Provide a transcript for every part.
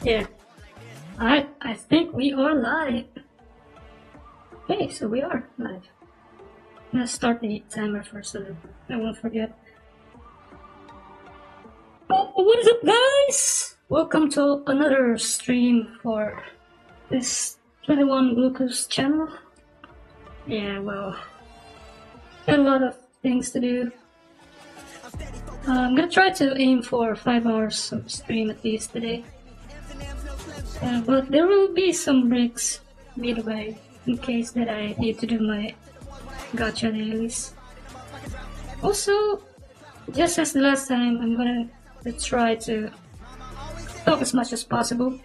Yeah. Alright, I think we are live. Okay, so we are live. I'm gonna start the timer first so that I won't forget. Oh, what is up, guys? Welcome to another stream for this 21 Glucose channel. Yeah, well, got a lot of things to do. I'm gonna try to aim for 5 hours of stream at least today. But there will be some breaks midway in case that I need to do my gacha dailies. Also, just as the last time, I'm gonna try to talk as much as possible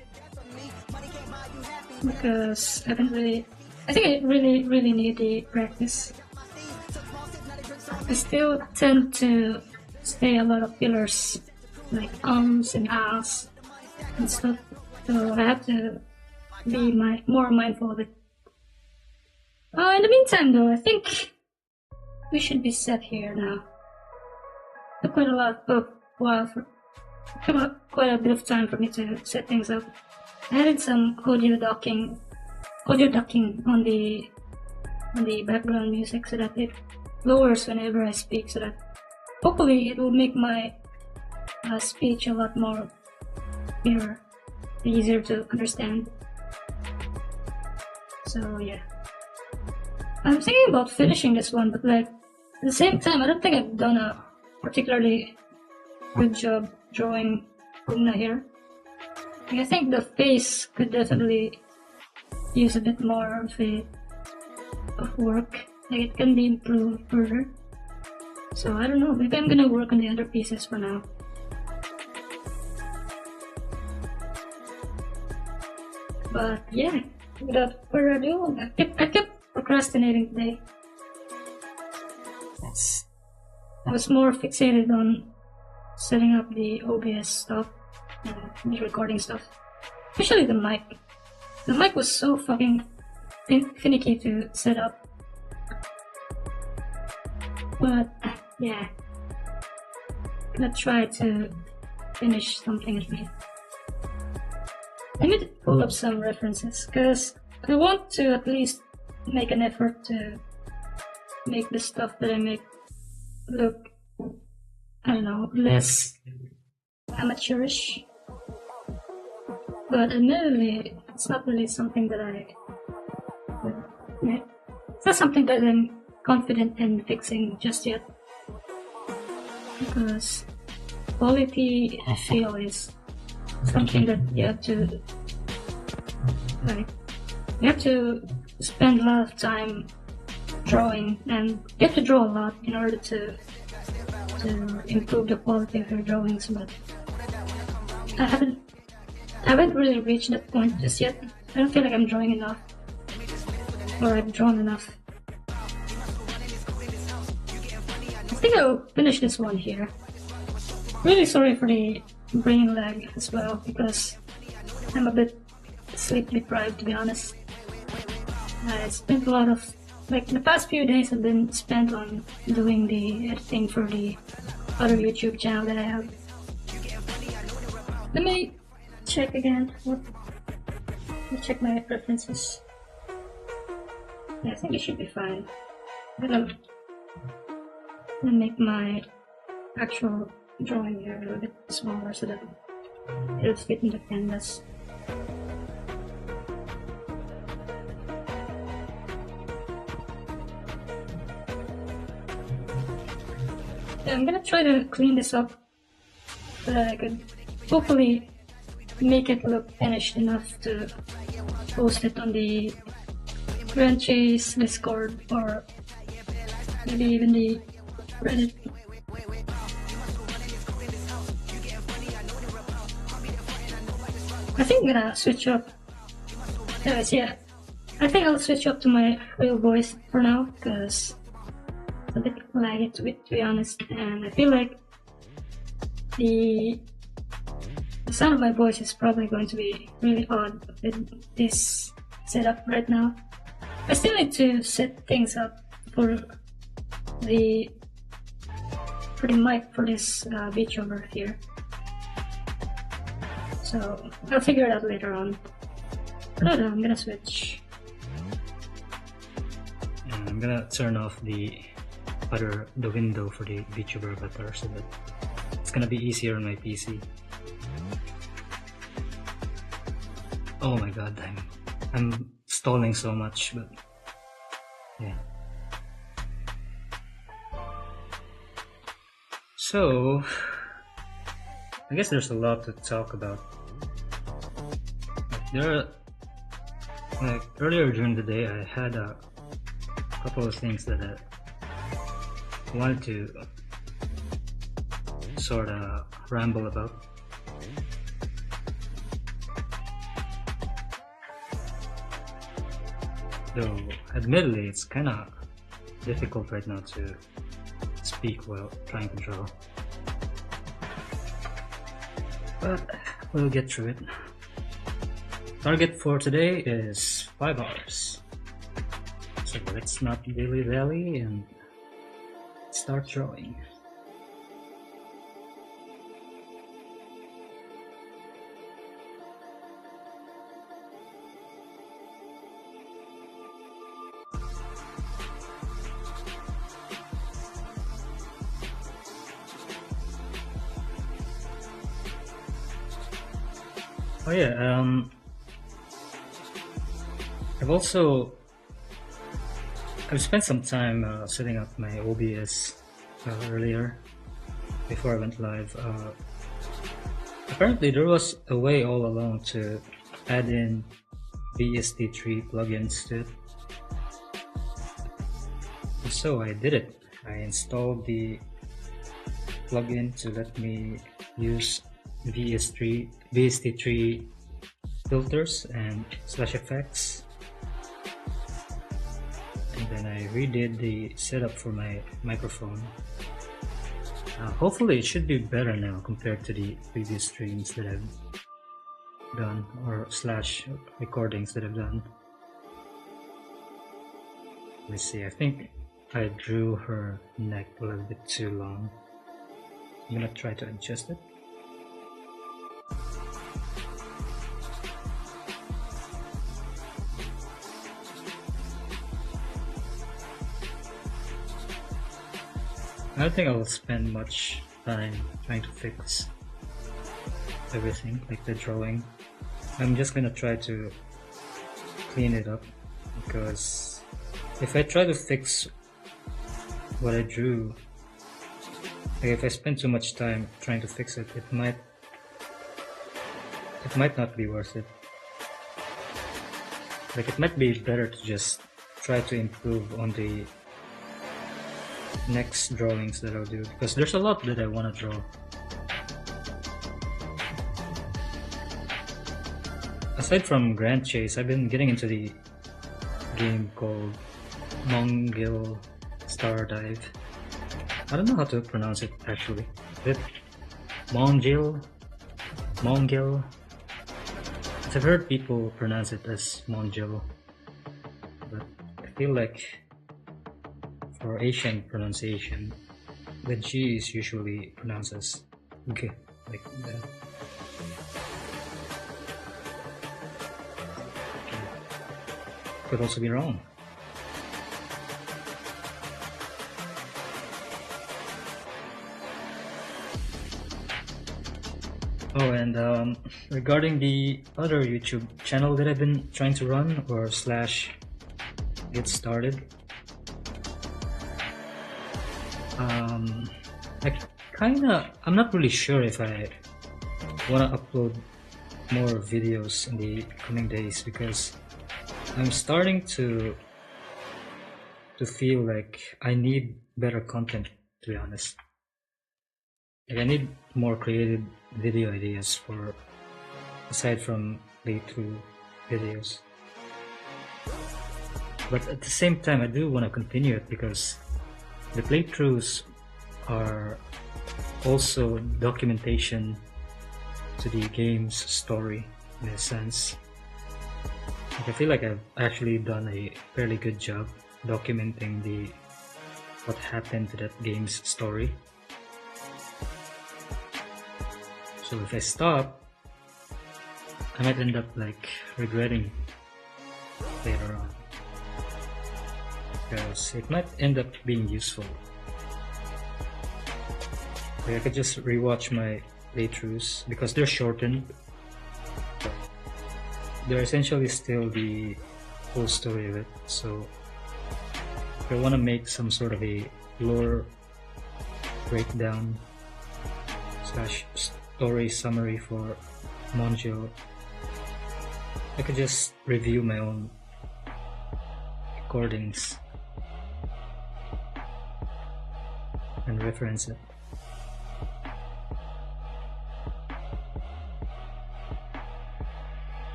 because I think I really need the practice. I still tend to say a lot of fillers like ums and ahs and stuff. So I have to be more mindful of it. In the meantime though, I think we should be set here now. It took quite a bit of time for me to set things up. I added some audio ducking on the background music so that it lowers whenever I speak, so that hopefully it will make my speech a lot more clearer. Easier to understand. So yeah, I'm thinking about finishing this one, but like at the same time, I don't think I've done a particularly good job drawing Pugna here. I think the face could definitely use a bit more of work. Like it can be improved further. So I don't know. Maybe I'm gonna work on the other pieces for now. But yeah, without further ado, I kept procrastinating today. I was more fixated on setting up the OBS stuff and the recording stuff. Especially the mic. The mic was so fucking finicky to set up. But yeah, I'm gonna try to finish something at least. I need to pull up some references, because I want to at least make an effort to make the stuff that I make look, I don't know, less amateurish. But admittedly, it's not really something that it's not something that I'm confident in fixing just yet. Because quality, I feel, is something that you have to spend a lot of time drawing, and you have to draw a lot in order to improve the quality of your drawings. But I haven't really reached that point just yet. I don't feel like I'm drawing enough, or I've drawn enough. I think I'll finish this one here. Really sorry for the brain lag as well, because I'm a bit sleep deprived, to be honest. I spent a lot of, like, the past few days have been spent on doing the editing for the other YouTube channel that I have. Let me check again. Let me check my preferences. Yeah, I think it should be fine. I'm gonna make my actual drawing here a little bit smaller so that it'll fit in the canvas. Yeah, I'm gonna try to clean this up so that I could hopefully make it look finished enough to post it on the Crunchy's Discord, or maybe even the Reddit. I think I'm gonna switch up. Anyways, yeah. I think I'll switch up to my real voice for now, because it's a bit laggy to be honest, and I feel like the sound of my voice is probably going to be really odd with this setup right now. I still need to set things up for the mic for this beach over here. So I'll figure it out later on. But I'm gonna switch. And I'm gonna turn off the window for the VTuber avatar so that it's gonna be easier on my PC. Oh my god, I'm stalling so much, but yeah. So I guess there's a lot to talk about. Like earlier during the day, I had a couple of things that I wanted to sort of ramble about. Though, admittedly, it's kind of difficult right now to speak while trying to draw. But we'll get through it. Target for today is 5 hours. So let's not dilly-dally and start drawing. Oh yeah, I've spent some time setting up my OBS earlier before I went live. Apparently there was a way all along to add in VST3 plugins to it. And so I did it. I installed the plugin to let me use VST3 filters and slash effects, and then I redid the setup for my microphone. Hopefully it should be better now compared to the previous streams that I've done, or slash recordings that I've done. Let me see, I think I drew her neck a little bit too long. I'm gonna try to adjust it. I don't think I'll spend much time trying to fix everything, like the drawing. I'm just gonna try to clean it up, because if I try to fix what I drew, like if I spend too much time trying to fix it, it might not be worth it. Like it might be better to just try to improve on the next drawings that I'll do, because there's a lot that I want to draw. Aside from Grand Chase, I've been getting into the game called Mongil Star Dive. I don't know how to pronounce it actually. Is it Mongil? I've heard people pronounce it as Mongil, but I feel like for Asian pronunciation, the G is usually pronounced as G, like that. Could also be wrong. Oh, and regarding the other YouTube channel that I've been trying to run, or slash get started, I'm not really sure if I want to upload more videos in the coming days, because I'm starting to feel like I need better content, to be honest. Like I need more creative video ideas for, aside from playthrough videos. But at the same time, I do want to continue it, because the playthroughs are also documentation to the game's story, in a sense. Like I feel like I've actually done a fairly good job documenting what happened to that game's story. So if I stop, I might end up like regretting later on, because it might end up being useful. Like I could just rewatch my playthroughs because they're shortened. They're essentially still the whole story of it. So if I want to make some sort of a lore breakdown / story summary for Monjo, I could just review my own recordings and reference it.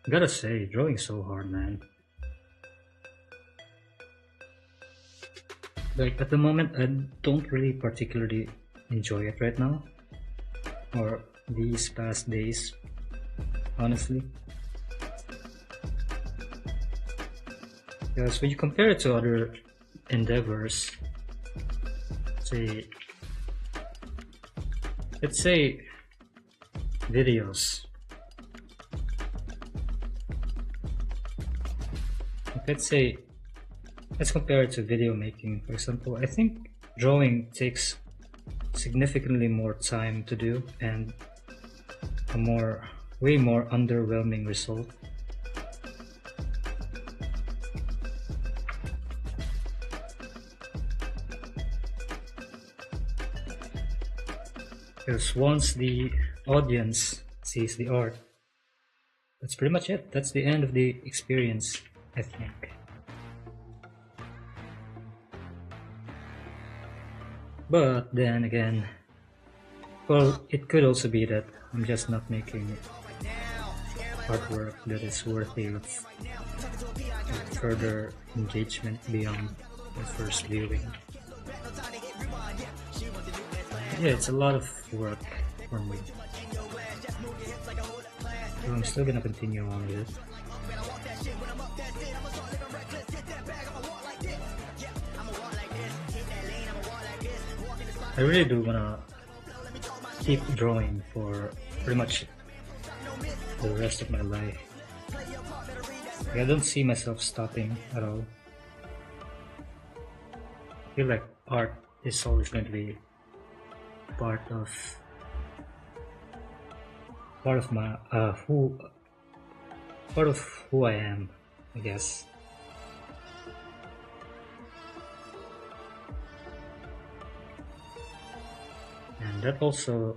Gotta say, drawing's so hard, man. Like at the moment, I don't really particularly enjoy it right now, or these past days, honestly. Because when you compare it to other endeavors, let's say videos. Let's compare it to video making, for example. I think drawing takes significantly more time to do and a way more underwhelming result. Because once the audience sees the art, that's pretty much it. That's the end of the experience, I think. But then again, well, it could also be that I'm just not making artwork that is worthy of further engagement beyond the first viewing. Yeah, it's a lot of work for me. So I'm still gonna continue on with it. I really do wanna keep drawing for pretty much the rest of my life. Like, I don't see myself stopping at all. I feel like art is always going to be part of my who I am, I guess. And that also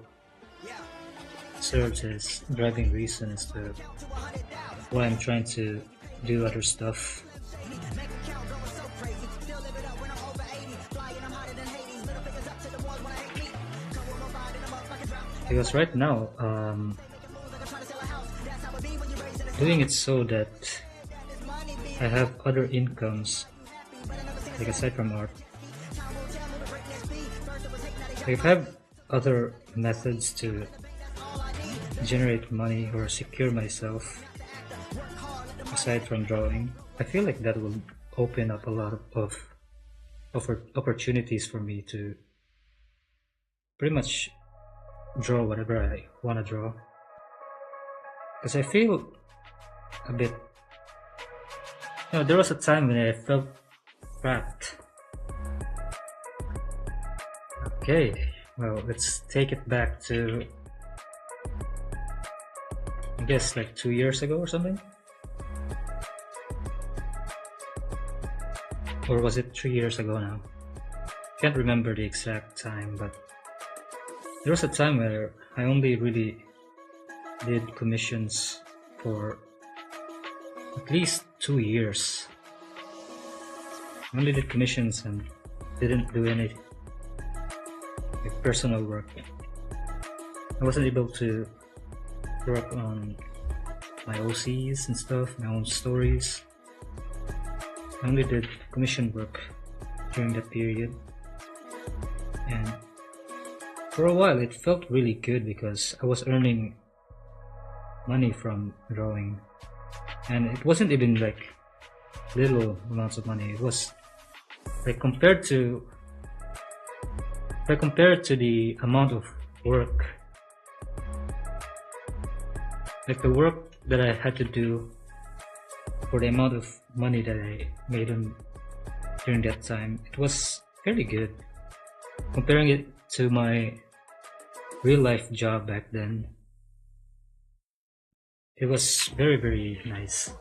serves as driving reason as to why I'm trying to do other stuff. Because right now, doing it so that I have other incomes, like aside from art. Like if I have other methods to generate money or secure myself aside from drawing, I feel like that will open up a lot of opportunities for me to pretty much draw whatever I want to draw. Because I feel a bit, there was a time when I felt trapped. Okay, well, let's take it back to, I guess, like 2 years ago or something? Or was it 3 years ago now? Can't remember the exact time, but there was a time where I only really did commissions for at least 2 years. I only did commissions and didn't do any like personal work. I wasn't able to work on my OCs and stuff, my own stories. I only did commission work during that period, and for a while it felt really good because I was earning money from drawing, and it wasn't even like little amounts of money. It was like compared to the amount of work, like the work that I had to do for the amount of money that I made during that time, it was fairly good. Comparing it to my real life job back then, it was very, very nice.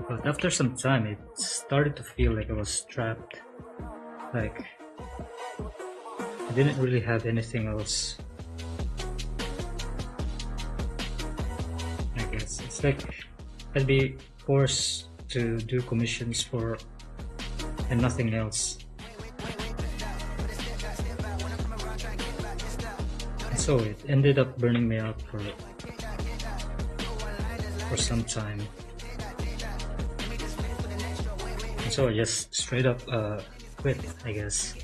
But after some time, it started to feel like I was trapped. Like, I didn't really have anything else. I guess it's like I'd be forced to do commissions for and nothing else. And so it ended up burning me out for some time. And so I just straight up quit, I guess.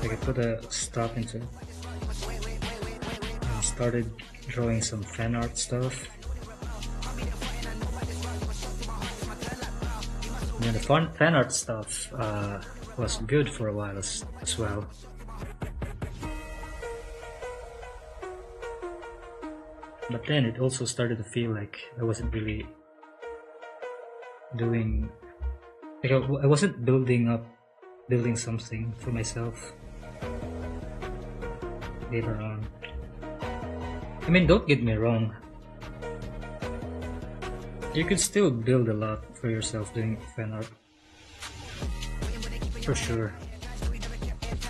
Like I put a stop into it. And started drawing some fan art stuff. And the fan art stuff was good for a while as well. But then it also started to feel like I wasn't really doing, like I wasn't building something for myself later on. I mean, don't get me wrong, you could still build a lot for yourself doing fan art, for sure.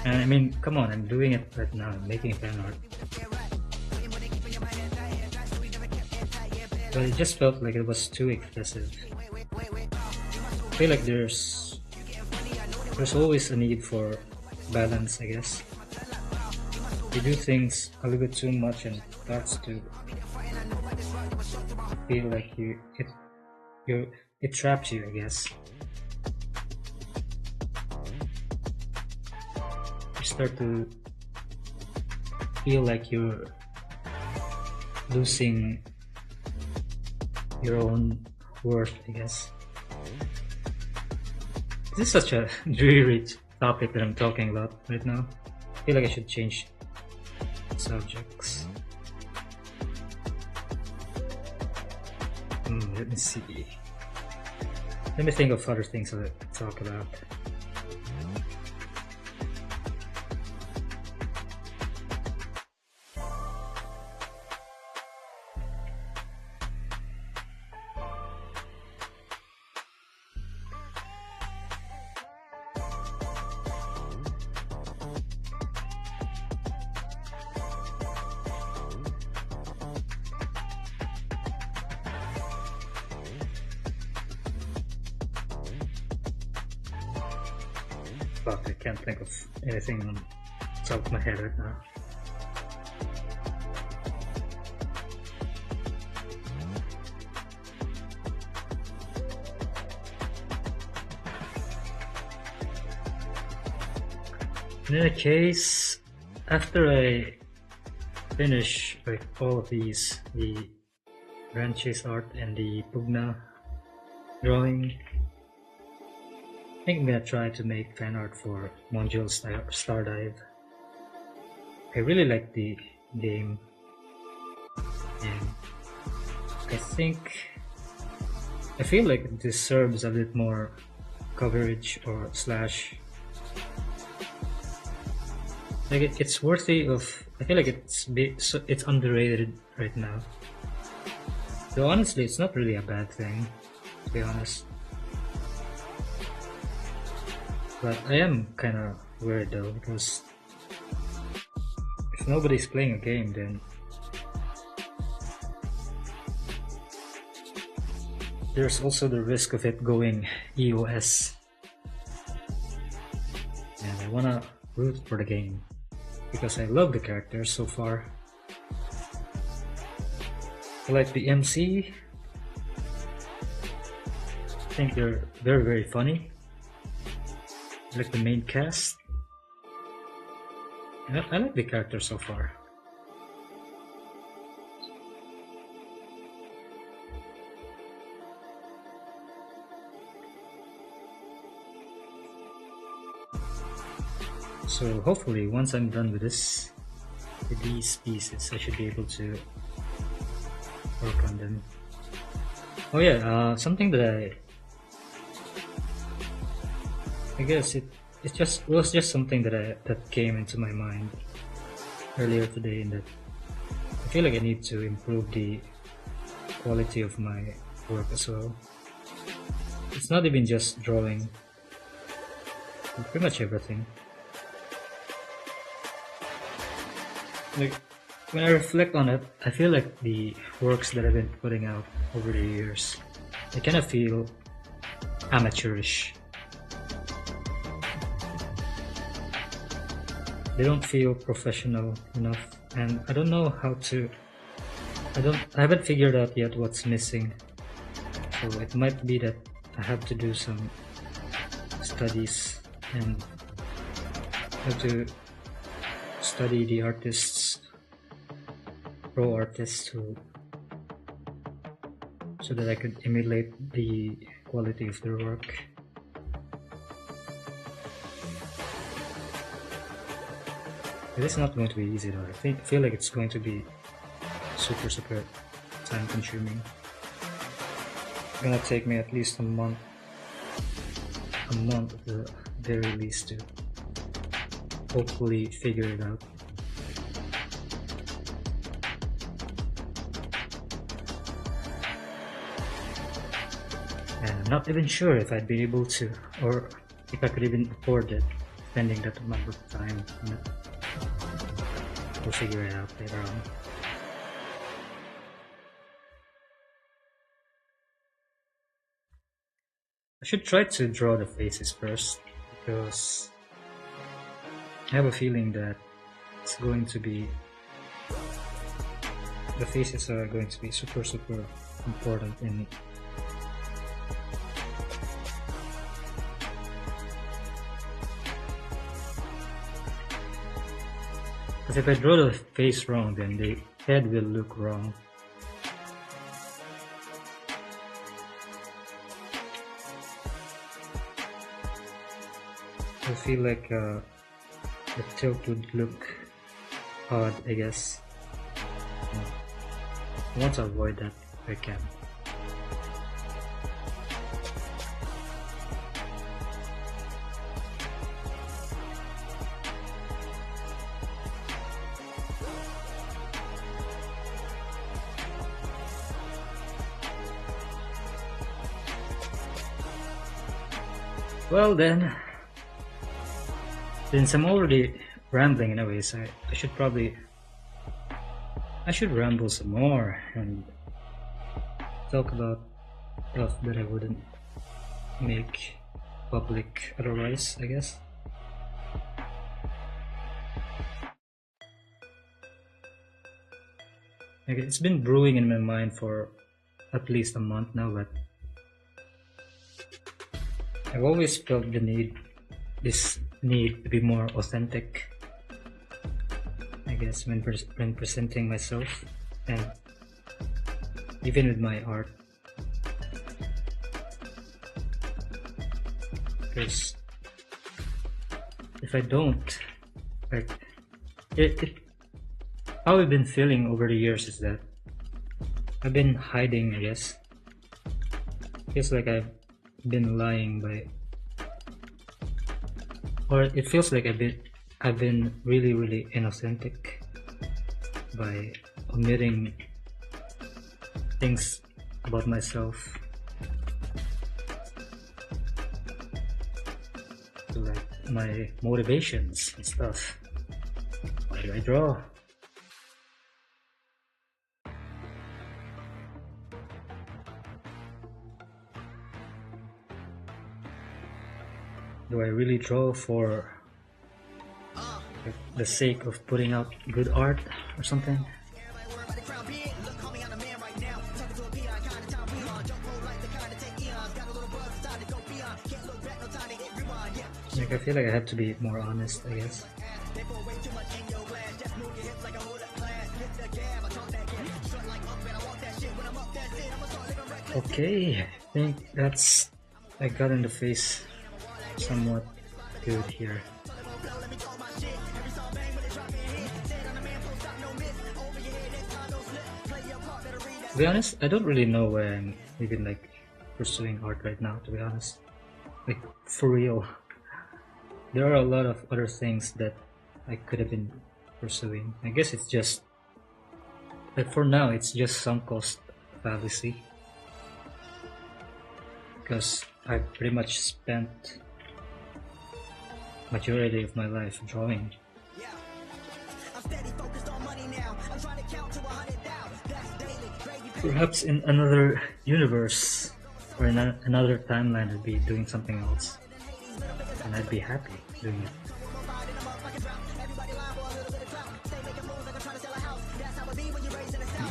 And I mean, come on, I'm doing it right now, I'm making fan art. But it just felt like it was too excessive. I feel like there's always a need for balance, I guess. You do things a little bit too much and it starts to feel like it traps you, I guess. You start to feel like you're losing your own worth, I guess. This is such a dreary topic that I'm talking about right now. I feel like I should change subjects. Let me see. Let me think of other things to talk about. Fuck, I can't think of anything on the top of my head right now. In any case, after I finish like all of these, the Grand Chase art and the Pugna drawing, I think I'm gonna try to make fan art for Mondial Stardive. I really like the game, and I feel like it deserves a bit more coverage or slash. Like it's worthy of. I feel like it's underrated right now. Though honestly, it's not really a bad thing, to be honest. But I am kind of weird though, because if nobody's playing a game, then there's also the risk of it going EOS. And I wanna root for the game, because I love the characters so far. I like the MC. I think they're very, very funny. I like the main cast. I like the characters so far. So hopefully once I'm done with this, with these pieces, I should be able to work on them. Oh yeah, something that I guess it was just something that came into my mind earlier today, and that I feel like I need to improve the quality of my work as well. It's not even just drawing, pretty much everything. Like when I reflect on it, I feel like the works that I've been putting out over the years, I kind of feel amateurish. They don't feel professional enough, and I don't know how to. I haven't figured out yet what's missing. So it might be that I have to do some studies and have to study the artists, pro artists, so that I could emulate the quality of their work. It is not going to be easy though. I feel like it's going to be super time consuming. It's gonna take me at least a month at the very least to hopefully figure it out. And I'm not even sure if I'd be able to, or if I could even afford it, spending that amount of time on it. We'll figure it out later on. I should try to draw the faces first, because I have a feeling that it's going to be, the faces are going to be super important in because if I draw the face wrong, then the head will look wrong. I feel like the tilt would look odd, I guess. I want to avoid that if I can. Well then, since I'm already rambling in a way, so I should ramble some more and talk about stuff that I wouldn't make public otherwise, I guess. Okay, it's been brewing in my mind for at least a month now, but I've always felt this need to be more authentic, I guess, when presenting myself, and even with my art. Because if I don't, like, how I've been feeling over the years is that I've been hiding, I guess. Feels like I've been lying or it feels like I've been really inauthentic by omitting things about myself, so like my motivations and stuff. Why do I draw? Do I really draw for the sake of putting out good art or something? Like, I feel like I have to be more honest, I guess. Okay, I think I got in the face somewhat good here. To be honest, I don't really know where I'm even like pursuing art right now, to be honest. Like, for real. There are a lot of other things that I could have been pursuing. I guess it's just, but for now, it's just sunk cost fallacy. Because I pretty much spent majority of my life drawing. Perhaps in another universe or in another timeline I'd be doing something else, and I'd be happy doing it.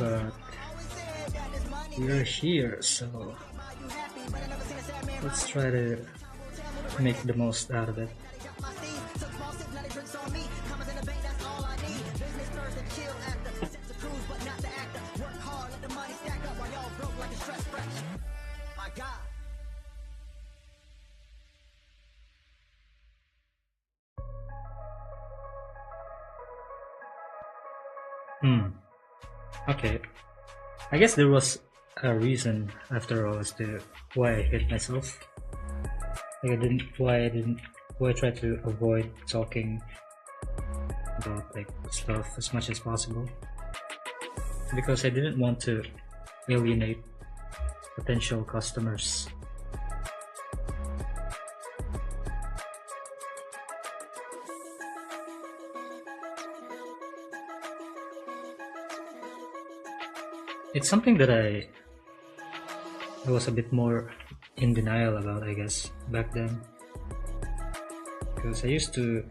But we're here, so let's try to make the most out of it. Okay. I guess there was a reason after all as to why I hit myself. Like why I tried to avoid talking about like stuff as much as possible. Because I didn't want to alienate potential customers. It's something that I was a bit more in denial about, I guess, back then. Because I used to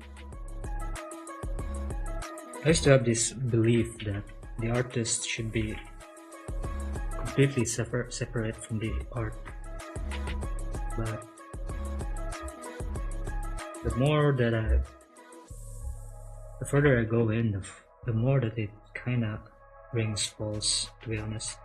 have this belief that the artist should be completely separate from the art. But the further I go in, the more that it kinda rings false, to be honest.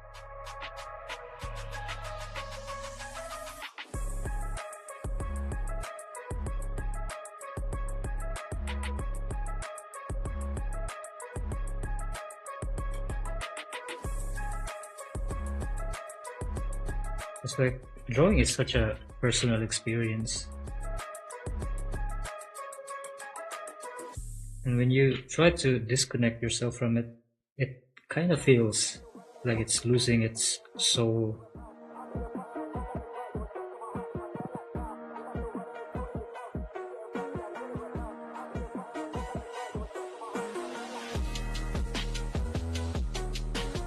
It's like drawing is such a personal experience. And when you try to disconnect yourself from it, it kind of feels like it's losing its soul.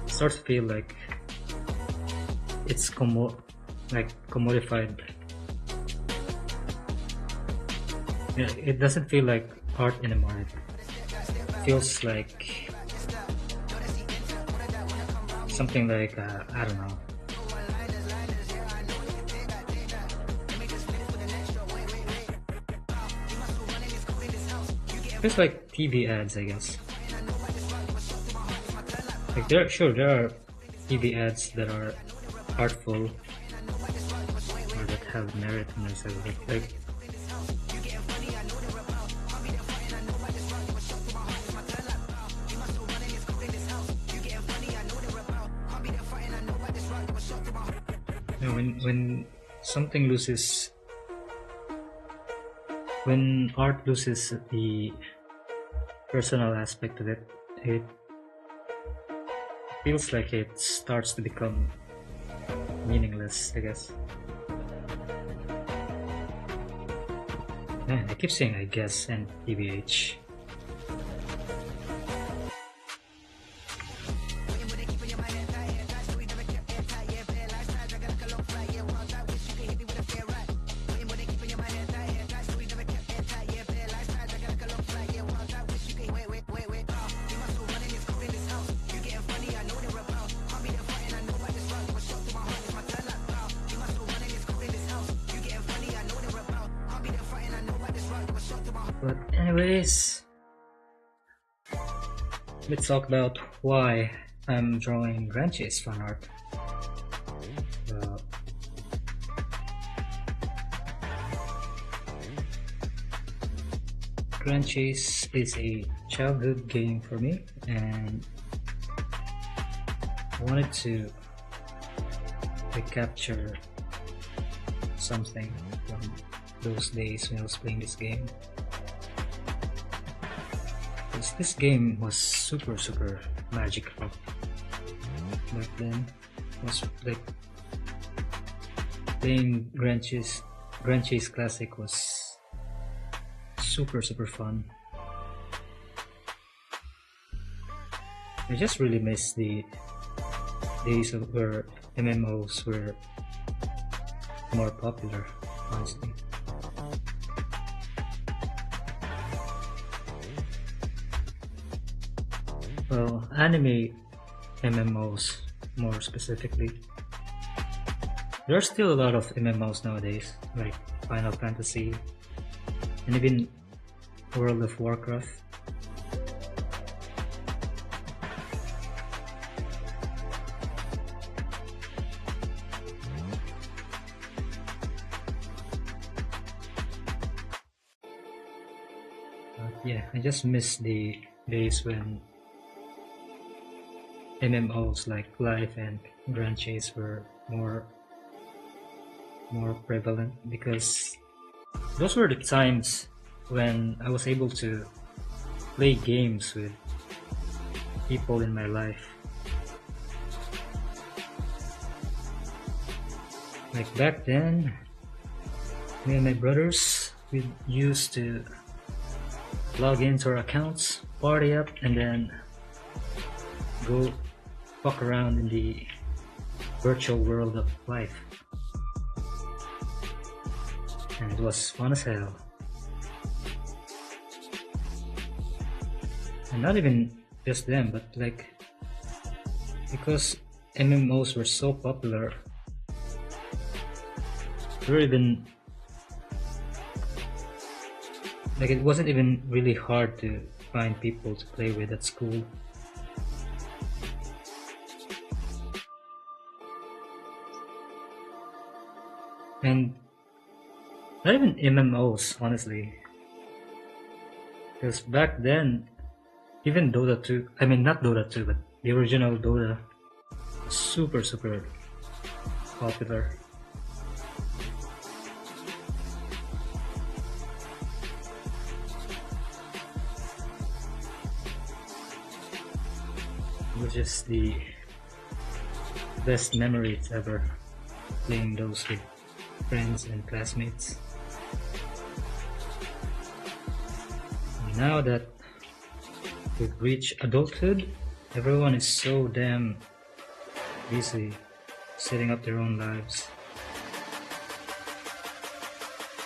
It starts to feel like it's commodified. Yeah, it doesn't feel like art anymore. It feels like something like I don't know. Feels like TV ads, I guess. Like there are TV ads that are artful or that have merit in themselves. Like when something loses, when art loses the personal aspect of it, it feels like it starts to become meaningless, I guess. Man, I keep saying I guess and TBH. But anyways, let's talk about why I'm drawing Granch's fan art. Granch's is a childhood game for me, and I wanted to I capture something from those days when I was playing this game. Because this game was super magical back then. It was like playing Grand Chase Classic was super fun. I just really miss the days of where MMOs were more popular, honestly. Well, anime MMOs more specifically. There are still a lot of MMOs nowadays, like Final Fantasy and even World of Warcraft. Yeah, I just miss the days when MMOs like Life and Grand Chase were more prevalent, because those were the times when I was able to play games with people in my life. Like back then, me and my brothers, we used to log into our accounts, party up, and then go fuck around in the virtual world of life. And it was fun as hell. And not even just them, but like, because MMOs were so popular, there were even like, it wasn't even really hard to find people to play with at school. And not even MMOs, honestly. Because back then, even Dota 2, I mean not Dota 2, but the original Dota was super popular. It was just the best memories ever, playing those with friends and classmates. Now that we've reached adulthood, everyone is so damn busy setting up their own lives,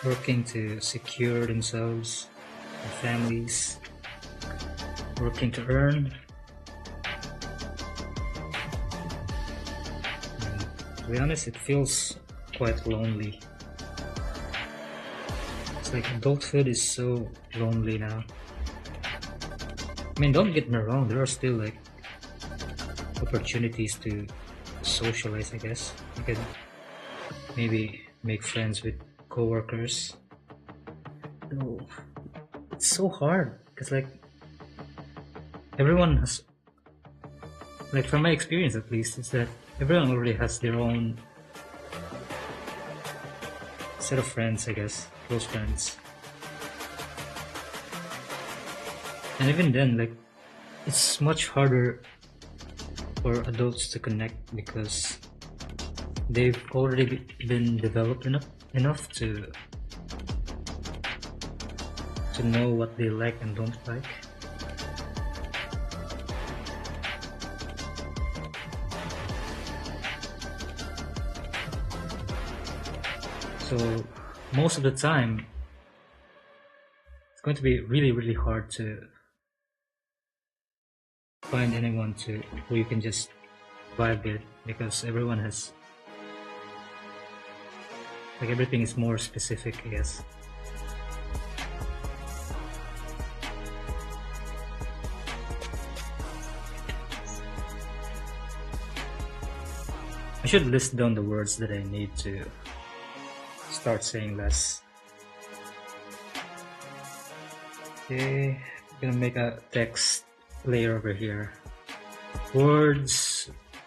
working to secure themselves and families, working to earn. To be honest, it feels quite lonely. It's like adulthood is so lonely now. I mean, don't get me wrong, there are still like opportunities to socialize, I guess. You could maybe make friends with coworkers. Though it's so hard, because like everyone has, like from my experience at least, is that everyone already has their own set of friends, I guess, close friends. And even then, like, it's much harder for adults to connect because they've already been developed enough to know what they like and don't like. So most of the time, it's going to be really hard to find anyone who you can just vibe with, because everyone has, like, everything is more specific, I guess. I should list down the words that I need to start saying less. Okay, I'm gonna make a text layer over here. Words /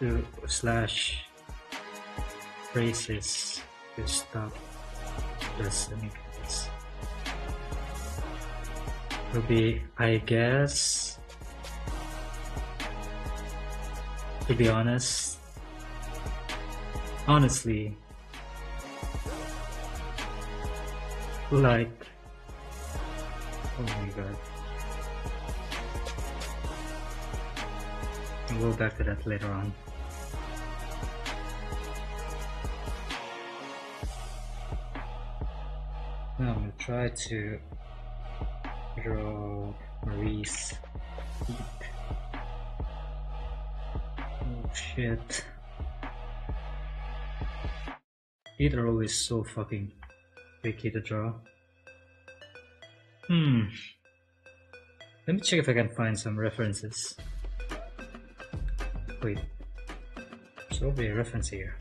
phrases to stop this. Will be, I guess, to be honestly, like, oh my god, I'll go back to that later on. Now I'm gonna try to draw Marie's feet. Oh shit. Feet are always so fucking tricky to draw. Let me check if I can find some references. Wait, there's probably a reference here.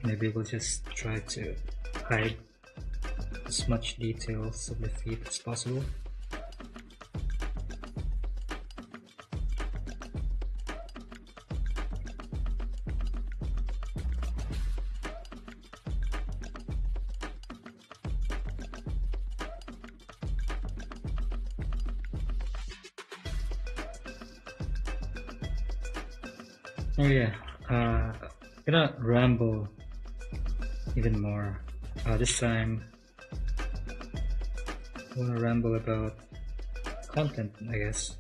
Maybe we'll just try to hide as much details of the feet as possible. Oh yeah, gonna ramble even more. This time I wanna ramble about content, I guess.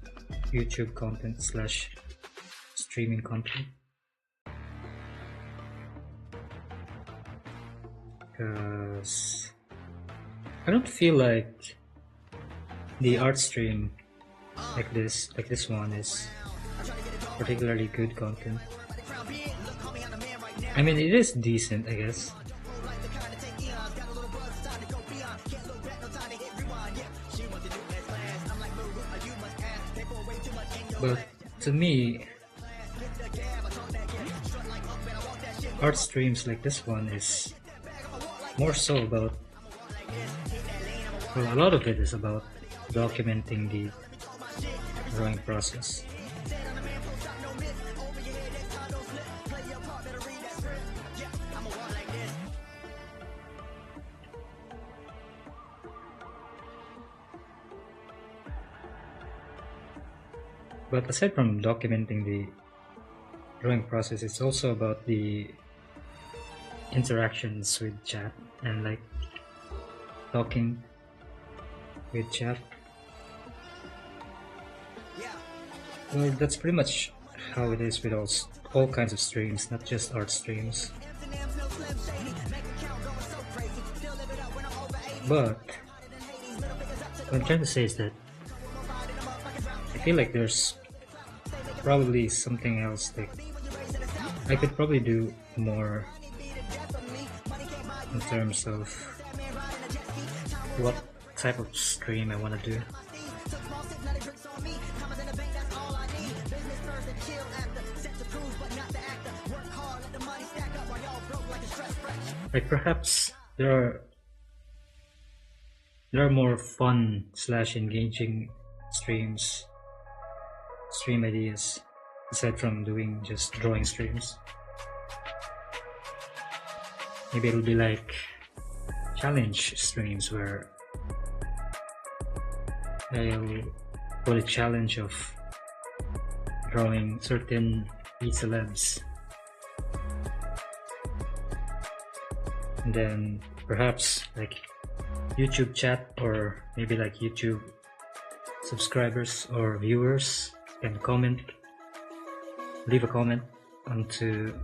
YouTube content / streaming content. Because I don't feel like the art stream like this one is particularly good content. I mean, it is decent, I guess. But to me, art streams like this one is more so about, well, a lot of it is about documenting the drawing process. But aside from documenting the drawing process, it's also about the interactions with chat and like talking with chat. Well, that's pretty much how it is with all kinds of streams, not just art streams. But what I'm trying to say is that I feel like there's probably something else that I could probably do more in terms of what type of stream I want to do. Like perhaps there are more fun / engaging stream ideas aside from doing just drawing streams. Maybe it'll be like challenge streams where I'll put a challenge of drawing certain celebs, and then perhaps like YouTube chat or maybe like YouTube subscribers or viewers can leave a comment onto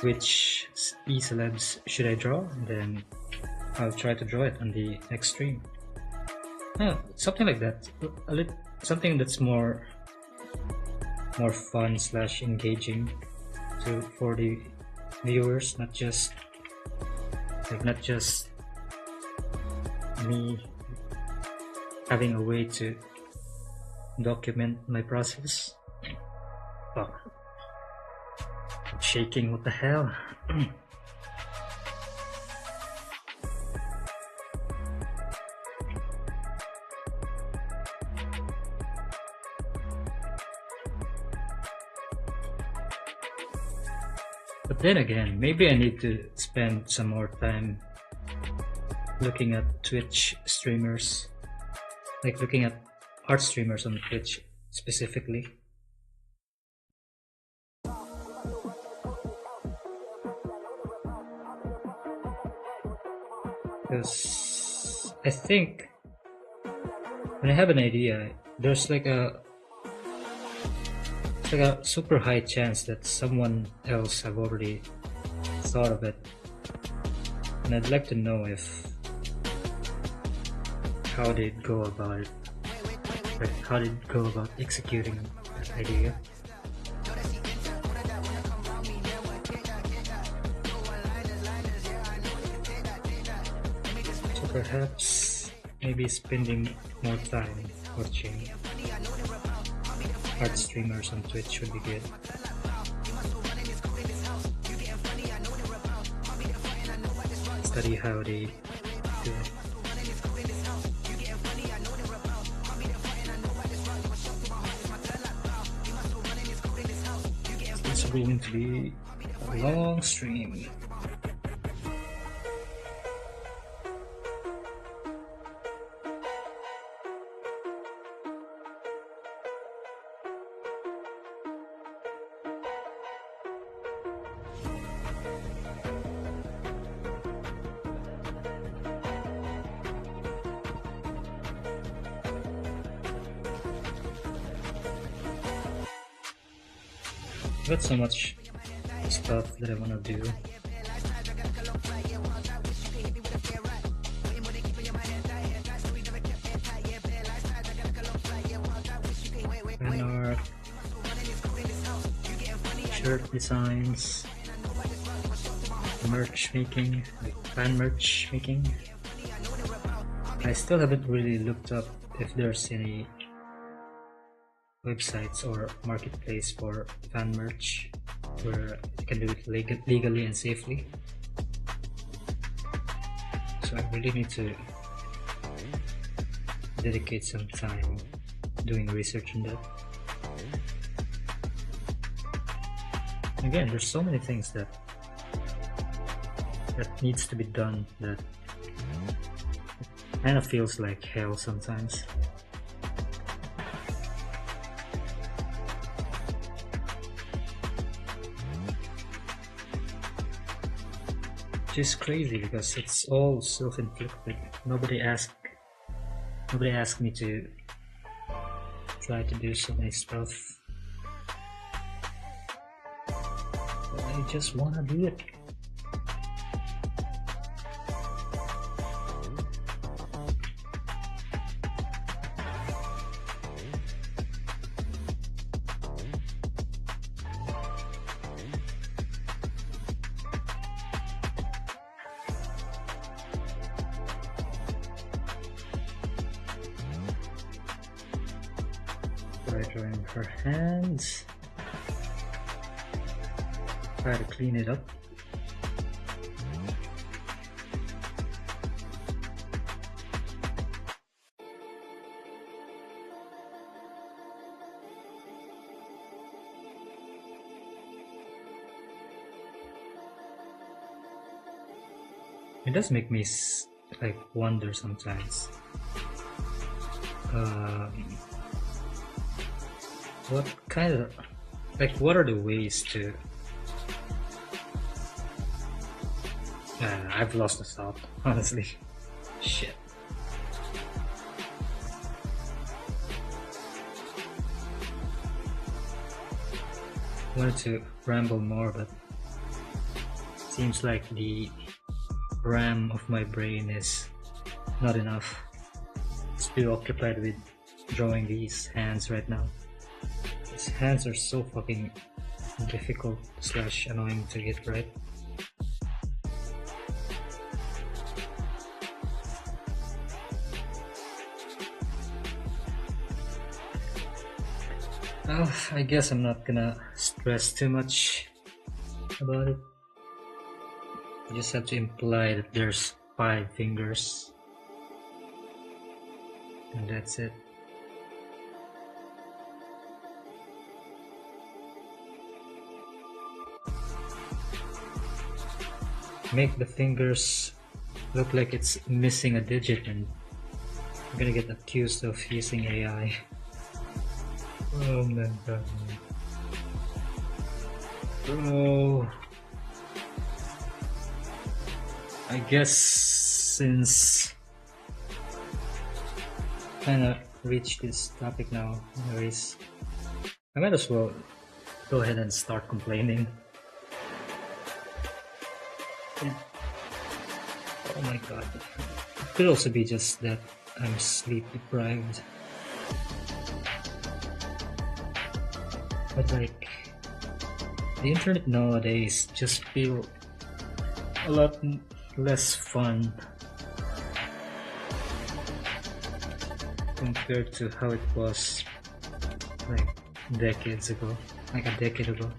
which celebs should I draw, and then I'll try to draw it on the next stream. Something like that. Something that's more fun / engaging for the viewers, not just me having a way to document my process. Fuck. I'm shaking, what the hell? But then again, maybe I need to spend some more time looking at Twitch streamers, like looking at art streamers on Twitch specifically. Because I think when I have an idea, there's like a super high chance that someone else have already thought of it, and I'd like to know how they'd go about it, like how they'd go about executing that idea. So perhaps maybe spending more time watching art streamers on Twitch would be good. Study how they do it. It's going to be a long stream. Got so much stuff that I want to do. Fan art, shirt designs, merch making, like fan merch making. I still haven't really looked up if there's any websites or marketplace for fan merch where you can do it legally and safely. So I really need to dedicate some time doing research on that. Again, there's so many things that needs to be done that kind of feels like hell sometimes. Which is crazy because it's all self-inflicted. Nobody asked me to try to do so many stuff. But I just wanna do it. Drawing her hands. Try to clean it up. It does make me like wonder sometimes. What are the ways to I've lost the thought, honestly. Shit. I wanted to ramble more, but it seems like the RAM of my brain is not enough. It's too occupied with drawing these hands right now. These hands are so fucking difficult / annoying to get right. I guess I'm not gonna stress too much about it. You just have to imply that there's 5 fingers. And that's it. make the fingers look like it's missing a digit, and I'm gonna get accused of using AI. Oh my god. Oh, I guess since kinda reached this topic now, anyways, I might as well go ahead and start complaining. Oh my god. It could also be just that I'm sleep deprived. But like, the internet nowadays just feel a lot less fun compared to how it was like decades ago, like a decade ago.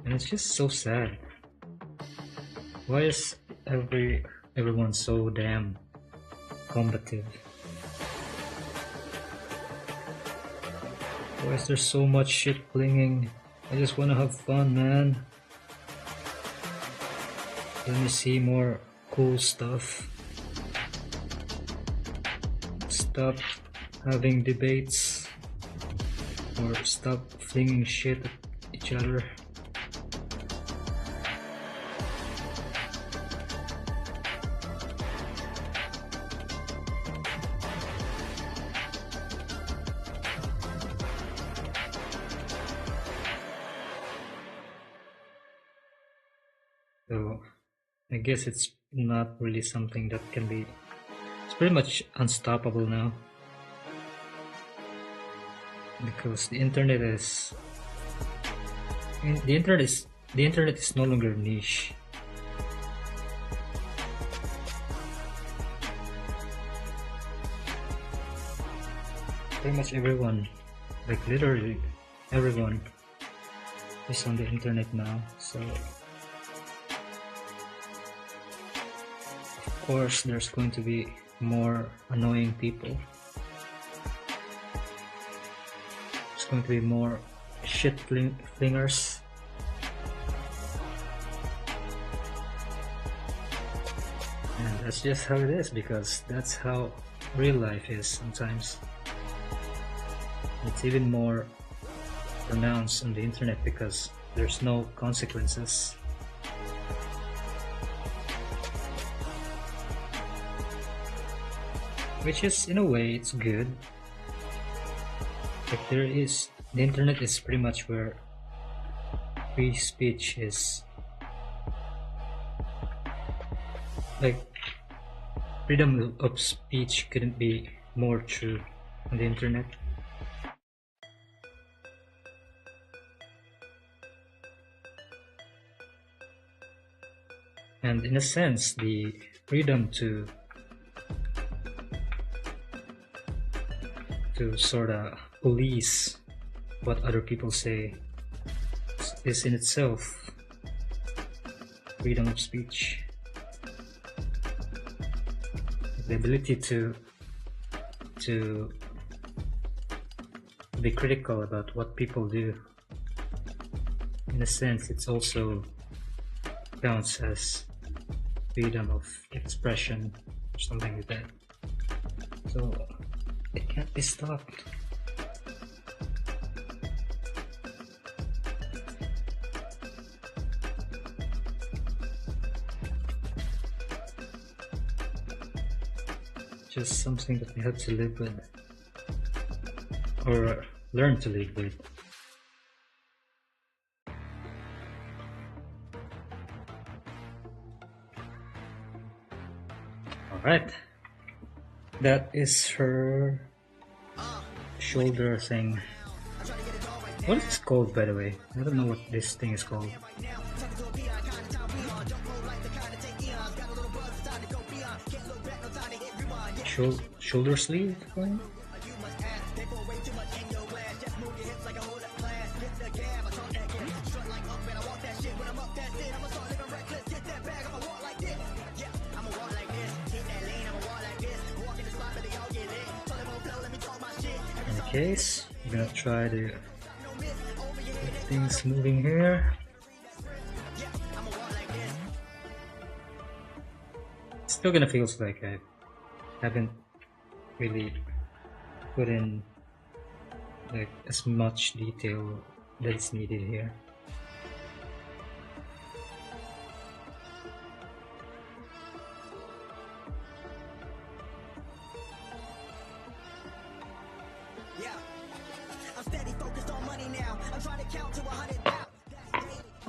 And it's just so sad. Why is everyone so damn combative? Why is there so much shit clinging? I just wanna have fun, man. Let me see more cool stuff. Stop having debates, or stop flinging shit at each other. So I guess it's not really something that can be, it's pretty much unstoppable now, because the internet is no longer niche. Pretty much everyone, like literally everyone, is on the internet now, so of course there's going to be more annoying people. There's going to be more shit flingers. And that's just how it is, because that's how real life is sometimes. It's even more pronounced on the internet because there's no consequences. Which is, in a way, it's good. But the internet is pretty much where free speech is. Like, freedom of speech couldn't be more true on the internet. And in a sense, the freedom to sort of police what other people say is in itself freedom of speech. The ability to be critical about what people do, in a sense, it's also counts as freedom of expression or something like that. So it can't be stopped. Just something that we have to live with, or learn to live with. Alright, that is her shoulder thing. What is this called, by the way? I don't know what this thing is called. Shoulder sleeve? case, I'm gonna try to get things moving here. Still gonna feels like I haven't really put in like as much detail that is needed here.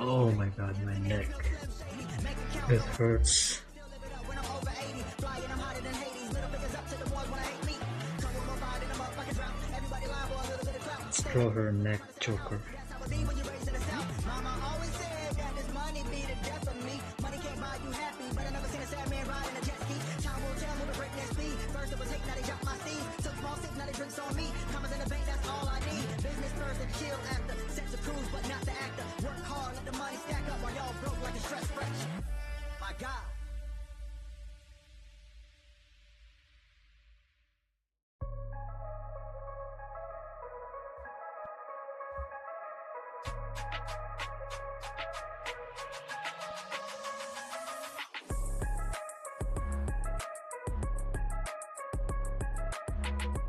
Oh my god, my neck. It hurts. Let's draw her neck choker.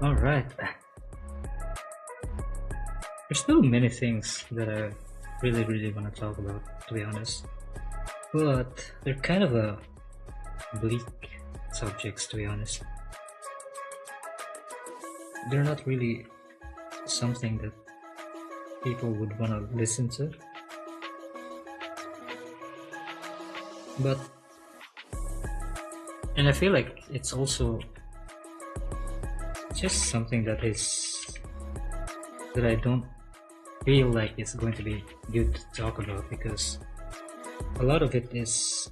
Alright. There's still many things that I really want to talk about, to be honest. But they're kind of a bleak subjects, to be honest. They're not really something that people would want to listen to. But, and I feel like it's also just something that I don't feel like it's going to be good to talk about, because a lot of it is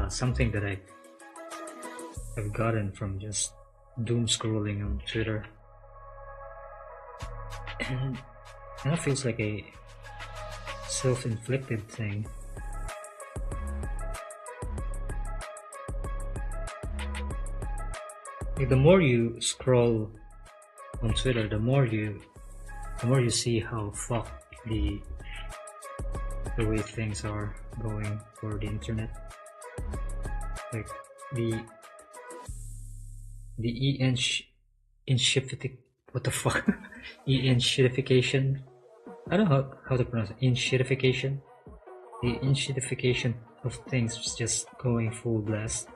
something that I've gotten from just doom scrolling on Twitter, and that feels like a self-inflicted thing. Like, the more you scroll on Twitter, the more you see how fucked the way things are going for the internet. Like the what the fuck? E-shitification. I don't know how to pronounce it. In-shitification. The in-shitification of things is just going full blast.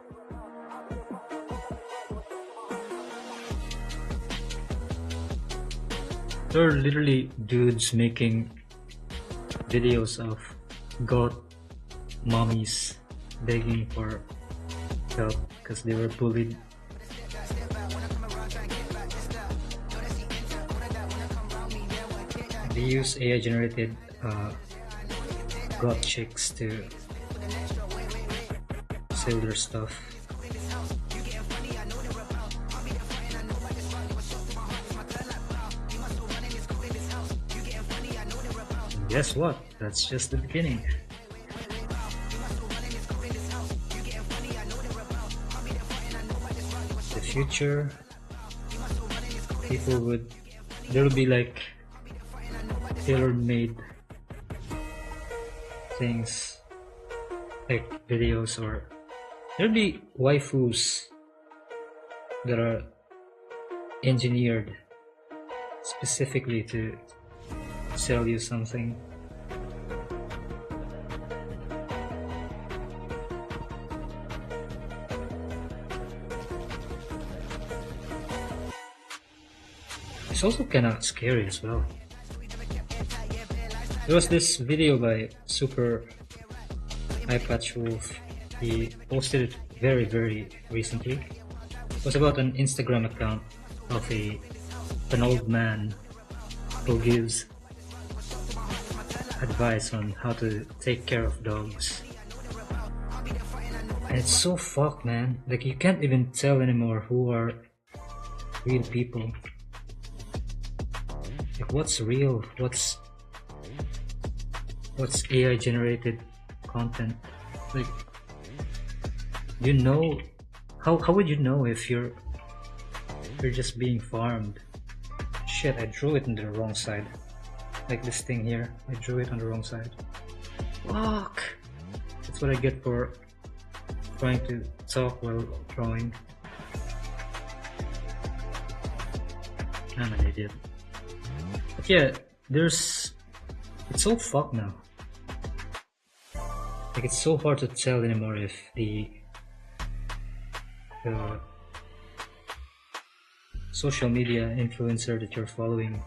There are literally dudes making videos of goth mommies begging for help because they were bullied. They use AI generated goth chicks to sell their stuff. Guess what? That's just the beginning. The future, there'll be like tailor-made things, like videos, or there'll be waifus that are engineered specifically to sell you something. It's also kinda scary as well. There was this video by Super Eyepatch Wolf. He posted it very recently. It was about an Instagram account of an old man who gives advice on how to take care of dogs. And it's so fucked, man. Like, you can't even tell anymore who are real people. Like, what's real? What's AI generated content? Like, you know, how would you know if you're You're just being farmed. Shit, I drew it on the wrong side. Like this thing here. I drew it on the wrong side. Fuck! That's what I get for trying to talk while drawing. I'm an idiot. But yeah, it's so fucked now. Like, it's so hard to tell anymore if the social media influencer that you're following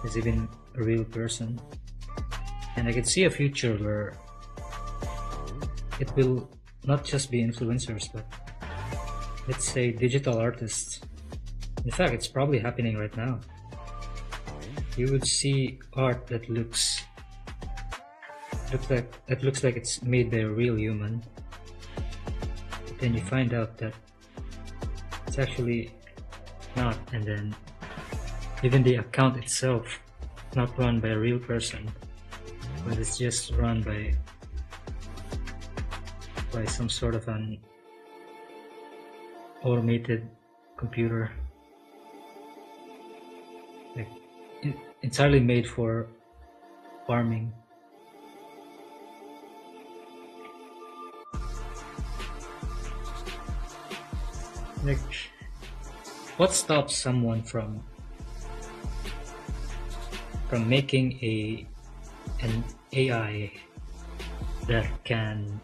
is even a real person. And I can see a future where it will not just be influencers, but let's say digital artists. In fact, it's probably happening right now. You would see art that looks like it's made by a real human, but then you find out that it's actually not, and then even the account itself not run by a real person, but it's just run by some sort of an automated computer, like entirely made for farming. Like, what stops someone from making an AI that can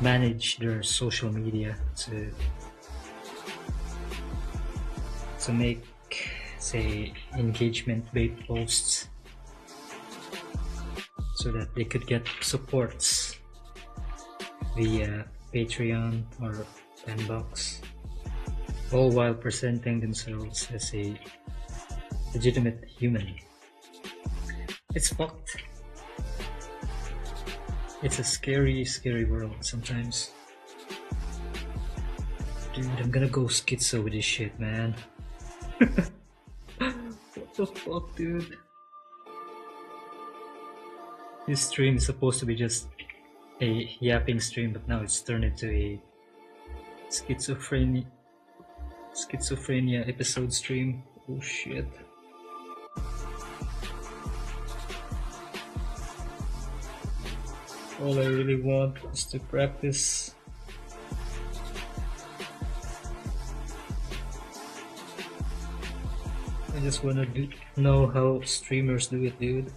manage their social media to make, say, engagement-based posts so that they could get supports via Patreon or $10, all while presenting themselves as a legitimate human? It's fucked. It's a scary, scary world sometimes. Dude, I'm gonna go schizo with this shit, man. What the fuck, dude? This stream is supposed to be just a yapping stream, but now it's turned into a schizophrenia episode stream. Oh shit. All I really want is to practice. I just wanna know how streamers do it, dude.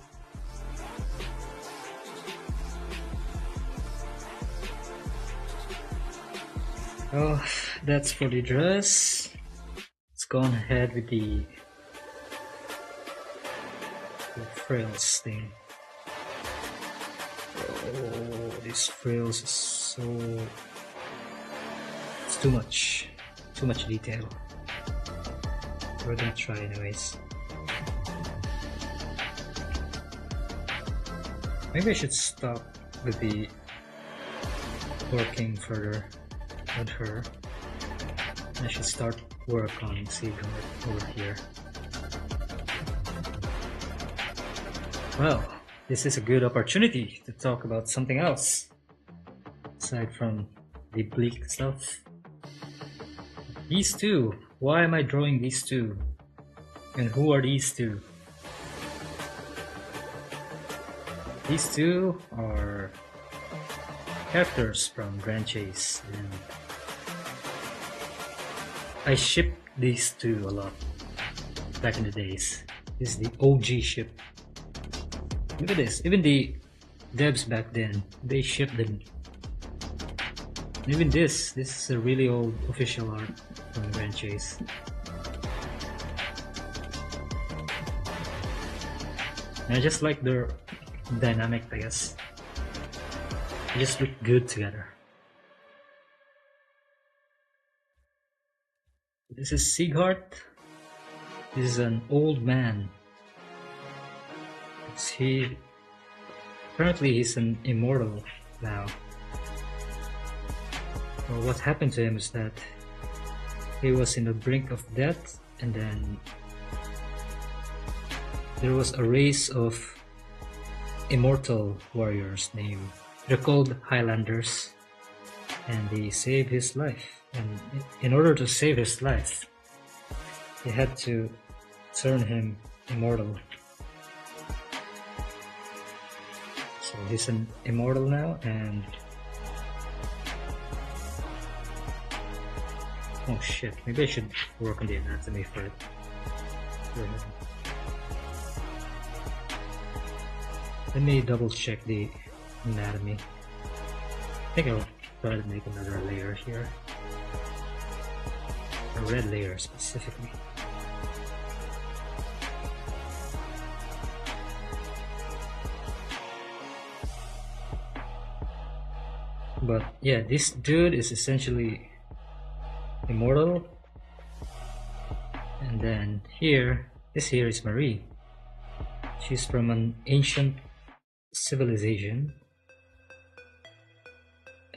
Oh, that's for the dress. Let's go on ahead with the frills thing. Oh, these frills is so... it's too much detail. We're gonna try anyways. Maybe I should stop with the working further with her. I should start work on Seagull over here. Well, this is a good opportunity to talk about something else aside from the bleak stuff. These two. Why am I drawing these two? And who are these two? These two are characters from Grand Chase, and I shipped these two a lot back in the days. This is the OG ship. Look at this. Even the devs back then, they shipped them. Even this is a really old official art from Grand Chase. And I just like their dynamic, I guess. They just look good together. This is Sieghart. This is an old man. Apparently he's an immortal now. Well, what happened to him is that he was in the brink of death, and then there was a race of immortal warriors they're called Highlanders, and they saved his life. And in order to save his life, they had to turn him immortal. So he's an immortal now, and oh shit, maybe I should work on the anatomy for it. Let me double check the anatomy. I think I'll try to make another layer here. A red layer specifically. But yeah, this dude is essentially immortal. And then here, this here is Marie. She's from an ancient civilization.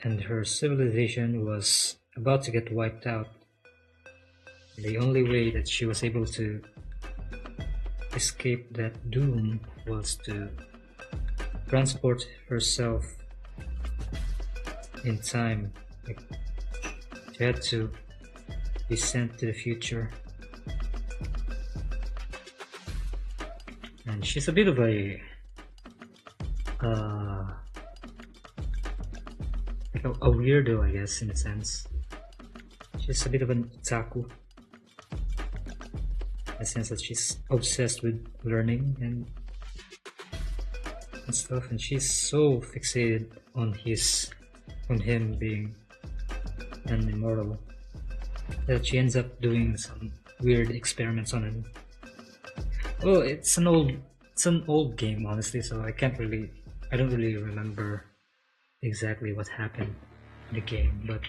And her civilization was about to get wiped out. The only way that she was able to escape that doom was to transport herself in time. Like, she had to be sent to the future. And she's a bit of a like a weirdo, I guess, in a sense. She's a bit of an otaku, in the sense that she's obsessed with learning and stuff, and she's so fixated on him being an immortal that she ends up doing some weird experiments on him. Well, it's an old game, honestly, so I don't really remember exactly what happened in the game, but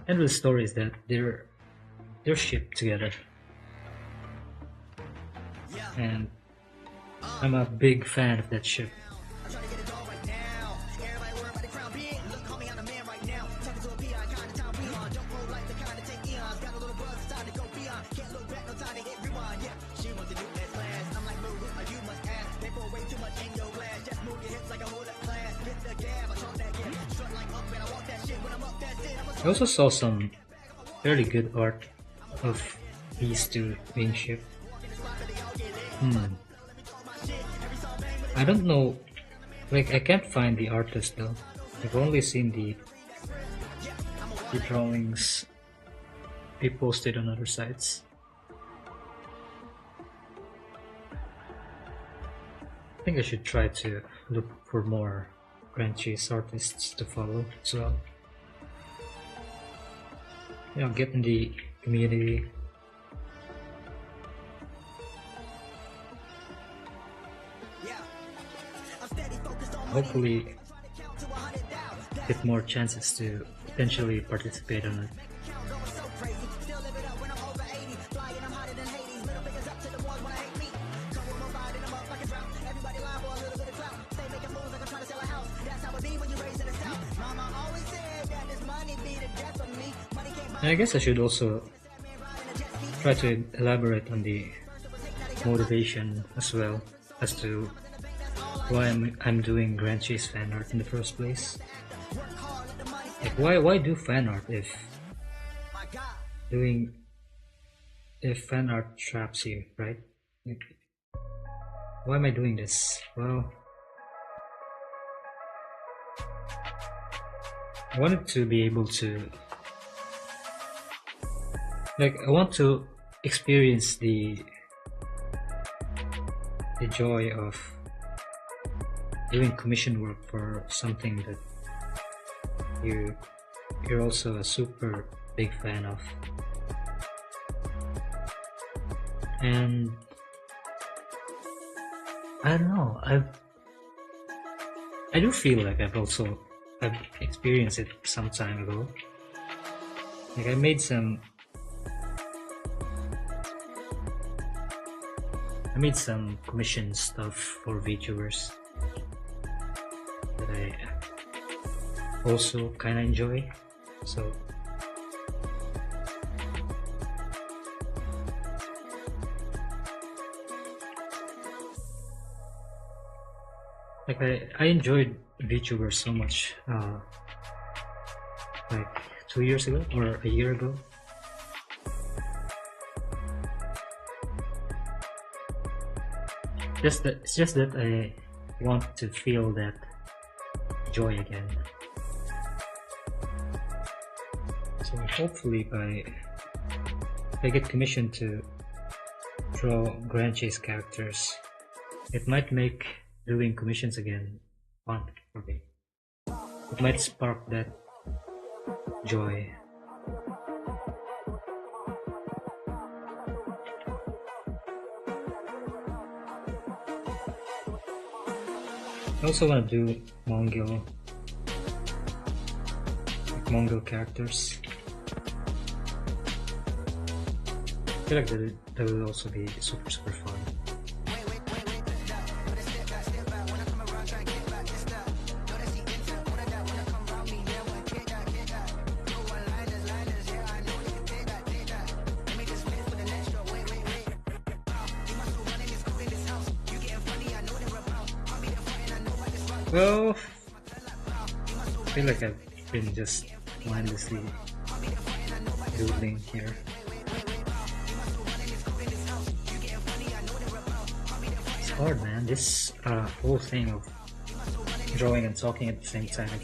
the end of the story is that they're shipped together, and I'm a big fan of that ship. I also saw some fairly good art of these two being shipped. I don't know, like I can't find the artist though. I've only seen the drawings they posted on other sites. I think I should try to look for more Grand Chase artists to follow as well. Yeah, get in the community. Hopefully get more chances to potentially participate on it. And I guess I should also try to elaborate on the motivation as well as to why I'm doing Grand Chase fan art in the first place. Like why do fan art if fan art traps you, right? Like, why am I doing this? Well, I wanted to be able to, like, I want to experience the joy of doing commission work for something that you're also a super big fan of. And I don't know, I do feel like I've experienced it some time ago. Like I made some commission stuff for VTubers that I also kinda enjoy. So like I enjoyed VTubers so much like 2 years ago or a year ago. It's just that I want to feel that joy again. So hopefully if I get commissioned to draw Grand Chase characters, it might make doing commissions again fun for me. It might spark that joy. I also want to do Mongol characters. I feel like that will also be super fun. Well, I feel like I've been just mindlessly doodling here. It's hard, man. This whole thing of drawing and talking at the same time, I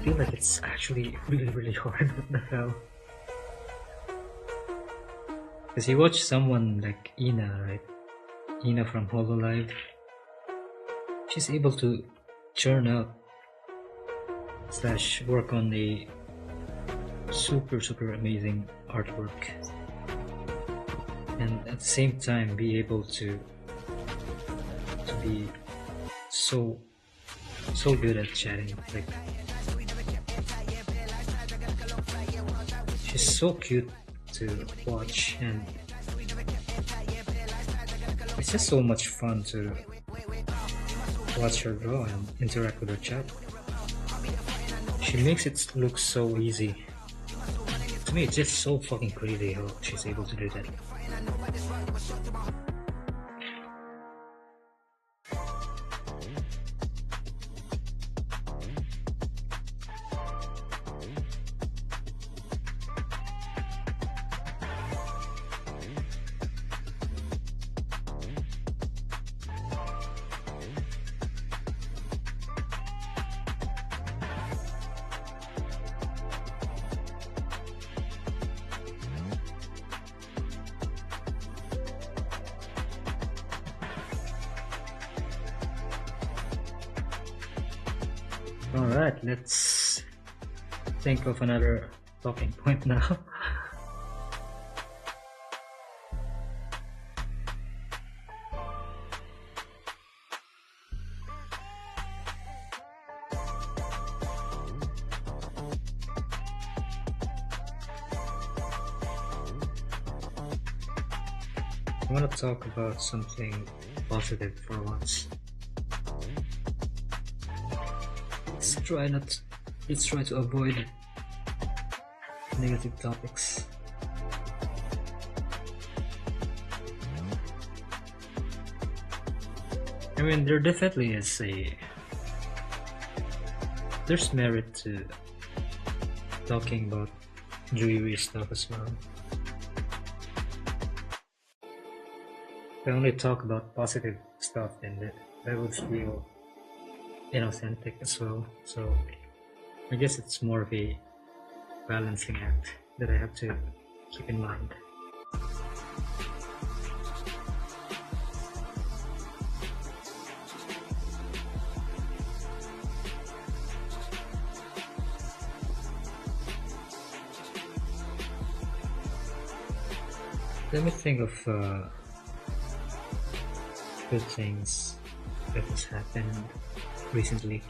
feel like it's actually really hard. What the hell? Because you watch someone like Ina, right? Ina from HoloLive. She's able to churn out / work on a super amazing artwork, and at the same time be able to be so good at chatting. Like, she's so cute to watch, and it's just so much fun to watch her draw and interact with her chat. She makes it look so easy. To me, it's just so fucking crazy how she's able to do that. Alright, let's think of another talking point now. I want to talk about something positive for once. Let's try to avoid negative topics. I mean, there definitely is there's merit to talking about dreary stuff as well. If I only talk about positive stuff, then that would feel inauthentic as well. So I guess it's more of a balancing act that I have to keep in mind. Let me think of good things that has happened recently.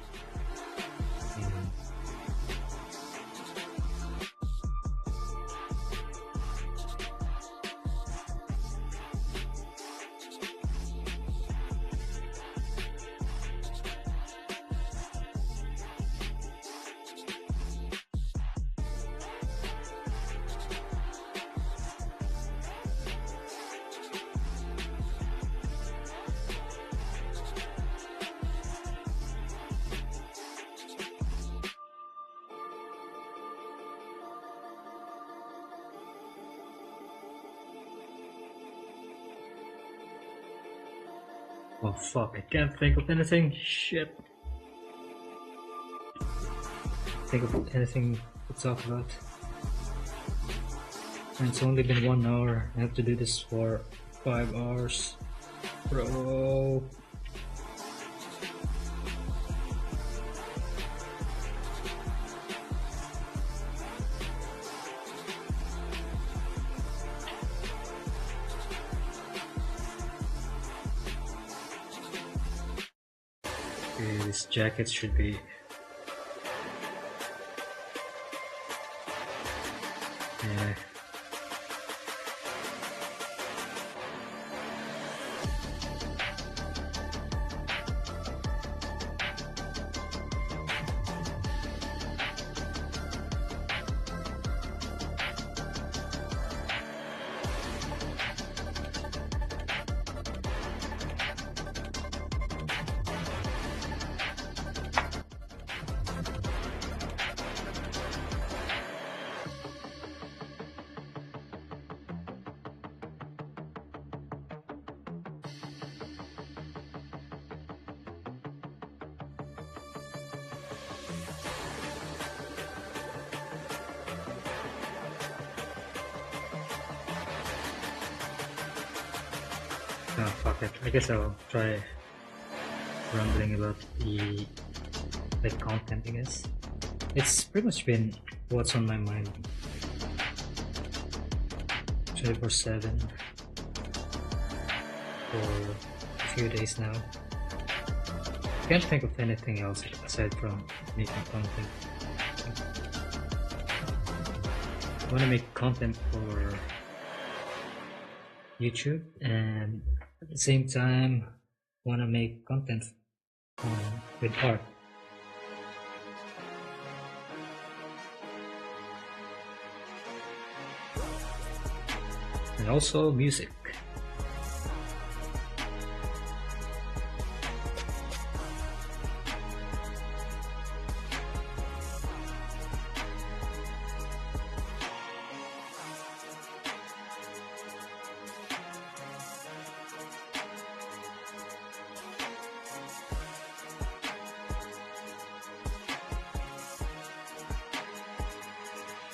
Oh fuck, I can't think of anything. Shit. Think of anything to talk about. And it's only been 1 hour. I have to do this for 5 hours. Bro. Okay, this jacket should be... Yeah. Oh fuck it. I guess I'll try rambling about the content, I guess. It's pretty much been what's on my mind 24/7 for a few days now. Can't think of anything else aside from making content. I want to make content for YouTube, and at the same time want to make content with art. And also music.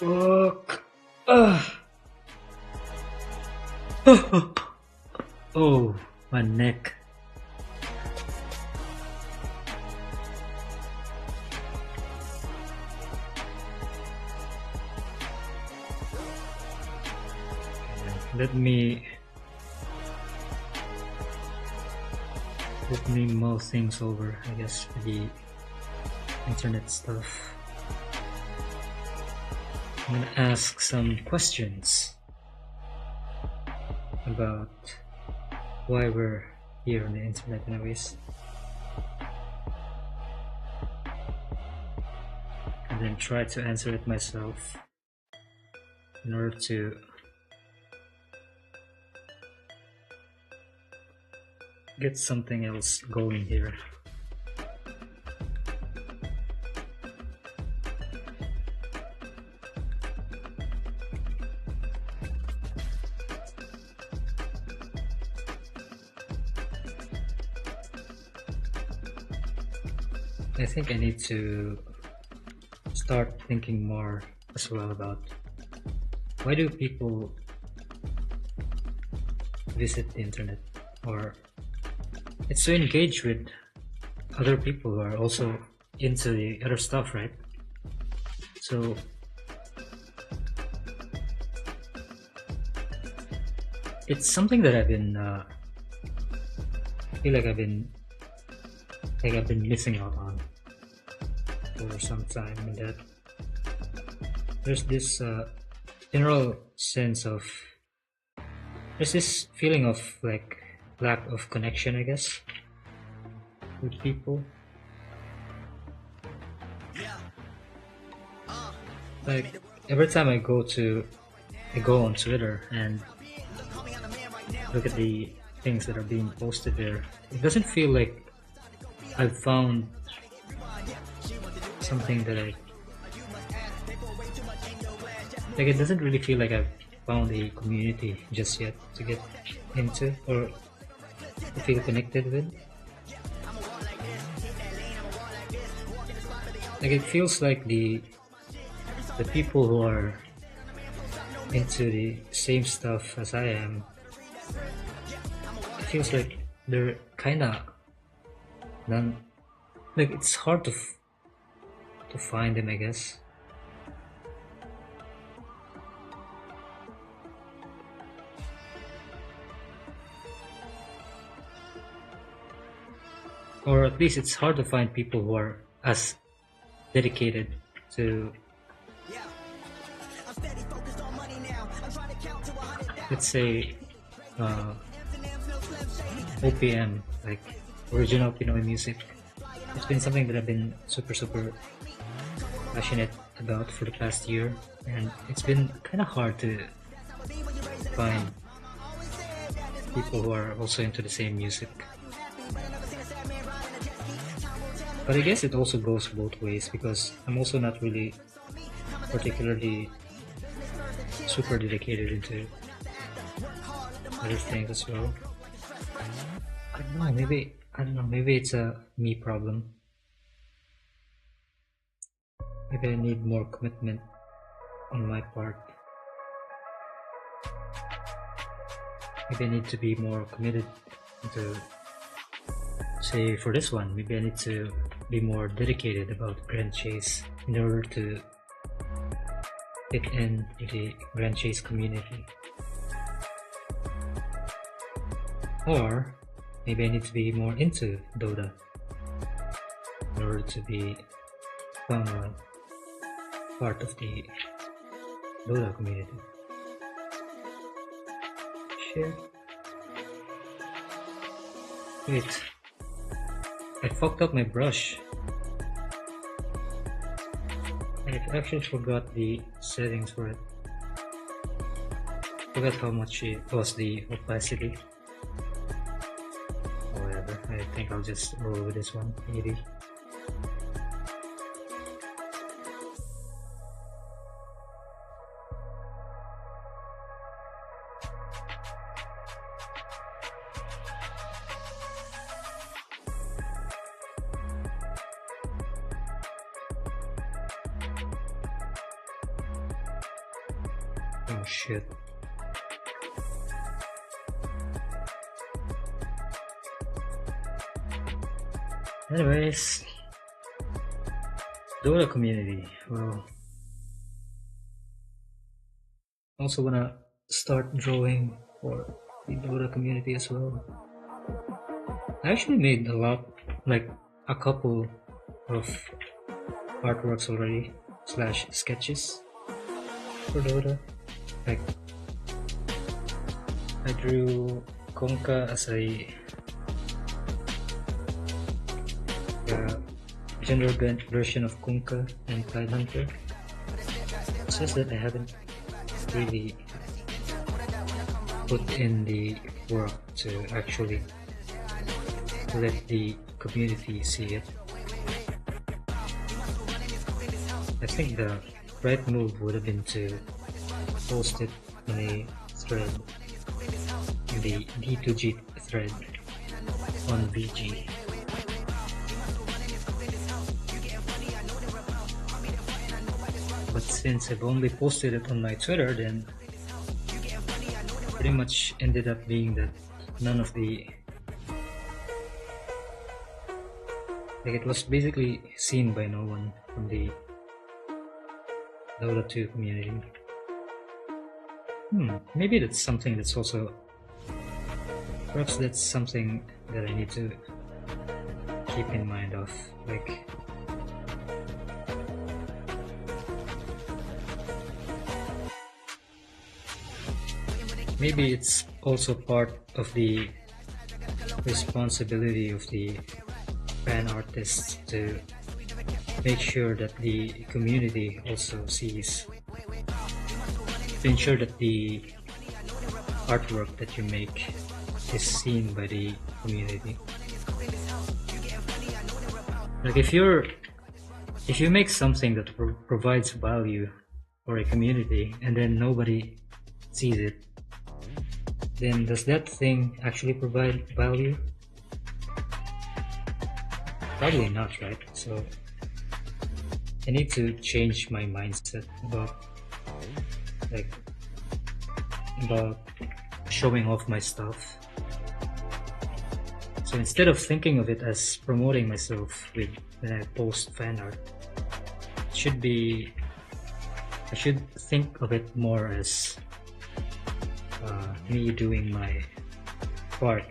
Fuck. Oh, my neck. Let me mull things over, I guess, for the internet stuff. I'm gonna ask some questions about why we're here on the internet anyways. And then try to answer it myself in order to get something else going here. I think I need to start thinking more as well about why do people visit the internet, or it's to engage with other people who are also into the other stuff, right? So it's something that I've been feel like I've been missing out on for some time, and that there's this general sense of there's this feeling of like lack of connection, I guess, with people. Like every time I go on Twitter and look at the things that are being posted there, it doesn't feel like I've found something that it doesn't really feel like I've found a community just yet to get into, or you feel connected with. Like it feels like the people who are into the same stuff as I am, it feels like they're kinda none. Like it's hard to find them, I guess. Or at least it's hard to find people who are as dedicated to, let's say, OPM, like original Pinoy music. It's been something that I've been super passionate about for the past year, and it's been kind of hard to find people who are also into the same music. But I guess it also goes both ways, because I'm also not really particularly super dedicated into other things as well. I don't know, maybe it's a me problem. Maybe I need more commitment on my part. Maybe I need to be more committed to, say, for this one, maybe I need to be more dedicated about Grand Chase in order to fit in the Grand Chase community. Or maybe I need to be more into Dota in order to be found a part of the Dota community. Shit. Wait. I fucked up my brush. I actually forgot the settings for it. Forgot how much it was the opacity. Or whatever. I think I'll just roll with this one. 80. Oh shit. Anyways, Dota community. Well, also wanna start drawing for the Dota community as well. I actually made a lot, like a couple of artworks already, slash sketches for Dota. Like, I drew Konka as a gender bent version of Kunka and Tide Hunter. It's just that I haven't really put in the work to actually let the community see it. I think the right move would have been to post it in a thread, in the D2G thread on VG. But since I've only posted it on my Twitter, then pretty much ended up being that none of the, like, it was basically seen by no one from the Dota 2 community. Maybe that's something that's also, perhaps that's something that I need to keep in mind of, like, maybe it's also part of the responsibility of the fan artists to make sure that the community also sees, to ensure that the artwork that you make is seen by the community. Like, if you make something that provides value for a community and then nobody sees it, then does that thing actually provide value? Probably not, right? So I need to change my mindset about showing off my stuff. So instead of thinking of it as promoting myself when I post fan art, I should think of it more as me doing my part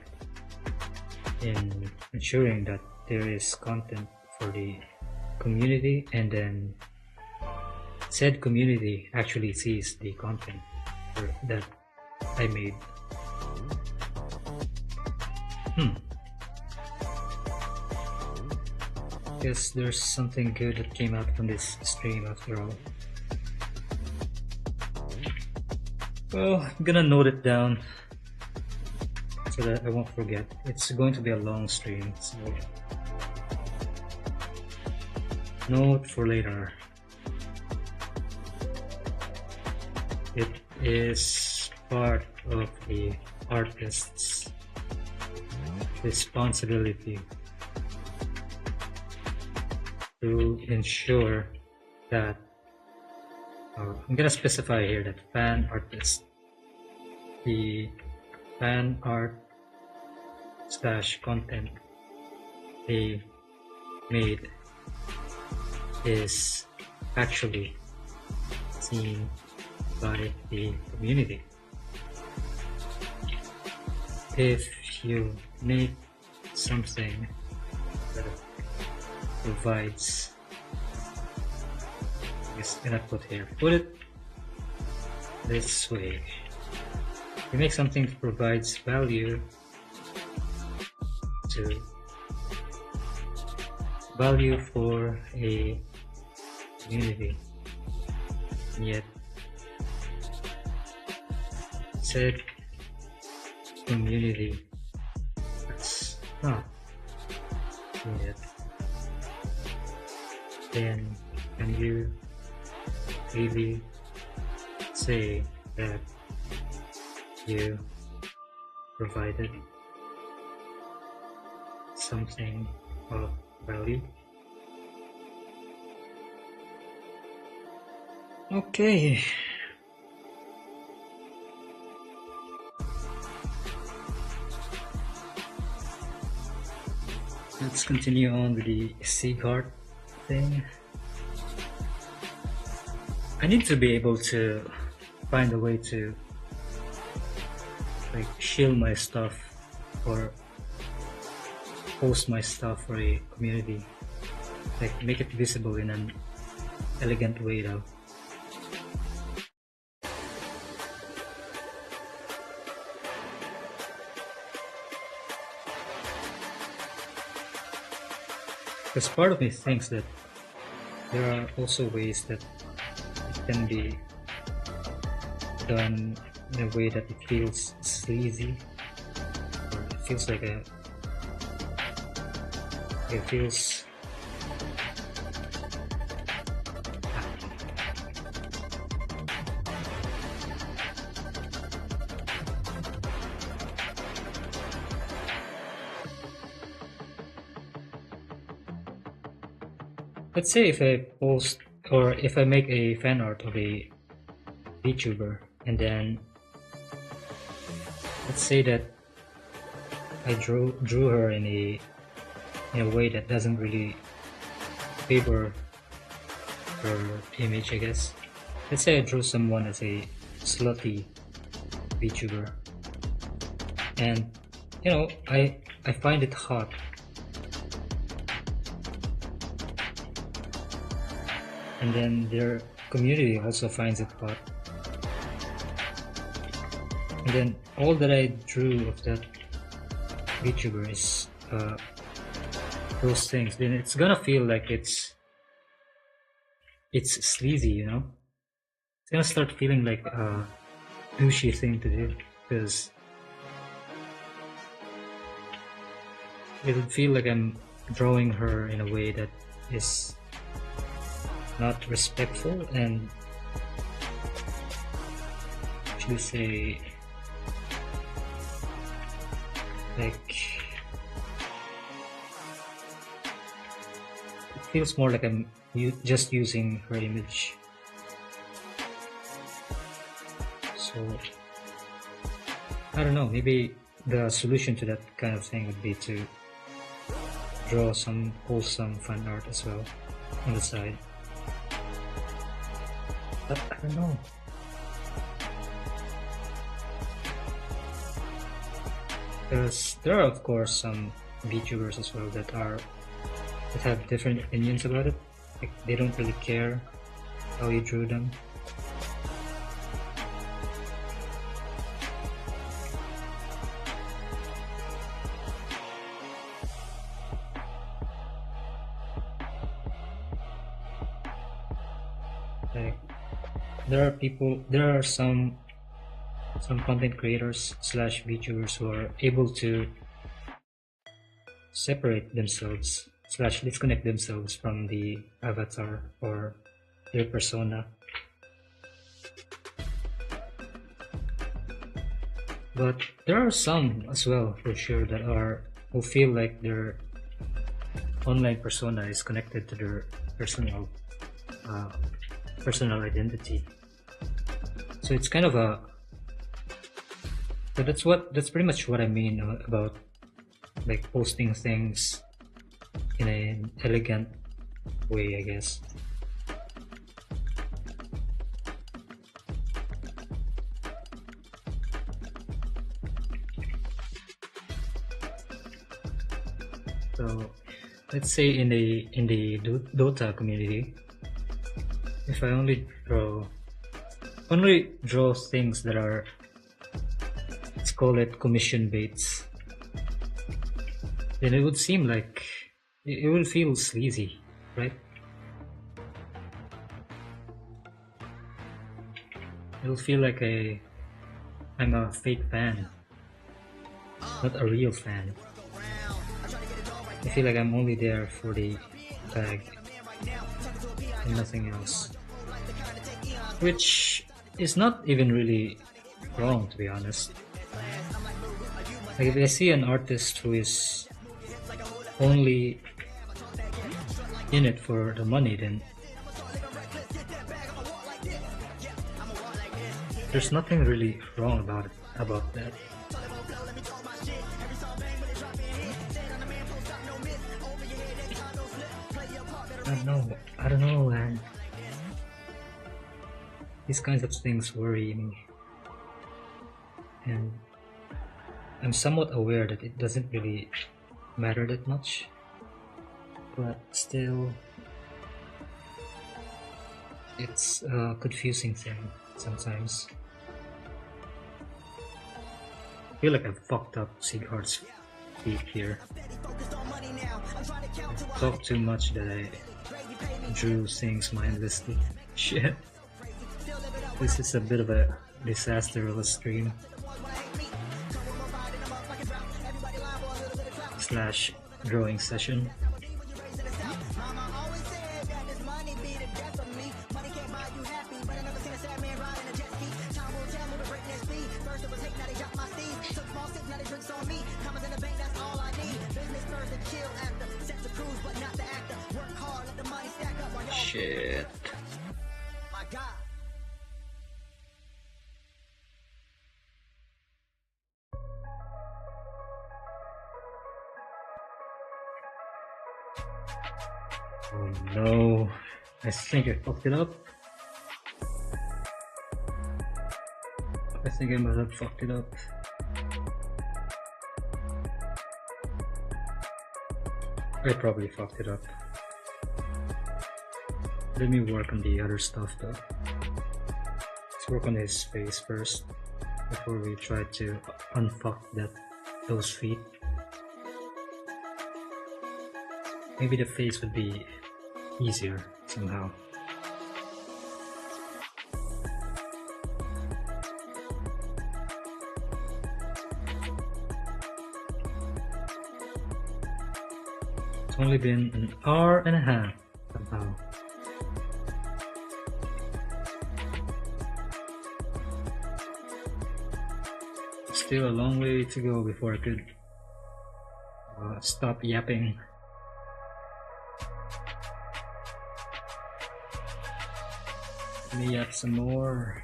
in ensuring that there is content for the community, and then said community actually sees the content that I made. Guess there's something good that came out from this stream after all. Well, I'm gonna note it down so that I won't forget. It's going to be a long stream, so note for later. It is part of the artist's responsibility to ensure that I'm gonna specify here that the fan art / content they made is actually seen by the community. If you make something that provides, put it this way, you make something that provides value for a community, and yet said community that's not yet, then can you really say that you provided something of value? Okay. Let's continue on with the Seagard thing. I need to be able to find a way to shield my stuff or post my stuff for a community, make it visible in an elegant way though. Because part of me thinks that there are also ways that it can be done in a way that it feels sleazy, or it feels like it feels let's say if I post or if I make a fan art of a VTuber, and then let's say that I drew her in a way that doesn't really favor her image, I guess. Let's say I drew someone as a slutty VTuber, and I find it hot. And then their community also finds it hot. And then all that I drew of that VTuber is those things. Then it's gonna feel like it's sleazy, It's gonna start feeling like a douchey thing to do, because it'll feel like I'm drawing her in a way that is not respectful and actually say Like, it feels more like I'm just using her image. So, I don't know, maybe the solution to that kind of thing would be to draw some wholesome fan art as well on the side. But I don't know. Because there are of course some VTubers as well that have different opinions about it. Like, they don't really care how you drew them. Like, there are some content creators slash VTubers who are able to separate themselves slash disconnect themselves from the avatar or their persona. But there are some as well, for sure, who feel like their online persona is connected to their personal identity. So it's kind of a. So that's pretty much what I mean about like posting things in an elegant way, I guess. So let's say in the Dota community, if I only draw things that are, let's call it commission baits, then it would seem like it will feel sleazy, right? It'll feel like I'm a fake fan, not a real fan. I feel like I'm only there for the tag and nothing else, which is not even really wrong, to be honest. Like, if I see an artist who is only in it for the money, then there's nothing really wrong about that. I don't know, man. These kinds of things worry me, and I'm somewhat aware that it doesn't really matter that much, but still, it's a confusing thing sometimes. I feel like I've fucked up Sieghart's feet here. I talked too much that I drew things mindlessly. Shit. This is a bit of a disaster of a stream. Slash drawing session. Shit. Oh no, I think I fucked it up. I think I must have fucked it up. I probably fucked it up. Let me work on the other stuff though. Let's work on his face first before we try to unfuck those feet. Maybe the face would be easier somehow. It's only been an hour and a half somehow. Still a long way to go before I could stop yapping. Let me yap some more.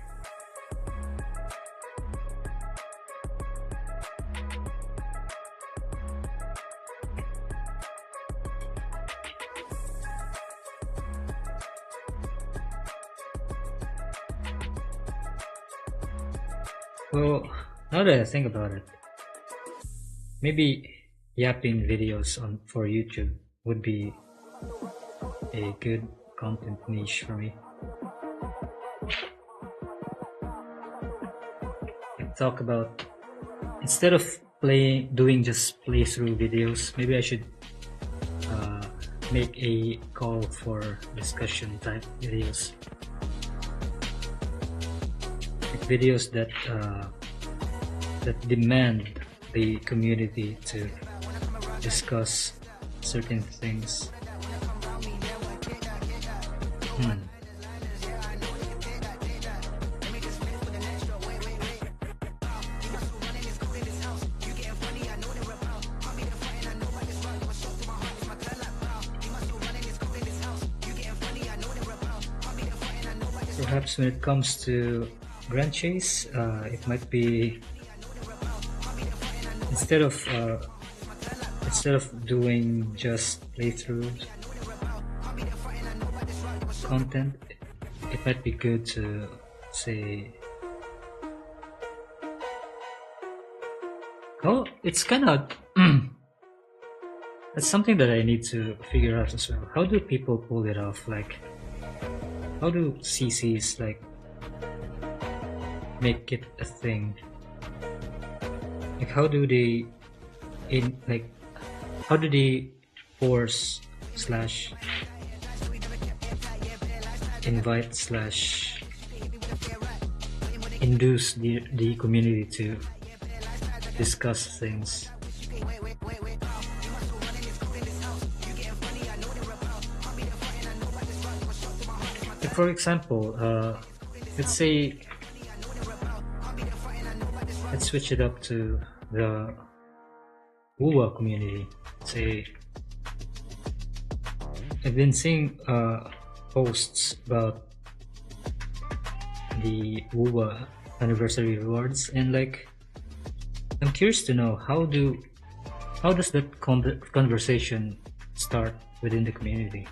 Well, now that I think about it, maybe yapping videos for YouTube would be a good content niche for me. Talk about, instead of doing just playthrough videos, maybe I should make a call for discussion type videos. Videos that demand the community to discuss certain things. Perhaps when it comes to Grand Chase, it might be, instead of doing just playthrough content, it might be good to say, oh, it's kind of that's something that I need to figure out as well. How do people pull it off? Like, how do CCs like make it a thing? Like, how do they force slash invite slash induce the community to discuss things? Like, for example, let's say, let's switch it up to the WUWA community. Say, I've been seeing posts about the WUWA anniversary rewards, and like, I'm curious to know how does that conversation start within the community?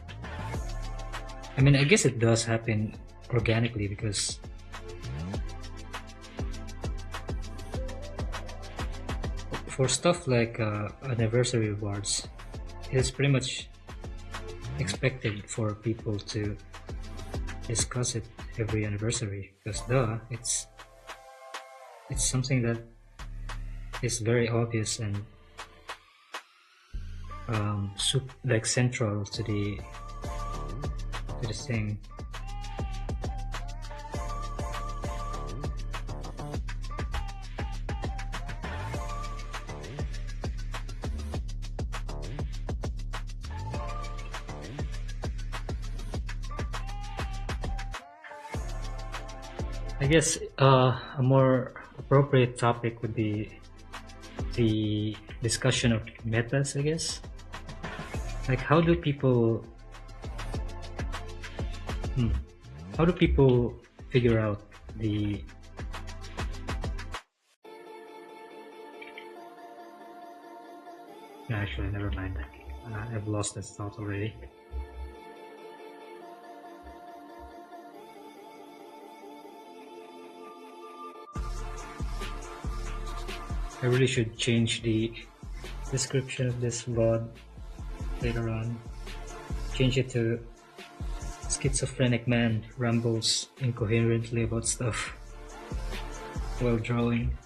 I mean, I guess it does happen organically, because for stuff like anniversary rewards, it's pretty much expected for people to discuss it every anniversary, because it's something that is very obvious and like central to the thing. I guess a more appropriate topic would be the discussion of metas, I guess. Like, how do people figure out the actually, never mind. I've lost this thought already. I really should change the description of this VOD later on. Change it to schizophrenic man rambles incoherently about stuff while drawing.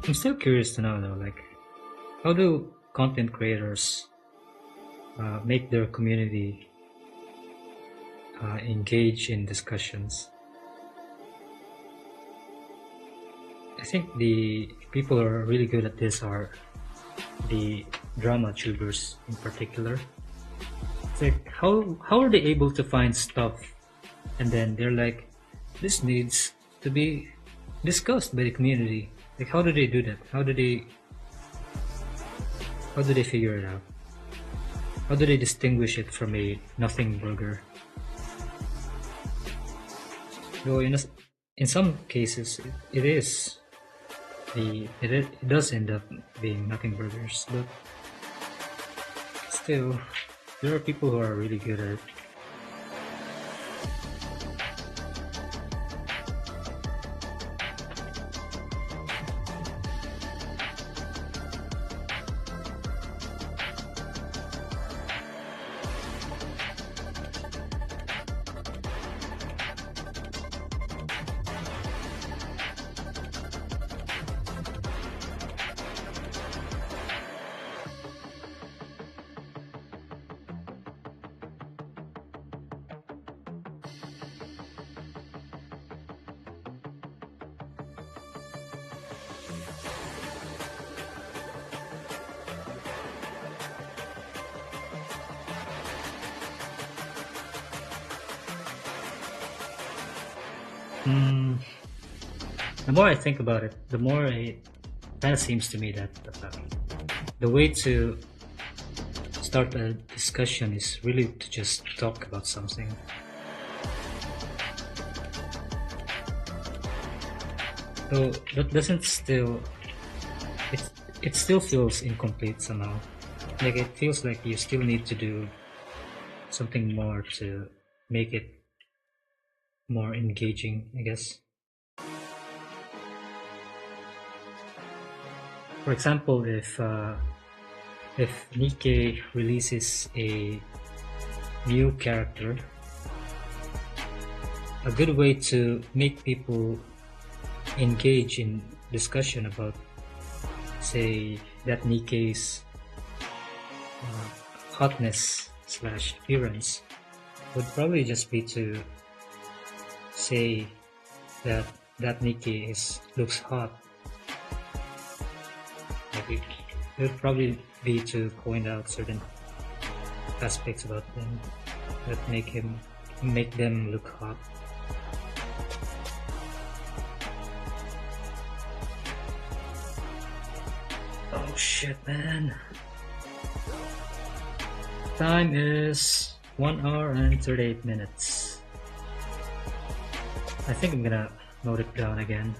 I'm still curious to know though, like, how do content creators make their community engage in discussions? I think the people who are really good at this are the drama tubers in particular. It's like, how are they able to find stuff and then they're like, this needs to be discussed by the community? Like, how do they do that? How do they figure it out? How do they distinguish it from a nothing burger? Though in some cases it does end up being nothing burgers, but still there are people who are really good at it. The more I think about it, the more it kind of seems to me that the way to start a discussion is really to just talk about something. So that doesn't still, it still feels incomplete somehow. Like, it feels like you still need to do something more to make it more engaging, I guess. For example, if Nikkei releases a new character, a good way to make people engage in discussion about, say, that Nikkei's hotness / appearance would probably just be to say that Nikkei looks hot. Like, it would probably be to point out certain aspects about them that make them look hot. Oh shit, man. Time is 1 hour and 38 minutes. I think I'm gonna note it down again.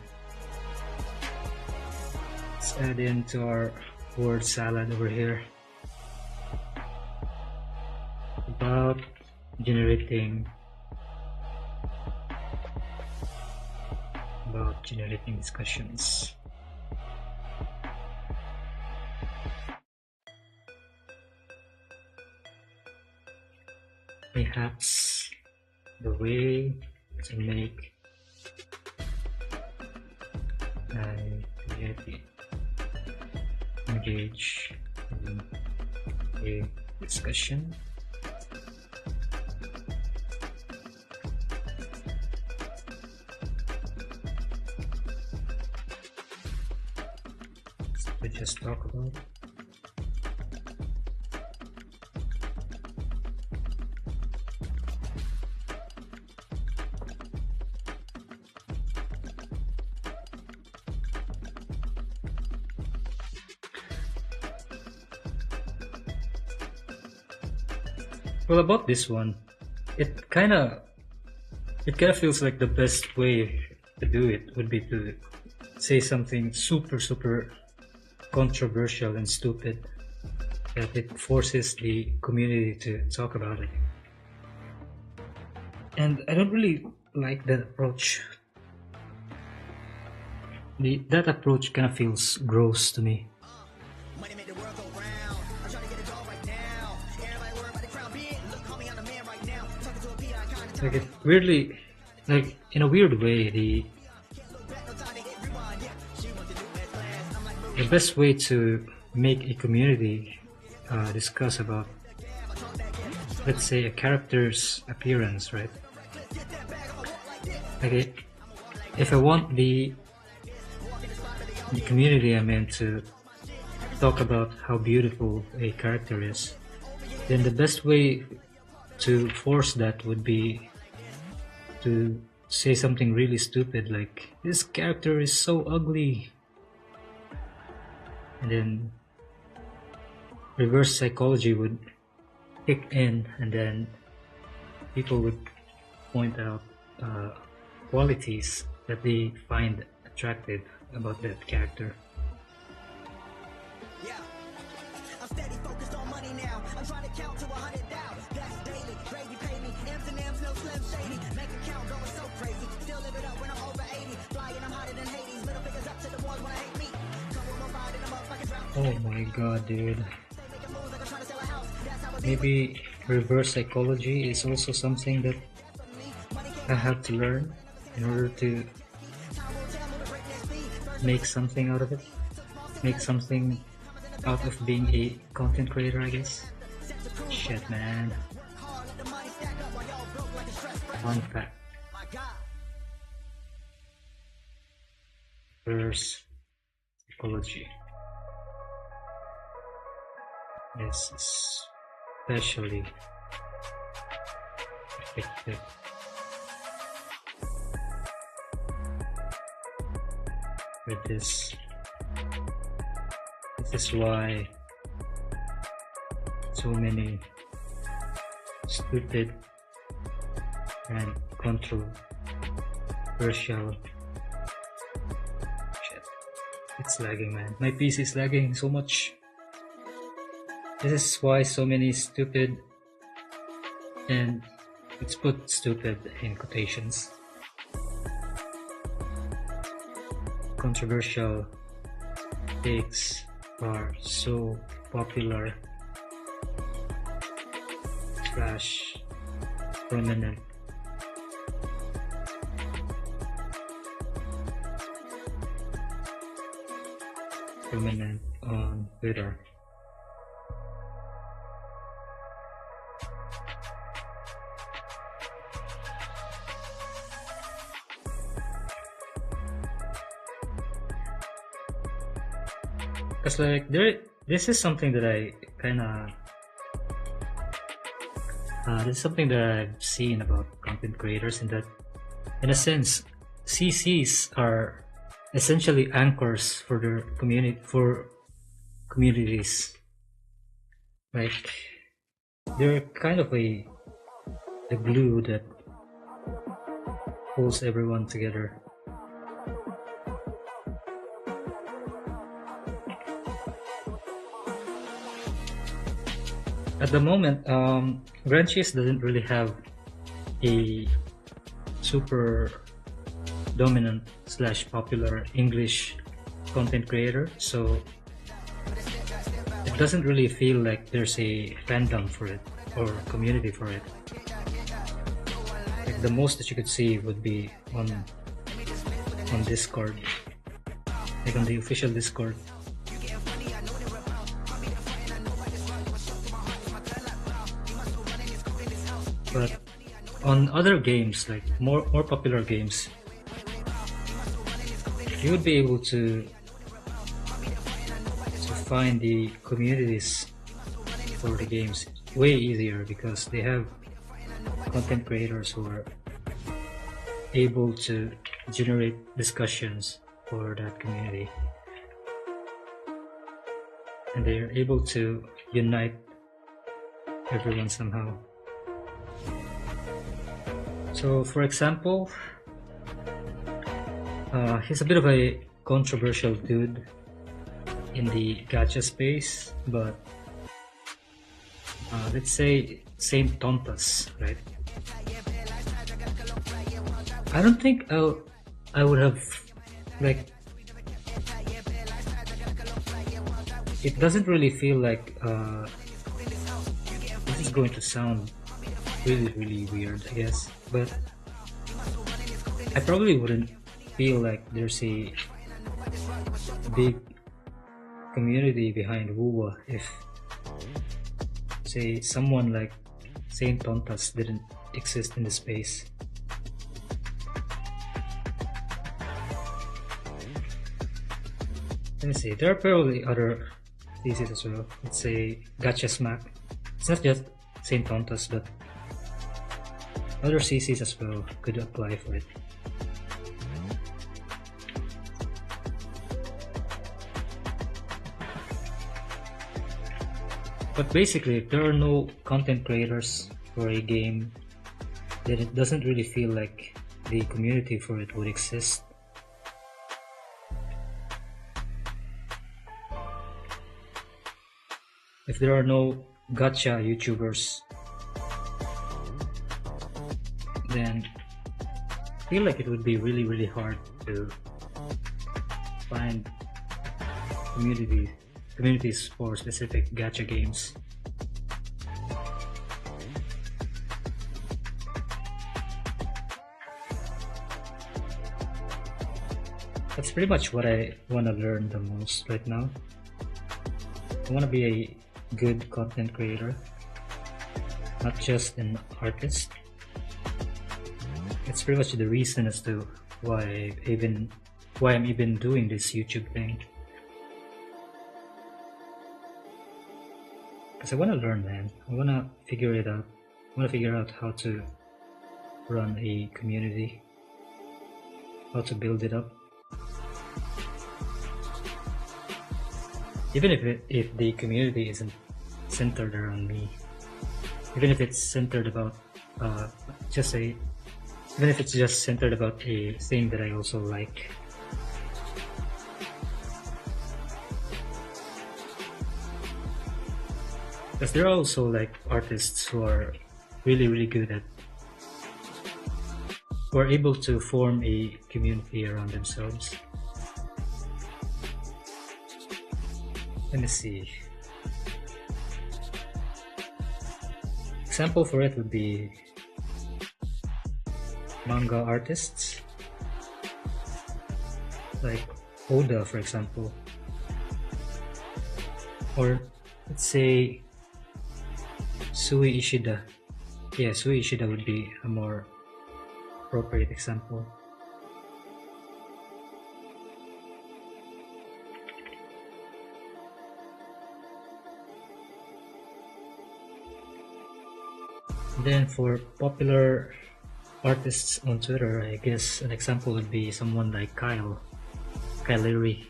Let's add into our word salad over here about generating discussions. Perhaps the way to make a community engage in a discussion we just talk about. Well, about this one, it kind of feels like the best way to do it would be to say something super controversial and stupid that it forces the community to talk about it. And I don't really like that approach. That approach kind of feels gross to me. Like, it weirdly, like, in a weird way, the best way to make a community discuss about, let's say, a character's appearance, right? Okay, if I want the community I'm in to talk about how beautiful a character is, then the best way to force that would be to say something really stupid like, this character is so ugly, and then reverse psychology would kick in, and then people would point out qualities that they find attractive about that character. Yeah, I'm steady focused on money now. I'm trying to count to 100 down. That's daily. Gravy pay me. M's and M's, no slim shady. Make a count going so crazy. Still live it up when I'm over 80. Flying, I'm hotter than Hades. Middle fingers up to the ones wanna hate me. Come with my ride and I'm up like a drought. Oh my god, dude. Maybe reverse psychology is also something that I have to learn in order to make something out of it. Make something out of being a content creator, I guess. Shit, man. Fun fact. Reverse psychology is especially effective with this. This is why so many stupid and controversial shit. It's lagging, man. My PC is lagging so much. This is why so many stupid, and let's put stupid in quotations, controversial takes are so popular / prominent. Prominent on Twitter. Cause like this is something that I kinda this is something that I've seen about content creators, in that, in a sense, CCs are essentially anchors for their communities. Like, they're kind of the glue that holds everyone together. At the moment, Grandcheese doesn't really have a super dominant / popular English content creator, so it doesn't really feel like there's a fandom for it or community for it. Like, the most that you could see would be on Discord, like on the official Discord. But on other games, like more popular games, you would be able to find the communities for the games way easier, because they have content creators who are able to generate discussions for that community, and they are able to unite everyone somehow. So, for example, he's a bit of a controversial dude in the gacha space, but let's say Saint Tontas, right? I don't think I would have, like, it doesn't really feel like this is going to sound really weird, I guess, but I probably wouldn't feel like there's a big community behind WUWA if, say, someone like Saint Tontas didn't exist in the space. Let me see, there are probably other theses as well. Let's say Gacha Smack. It's not just Saint Tontas, but other CCs as well could apply for it. But basically, if there are no content creators for a game, then it doesn't really feel like the community for it would exist. If there are no gacha YouTubers, then I feel like it would be really hard to find communities for specific gacha games. That's pretty much what I want to learn the most right now. I want to be a good content creator, not just an artist. It's pretty much the reason as to why I'm even doing this YouTube thing. Because I want to learn, man. I want to figure it out. I want to figure out how to run a community, how to build it up. Even if the community isn't centered around me, even if it's centered about even if it's just centered about a thing that I also like. Because there are also like artists who are really good at, who are able to form a community around themselves. Let me see. Example for it would be manga artists like Oda, for example, or let's say Sui Ishida. Yeah, Sui Ishida would be a more appropriate example. Then for popular artists on Twitter, I guess an example would be someone like Kyle Leary,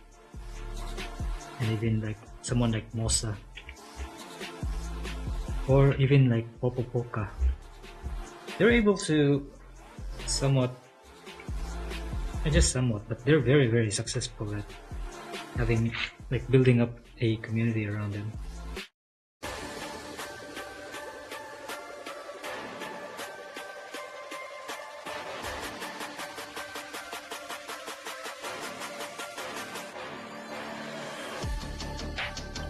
and even like someone like Mosa, or even like Popopoka. They're able to somewhat, not just somewhat, but they're very successful at having, like, building up a community around them.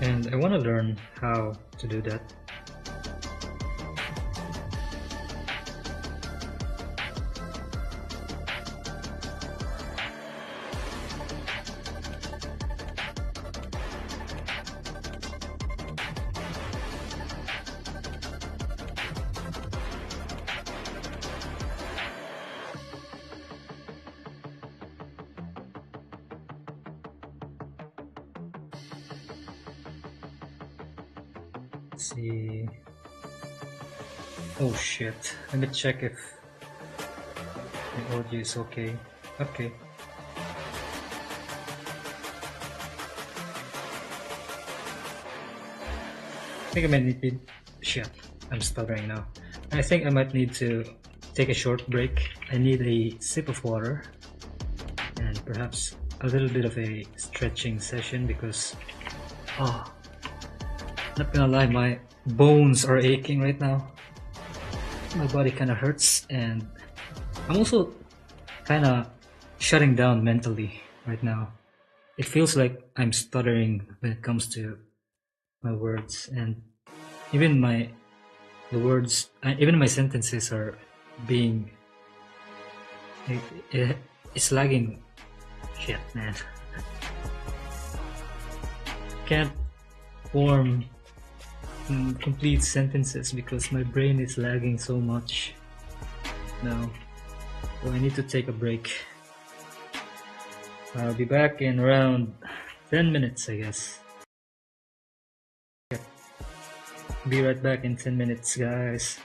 And I want to learn how to do that. Let's see. Oh shit. Let me check if the audio is okay. Okay. I think I might need to... Shit. I'm stuttering now. I think I might need to take a short break. I need a sip of water and perhaps a little bit of a stretching session because... not gonna lie, my bones are aching right now. My body kinda hurts, and I'm also kinda shutting down mentally right now. It feels like I'm stuttering when it comes to my words, and even my sentences are being... it's lagging. Shit, man. can't form complete sentences because my brain is lagging so much now. So I need to take a break. I'll be back in around 10 minutes, I guess. Be right back in 10 minutes, guys.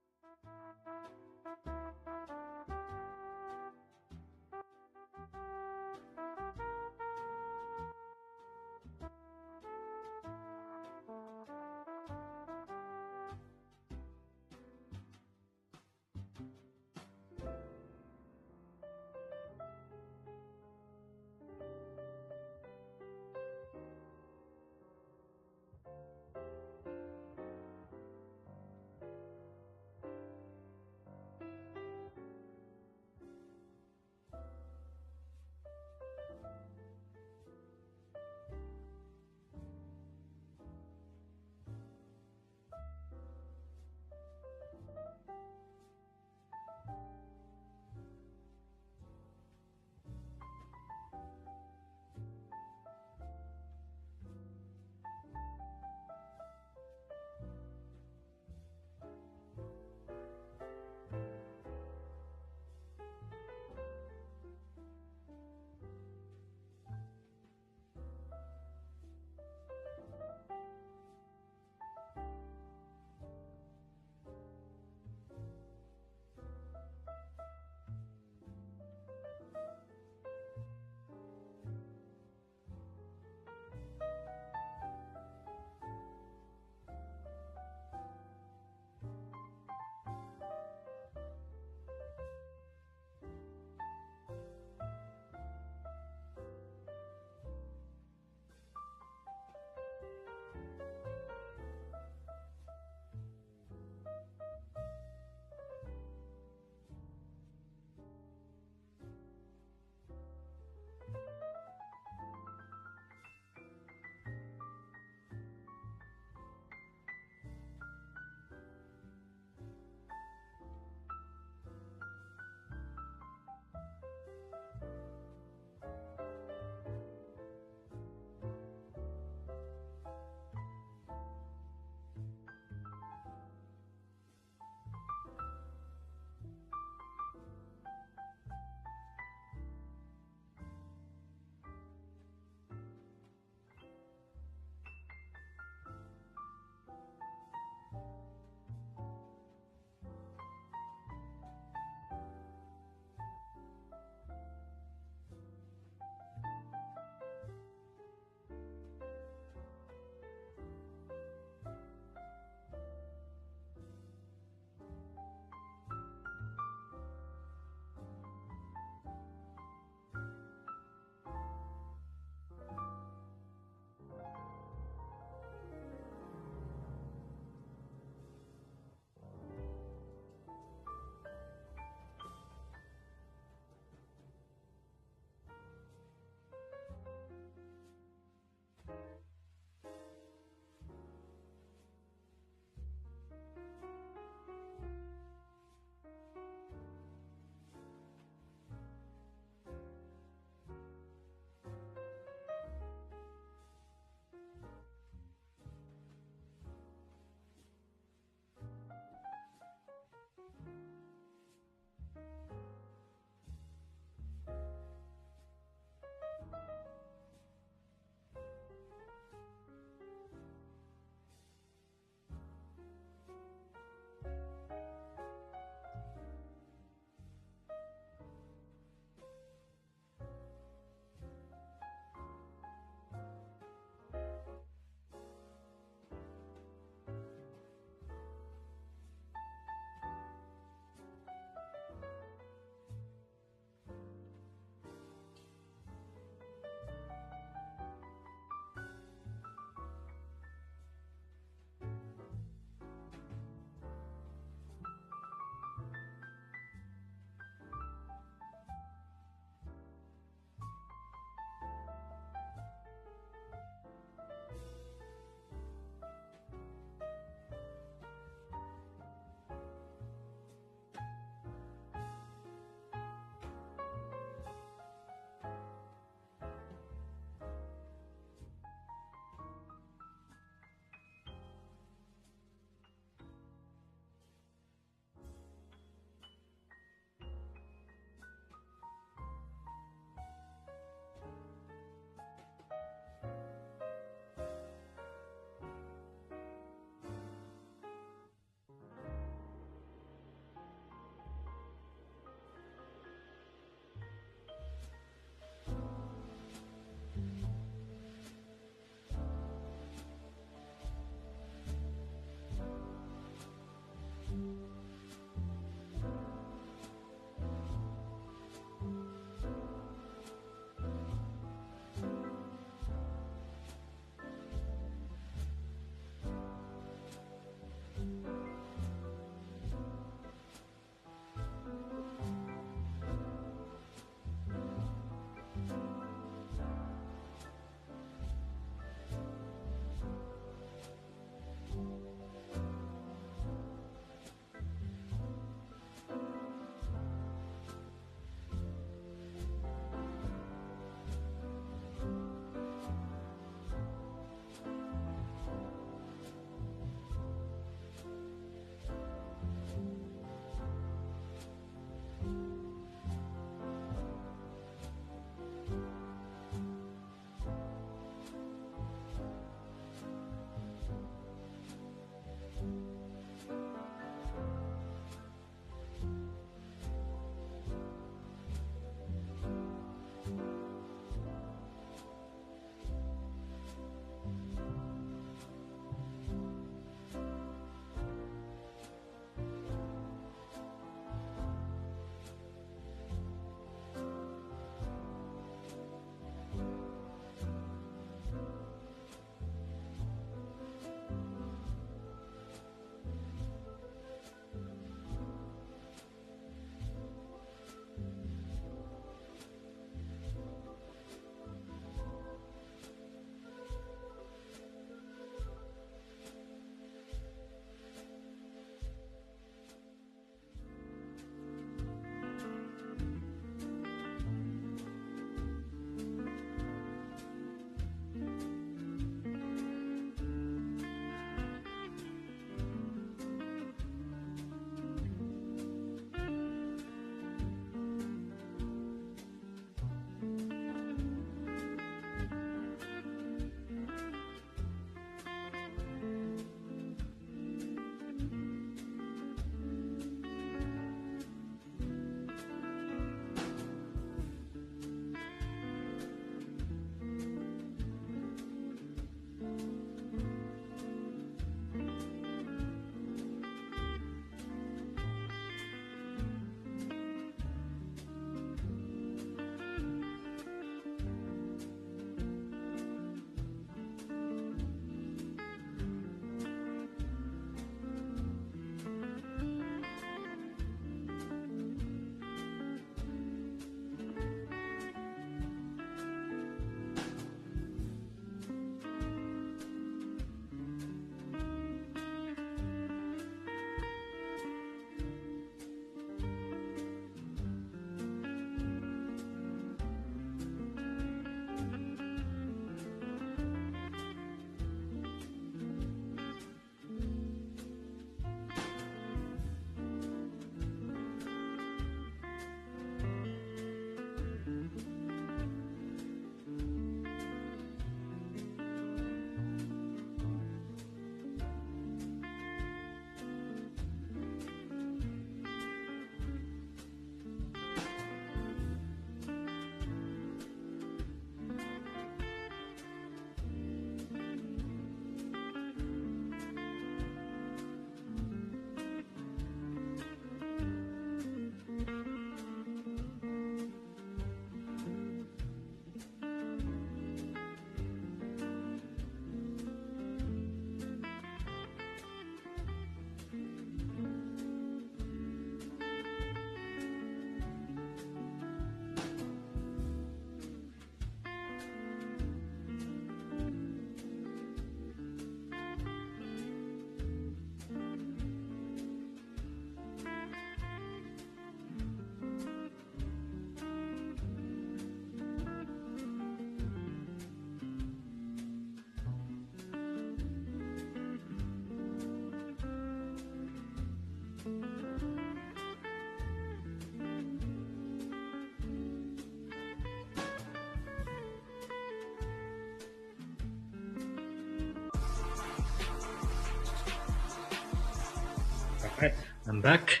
Alright, I'm back.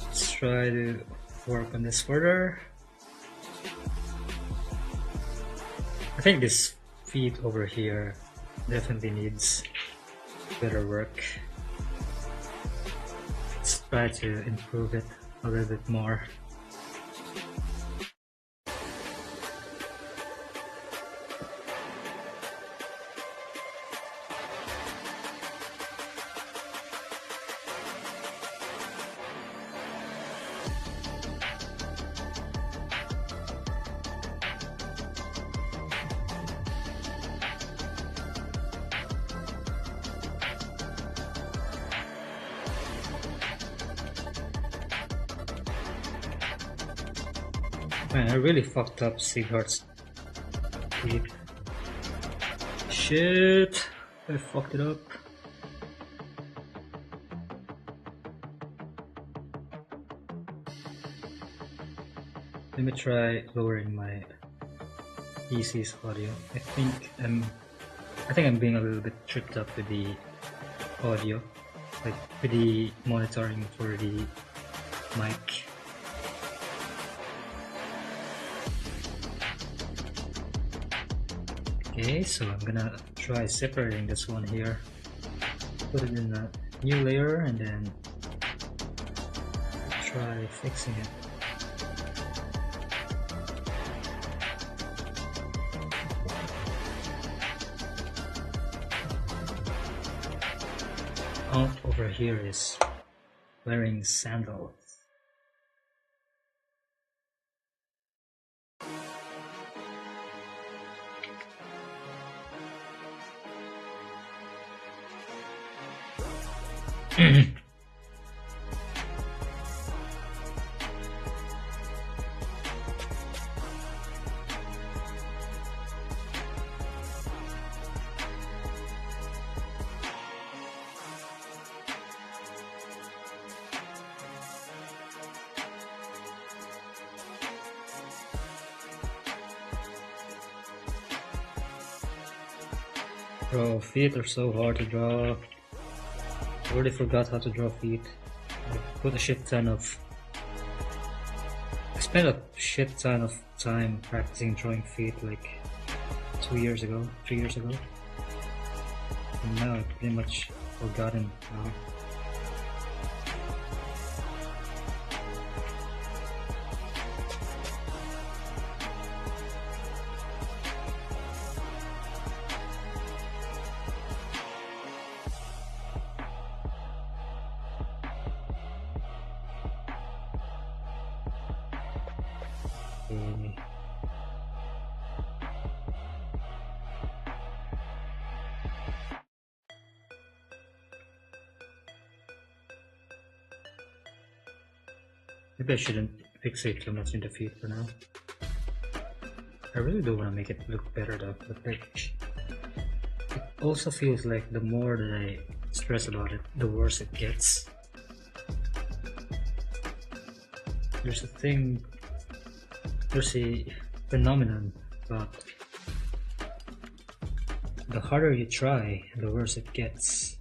Let's try to work on this further. I think this feet over here definitely needs better work. Let's try to improve it a little bit more. Man, I really fucked up Sieghart's feet. Shit, I fucked it up. Let me try lowering my PC's audio. I think I'm being a little bit tripped up with the audio, like with the monitoring for the mic. Okay, so I'm gonna try separating this one here, put it in a new layer, and then try fixing it. Aunt over here is wearing sandals. Bro, feet are so hard to draw. I already forgot how to draw feet. I spent a shit ton of time practicing drawing feet like 3 years ago. And now I've pretty much forgotten now. Maybe I shouldn't fixate too much in the feet for now. I really do want to make it look better though, but like, it also feels like the more that I stress about it, the worse it gets. There's a phenomenon about the harder you try, the worse it gets.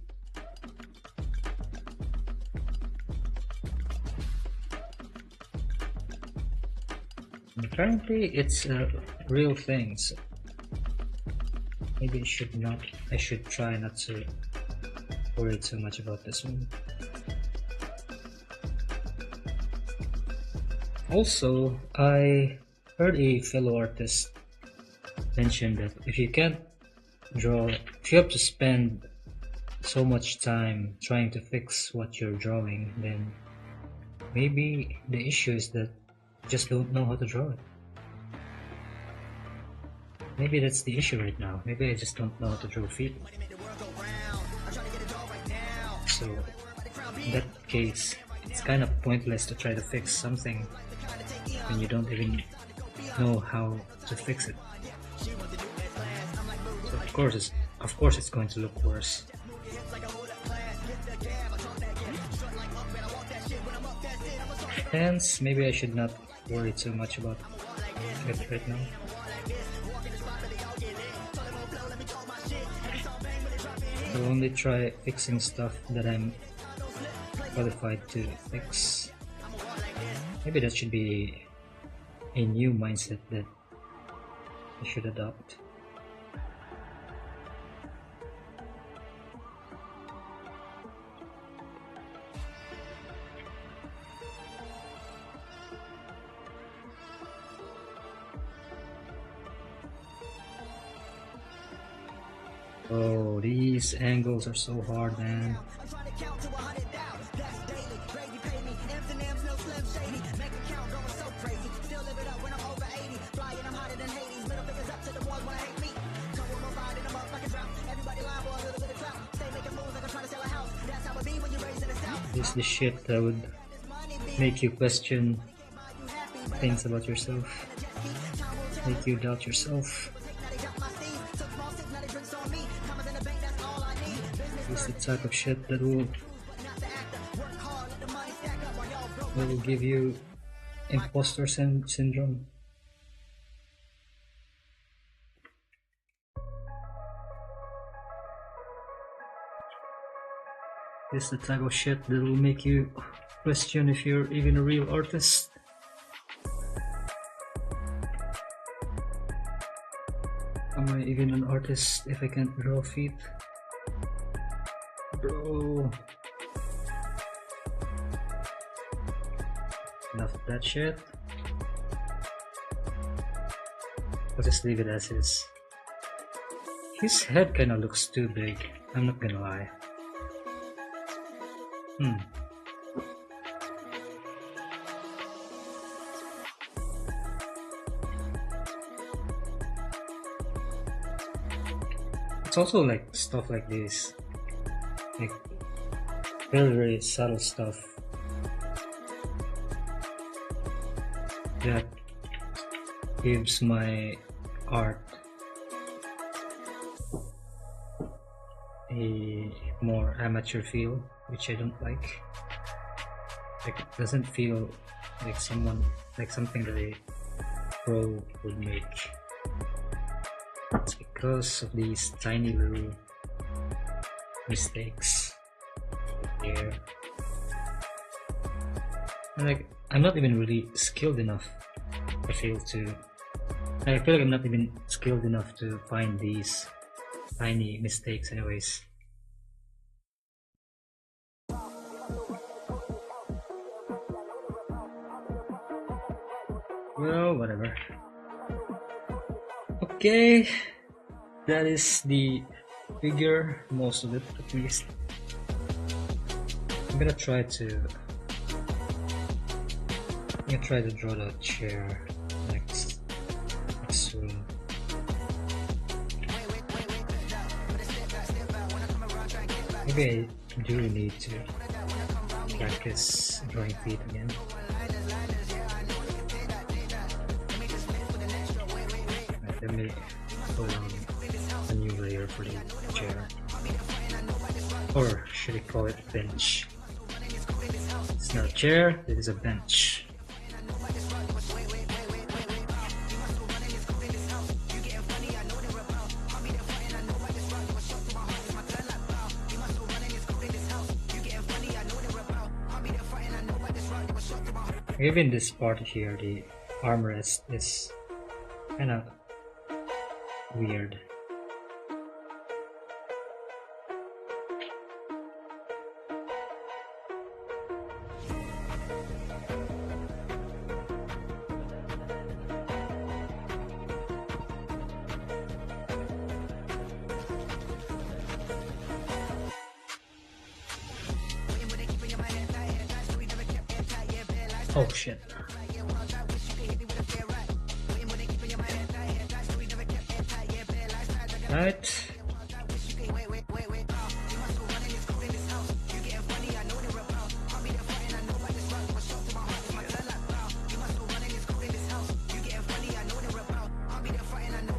And apparently it's a real thing, so maybe I should try not to worry too much about this one. Also, I heard a fellow artist mention that if you have to spend so much time trying to fix what you're drawing, then maybe the issue is that you just don't know how to draw it. Maybe that's the issue right now. Maybe I just don't know how to draw feet. So, in that case, it's kind of pointless to try to fix something when you don't even know how to fix it. So of course it's going to look worse. Hence, maybe I should not worry too much about it right now. I'll only try fixing stuff that I'm qualified to fix. Maybe that should be a new mindset that I should adopt. Oh, these angles are so hard, man. I'm trying to count to 100 down. That's daily. Gravy pay me. M's and M's, no slim shady. Make a count going so crazy. Still live it up when I'm over 80. Flying, I'm hotter than Hades. Middle fingers up to the ones wanna hate me. Come with my ride in a motherfucking drought. Everybody lying for a little bit of clout. Stay making moves like I'm trying to sell a house. That's how it be when you're raised in the south. This is the shit that would make you question things about yourself, make you doubt yourself. This is the type of shit that will give you imposter syndrome. This is the type of shit that will make you question if you're even a real artist. Am I even an artist if I can't draw feet? Bro. Enough of that shit. I'll just leave it as is. His head kinda looks too big, I'm not gonna lie. It's also like stuff like this. Like very, very subtle stuff that gives my art a more amateur feel, which I don't like. Like it doesn't feel like something that a pro would make. It's because of these tiny little mistakes here. And like I'm not even really skilled enough, I feel like I'm not even skilled enough to find these tiny mistakes anyways. Well, whatever. Okay, that is the figure, most of it at least. I'm gonna try to draw the chair next soon. Maybe I do need to practice drawing feet again. Right, let me put on a new layer for the chair. Or should I call it bench? It's not a chair, it is a bench. Even this part here, the armrest is kinda weird. Oh shit. Right.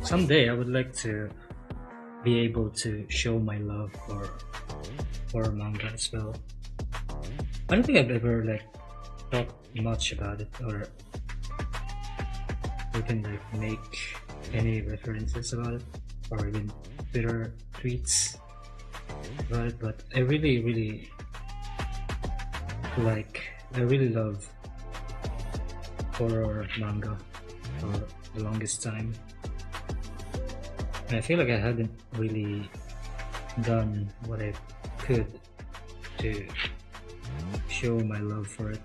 Someday I would like to be able to show my love for manga as well. I don't think I've ever like talked much about it or even like make any references about it or even Twitter tweets. about it, but I really I really love horror manga for the longest time. And I feel like I hadn't really done what I could to show my love for it.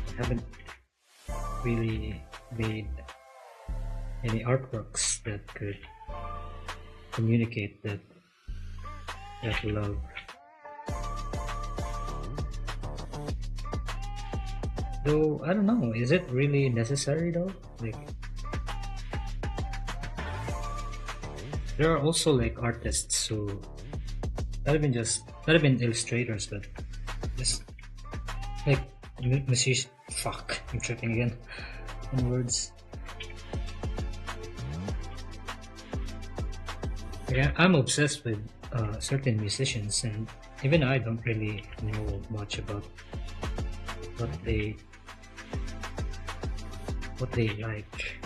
I haven't really made any artworks that could communicate that love. Though I don't know, is it really necessary though? Like, there are also like artists who not even illustrators, but just like musicians. Fuck, I'm tripping again on words. Yeah, I'm obsessed with certain musicians, and even I don't really know much about what they like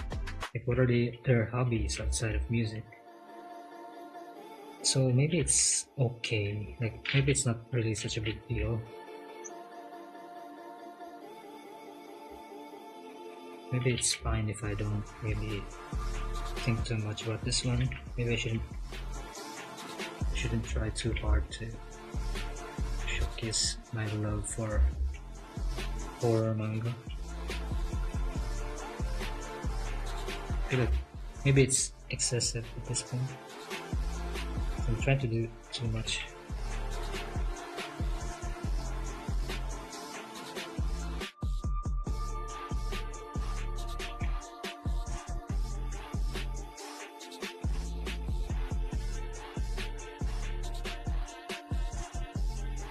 what are their hobbies outside of music. So maybe it's okay, like maybe it's not really such a big deal. Maybe it's fine if I don't really think too much about this one. Maybe I shouldn't try too hard to showcase my love for horror manga. I feel like maybe it's excessive at this point. I'm trying to do too much.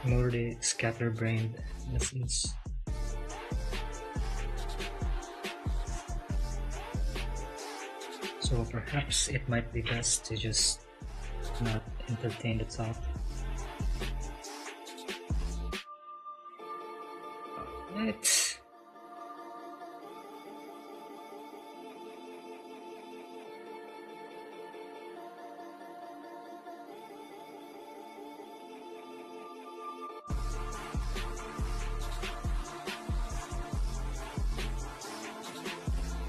I'm already scatterbrained. This is so perhaps it might be best to just not entertain the thought. It's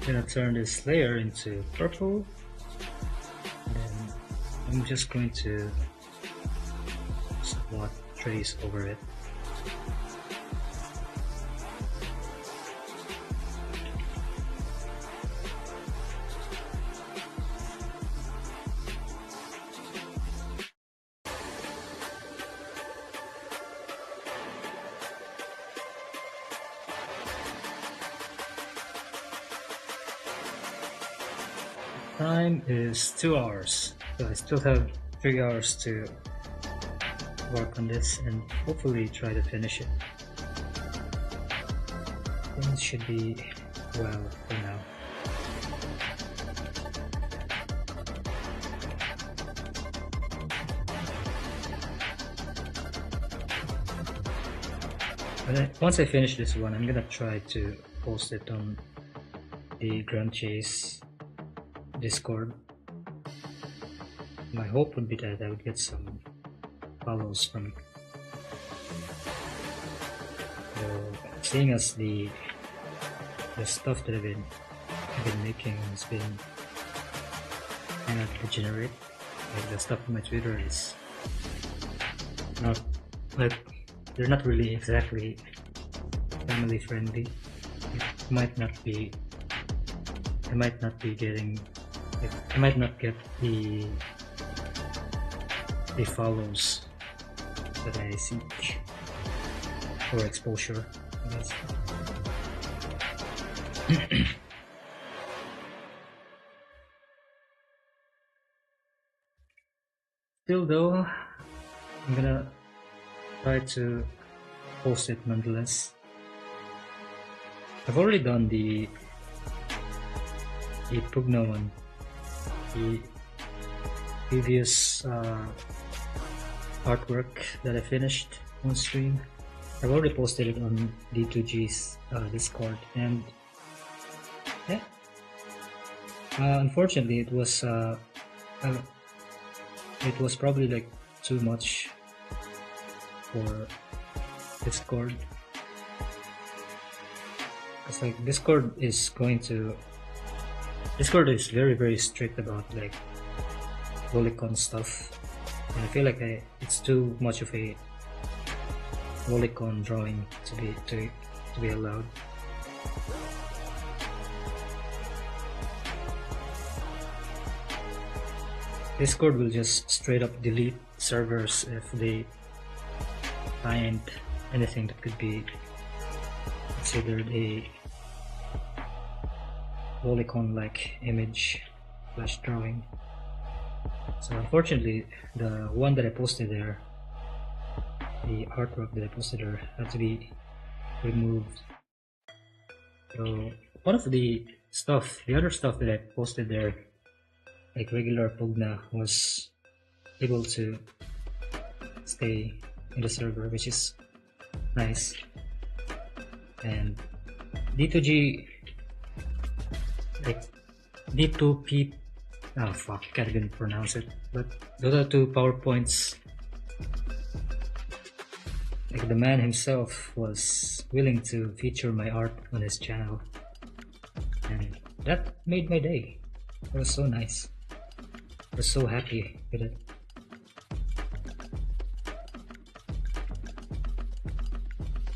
gonna turn this layer into purple, and then I'm just going to somewhat trace over it. Time is 2 hours, so I still have 3 hours to work on this and hopefully try to finish it. Things should be well for now. Once I finish this one, I'm gonna try to post it on the Grand Chase Discord. My hope would be that I would get some follows from it. Seeing as the stuff that I've been making has been kind of degenerate. Like the stuff on my Twitter is not like they're not really exactly family friendly. It might not be. I might not be getting. I might not get the follows that I seek or exposure. I guess. Still though, I'm gonna try to post it nonetheless. I've already done the Pugna one, the previous artwork that I finished on stream. I've already posted it on D2G's Discord, and yeah, unfortunately it was it was probably like too much for Discord. It's like Discord is very strict about like Lolicon stuff, and I feel like it's too much of a Lolicon drawing to be allowed. Discord will just straight up delete servers if they find anything that could be considered a Lolicon-like image / drawing. So unfortunately, the one that I posted there, the artwork that I posted there, had to be removed. So one of the other stuff that I posted there, like regular Pugna, was able to stay in the server, which is nice. And D2G, like D2P, oh fuck, can't even pronounce it, but Dota 2 PowerPoints, like the man himself was willing to feature my art on his channel, and that made my day. It was so nice. I was so happy with it.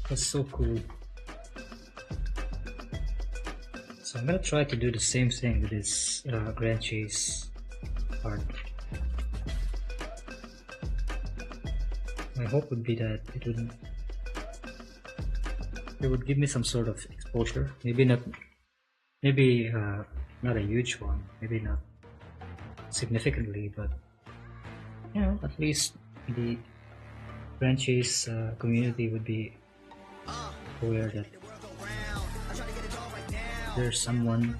It was so cool. So I'm gonna try to do the same thing with this Grand Chase art. My hope would be that it would give me some sort of exposure. Maybe not a huge one. Maybe not significantly, but you know, at least the Grand Chase community would be aware that there's someone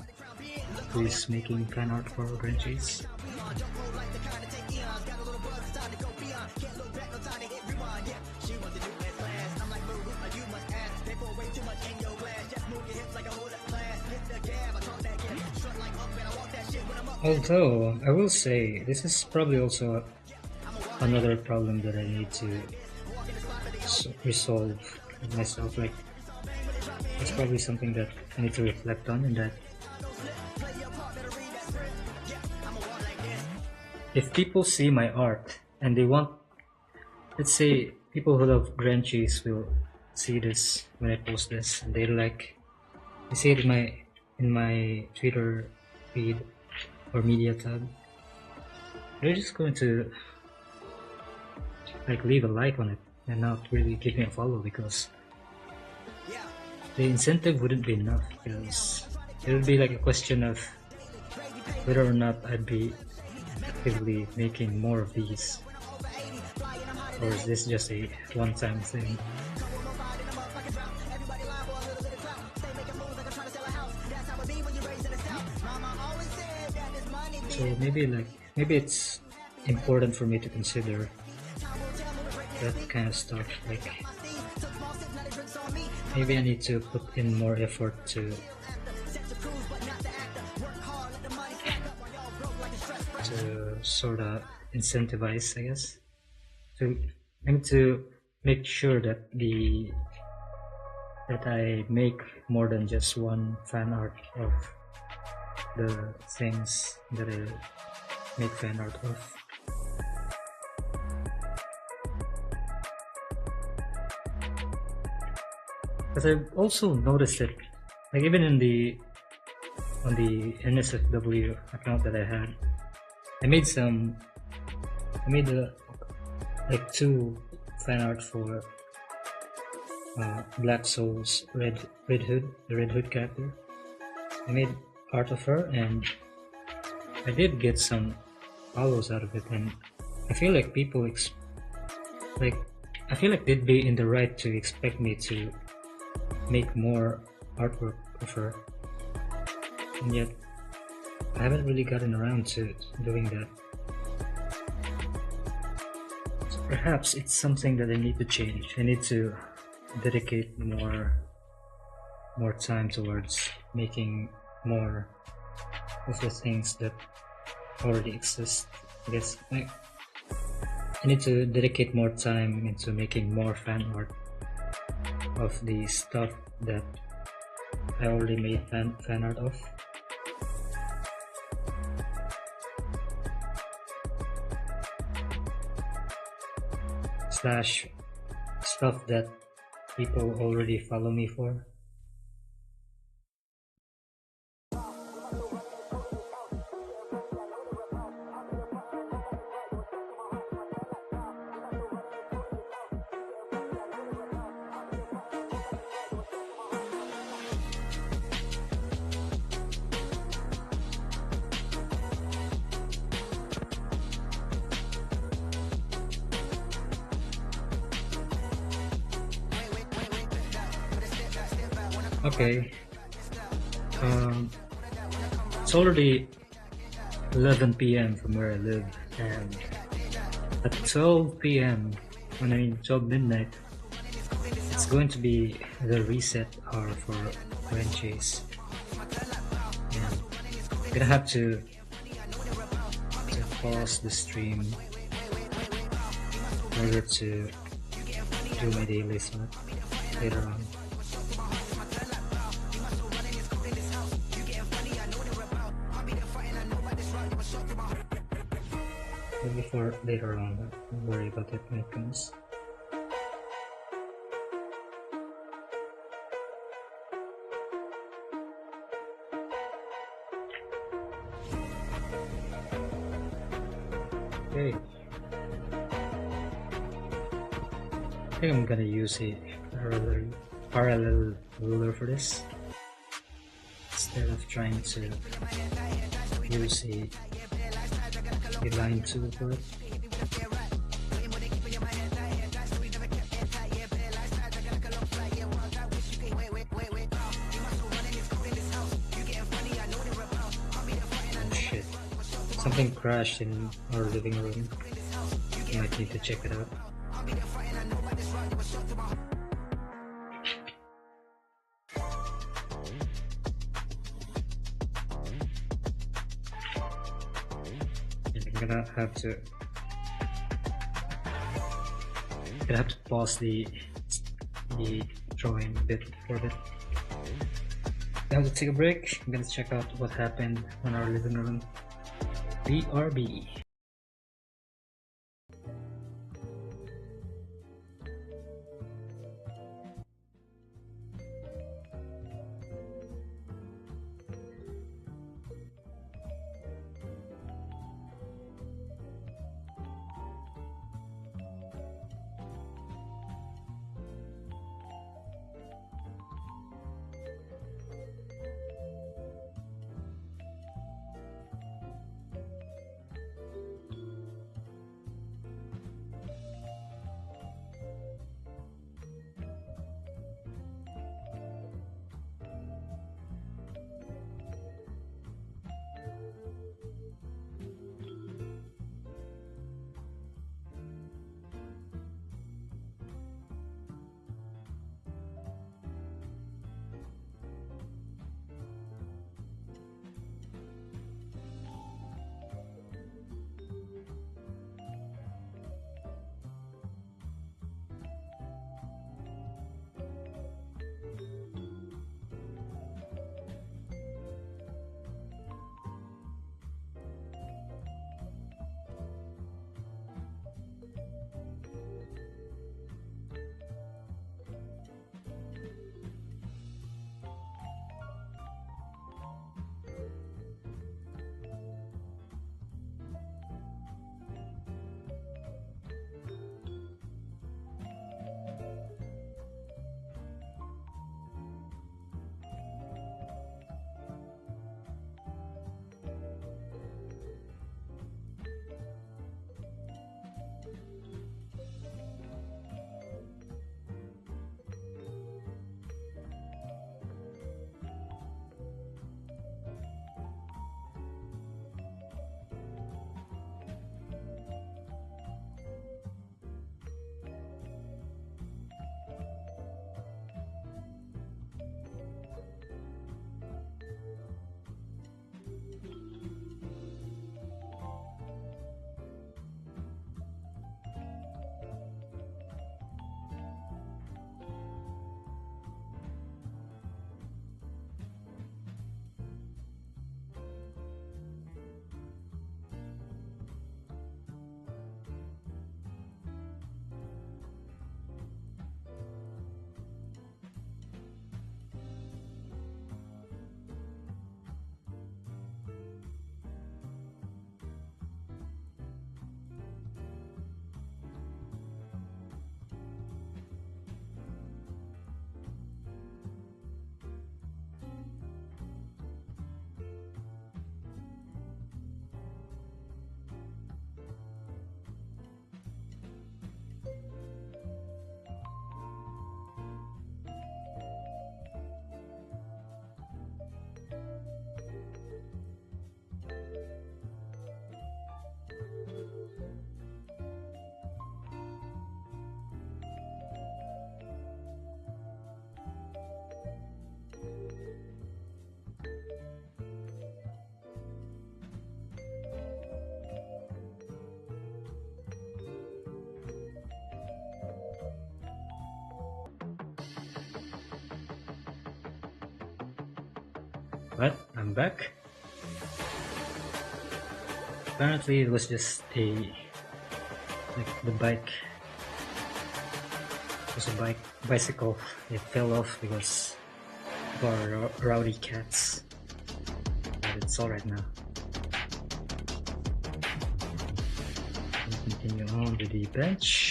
who is making fan art for Grand Chase. Although, I will say, this is probably also another problem that I need to resolve myself. Like, it's probably something that I need to reflect on, and that if people see my art and they want, let's say people who love Grand Chase will see this when I post this, and they see it in my Twitter feed or media tab, they're just going to like leave a like on it and not really give me a follow, because the incentive wouldn't be enough, because it would be like a question of whether or not I'd be actively making more of these, or is this just a one-time thing. So maybe it's important for me to consider that kind of stuff. Like, maybe I need to put in more effort to sort of incentivize, I guess, to make sure that I make more than just one fan art of the things that I make fan art of. Because I've also noticed that, like, even on the NSFW account that I had, I made like 2 fan art for Black Soul's Red Hood, the Red Hood character. I made art of her, and I did get some follows out of it, and I feel like people I feel like they'd be in the right to expect me to make more artwork of her, and yet I haven't really gotten around to doing that. So perhaps it's something that I need to change. I need to dedicate more time towards making more of the things that already exist. I guess I need to dedicate more time into making more fan art of the stuff that I already made fan art of. Slash stuff that people already follow me for. Okay, it's already 11 p.m. from where I live, and at 12 p.m., 12 midnight, it's going to be the reset hour for Chase. And I'm gonna have to pause the stream in order to do my dailies later on. But before later on, don't worry about it when it comes. Okay. I think I'm gonna use a parallel ruler for this instead of trying to use a line tool for it. Oh shit. Something crashed in our living room. I might need to check it out. I'm gonna have to pause the drawing a bit for a bit. I have to take a break. I'm gonna check out what happened on our living room. BRB. What? I'm back? Apparently it was just the bike. It was a bicycle. It fell off because of our rowdy cats. But it's alright now. We'll continue on to the bench.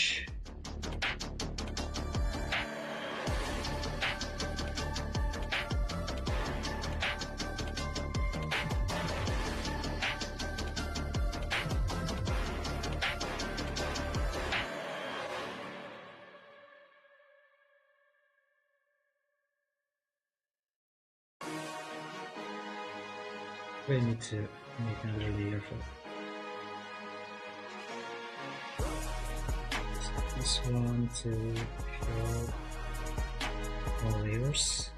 We need to make another layer for this one to show all layers.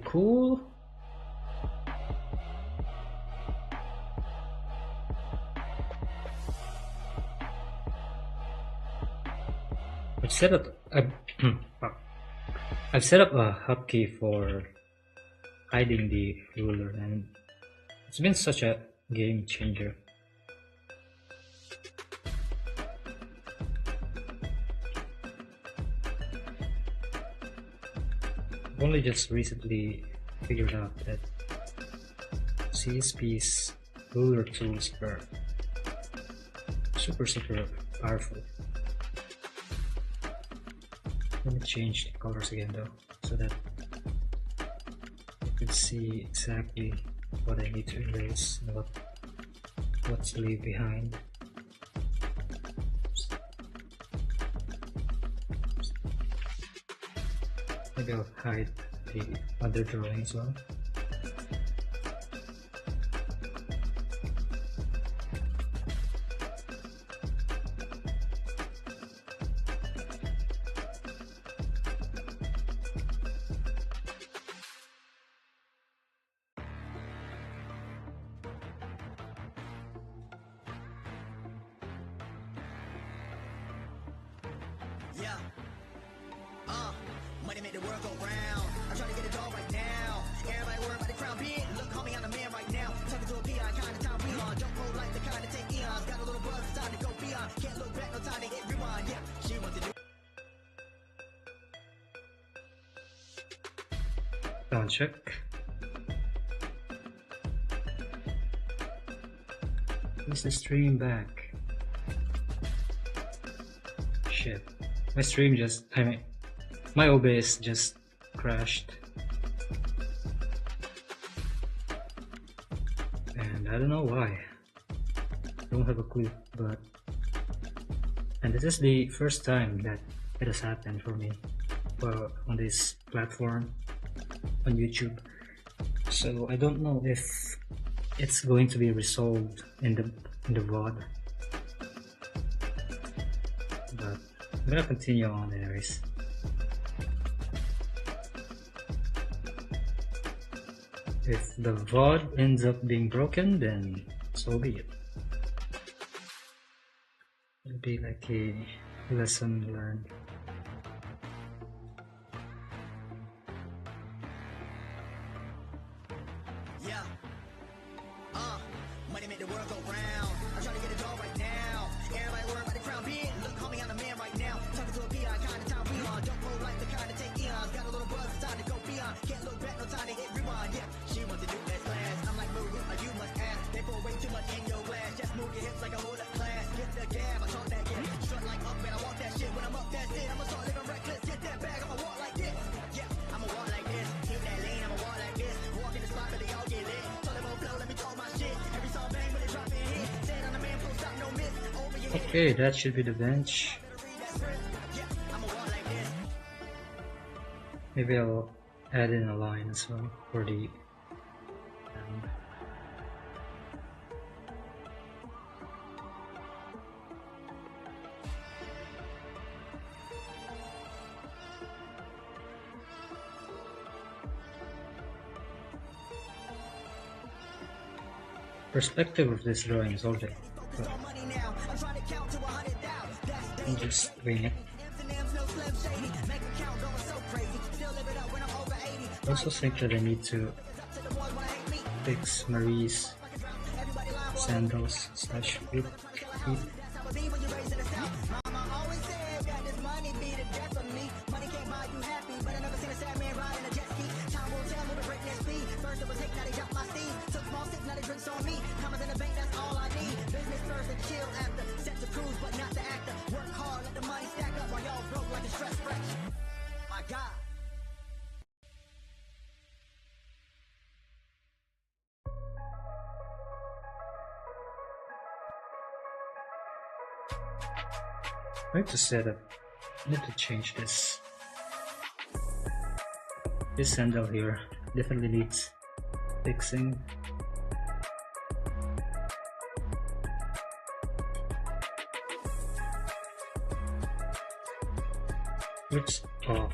Cool. I've set up a hotkey for hiding the ruler, and it's been such a game changer. I've only just recently figured out that CSP's ruler tools are super powerful. Let me change the colors again though, so that you can see exactly what I need to erase and what to leave behind. Maybe I'll hide the other drawing as well. Yeah. Money make the world go round. I'm trying to get it all right now. Everybody worry about the crown big. Look, homie, I'm the man right now. Talking to a peon, kind of time we on. Don't roll like the kind of take eons. Got a little buzz, it's time to go beyond. Can't look back, no time to hit rewind. Yeah, she wants to do. Sound check. Is the stream back? Shit. My stream my OBS just crashed. And I don't know why. Don't have a clue, and this is the first time that it has happened for me on this platform on YouTube. So I don't know if it's going to be resolved in the VOD. But I'm gonna continue on anyways. If the VOD ends up being broken, then so be it. It'll be like a lesson learned. Yeah. Money make the world go round. I'm trying to get it all right now. Everybody worry about the crown big. Look, homie, I'm the man right now. Talking to a peon, kind of time we on. Don't roll like the kind of take eons. Got a little buzz, it's time to go beyond. Can't look back, no time to hit rewind. Yeah, she wants to do that class. I'm like, move, you must ask. They pour way too much in your glass. Just move your hips like a hold up class. Get the gab, I talk that gas. Strut like Okay, that should be the bench. Maybe I'll add in a line as well for the perspective of this drawing is already good. I'm just wing it. I also think that I need to fix Marie's sandals slash feet. I need to set up. I need to change this. This sandal here definitely needs fixing. It's off.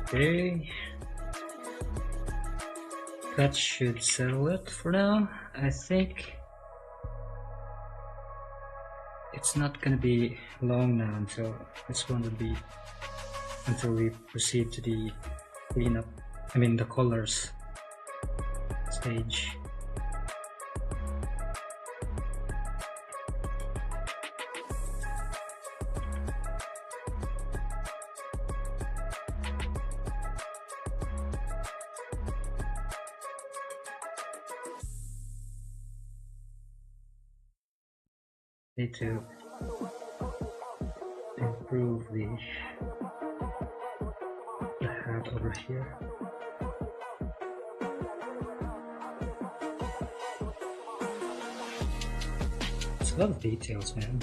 Okay, that should settle it for now. I think it's not gonna be long now until it's going to be until we proceed to the cleanup. I mean the colors stage. Need to improve the hat over here. It's a lot of details, man.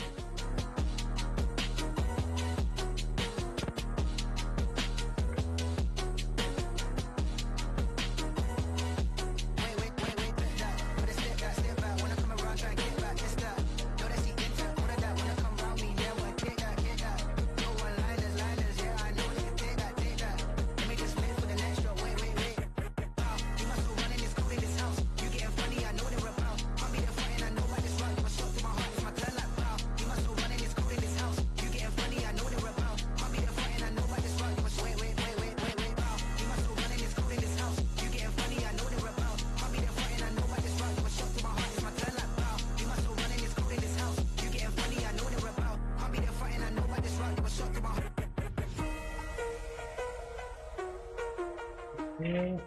Okay.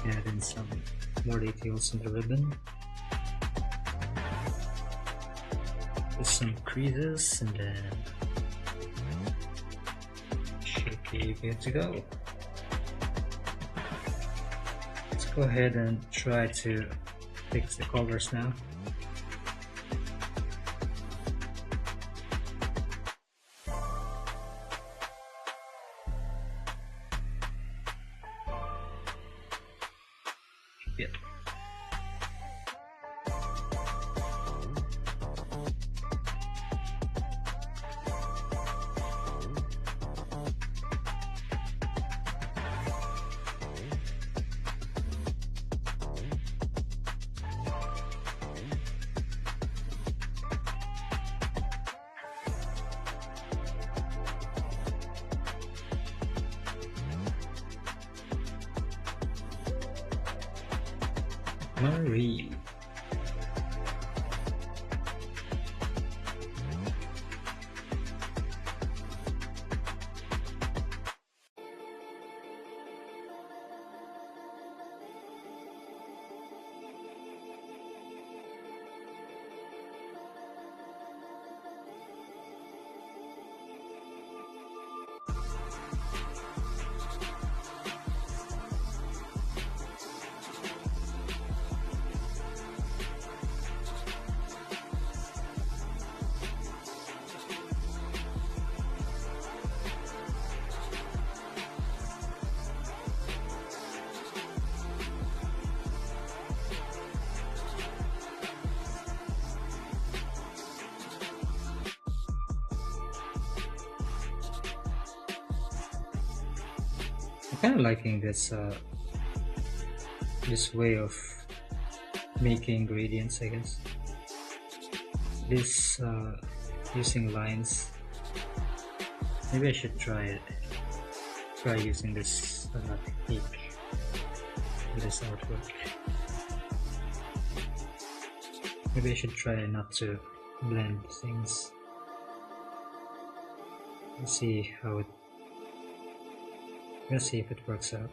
Add in some more details on the ribbon. With some creases, and then should be good to go. Let's go ahead and try to fix the colors now. Yep. Marie. I'm kind of liking this this way of making gradients, I guess. This using lines. Maybe I should try using this technique with this artwork. Maybe I should try not to blend things. Let's see how it. Let's see if it works out.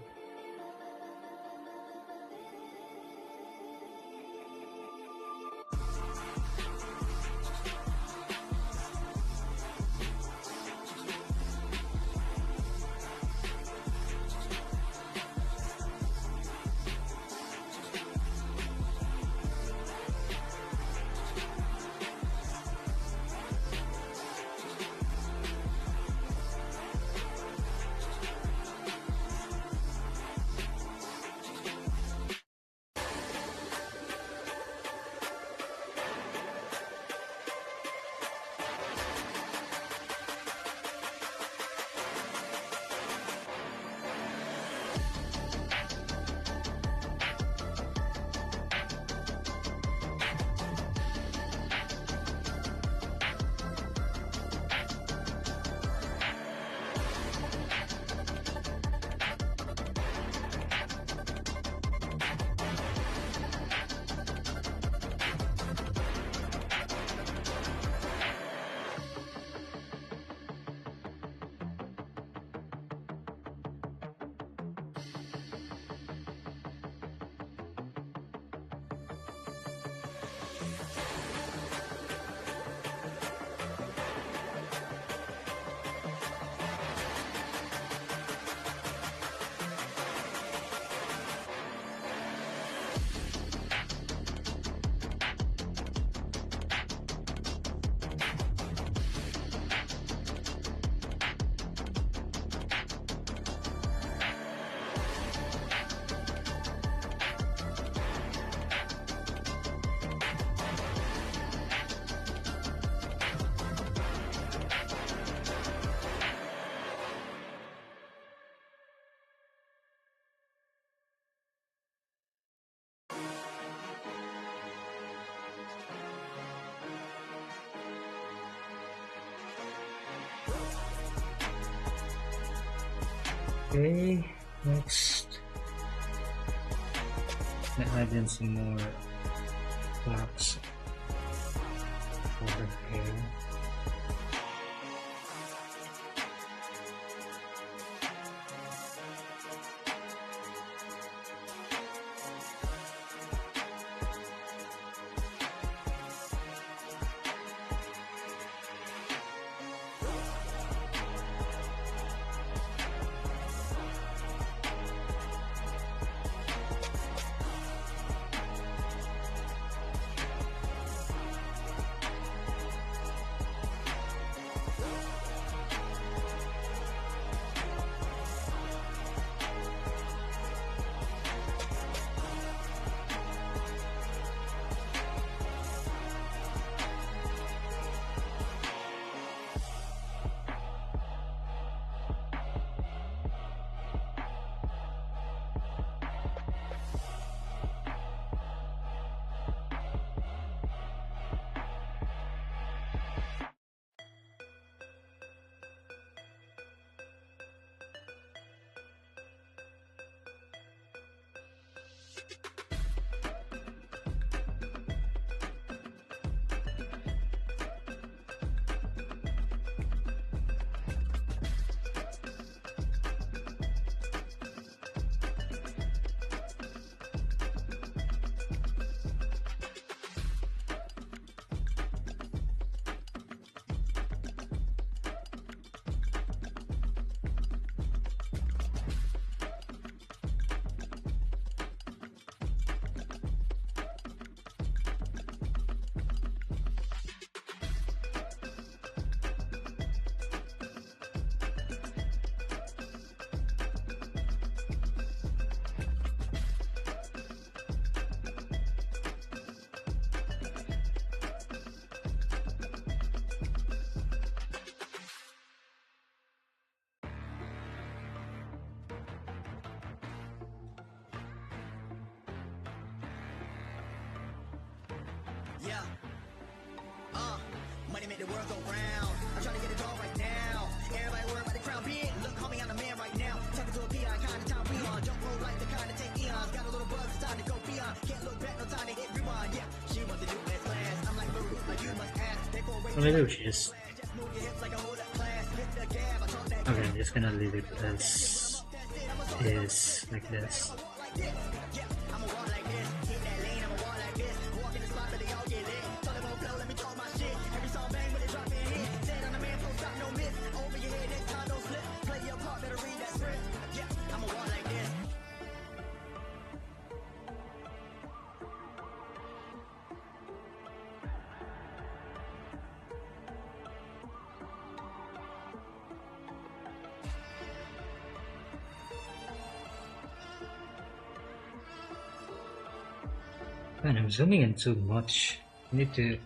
Okay, next, I add in some more blocks for her hair. Yeah. Money make the world go round. I'm trying to get it all right now. Everybody worry about the crown being. Look, homie, I'm the man right now. Talking to a PI, kind of time we on. Jump roll like the kind of take eons. Got a little buzz, it's time to go beyond. Can't look back, no time to hit rewind. Yeah, she wants to do that class. I'm like, boo, like you must ask. They go away. Well, maybe we should just. Just move your hips like a hold up class. Hit the gab, I talk that. Okay, I'm just gonna leave it as is like this. I'ma walk like this. Hit that lane, I'ma walk like this. Walk in the spot, but they all get lit. Tell them won't blow, let me talk my shit. Every song bang, but it drop in hit. Said on the man, don't stop, no miss. Over your head, next time, don't slip. Play your part, better read that script. Yeah, I'ma walk like this. Man, I'm zooming in too much. I need to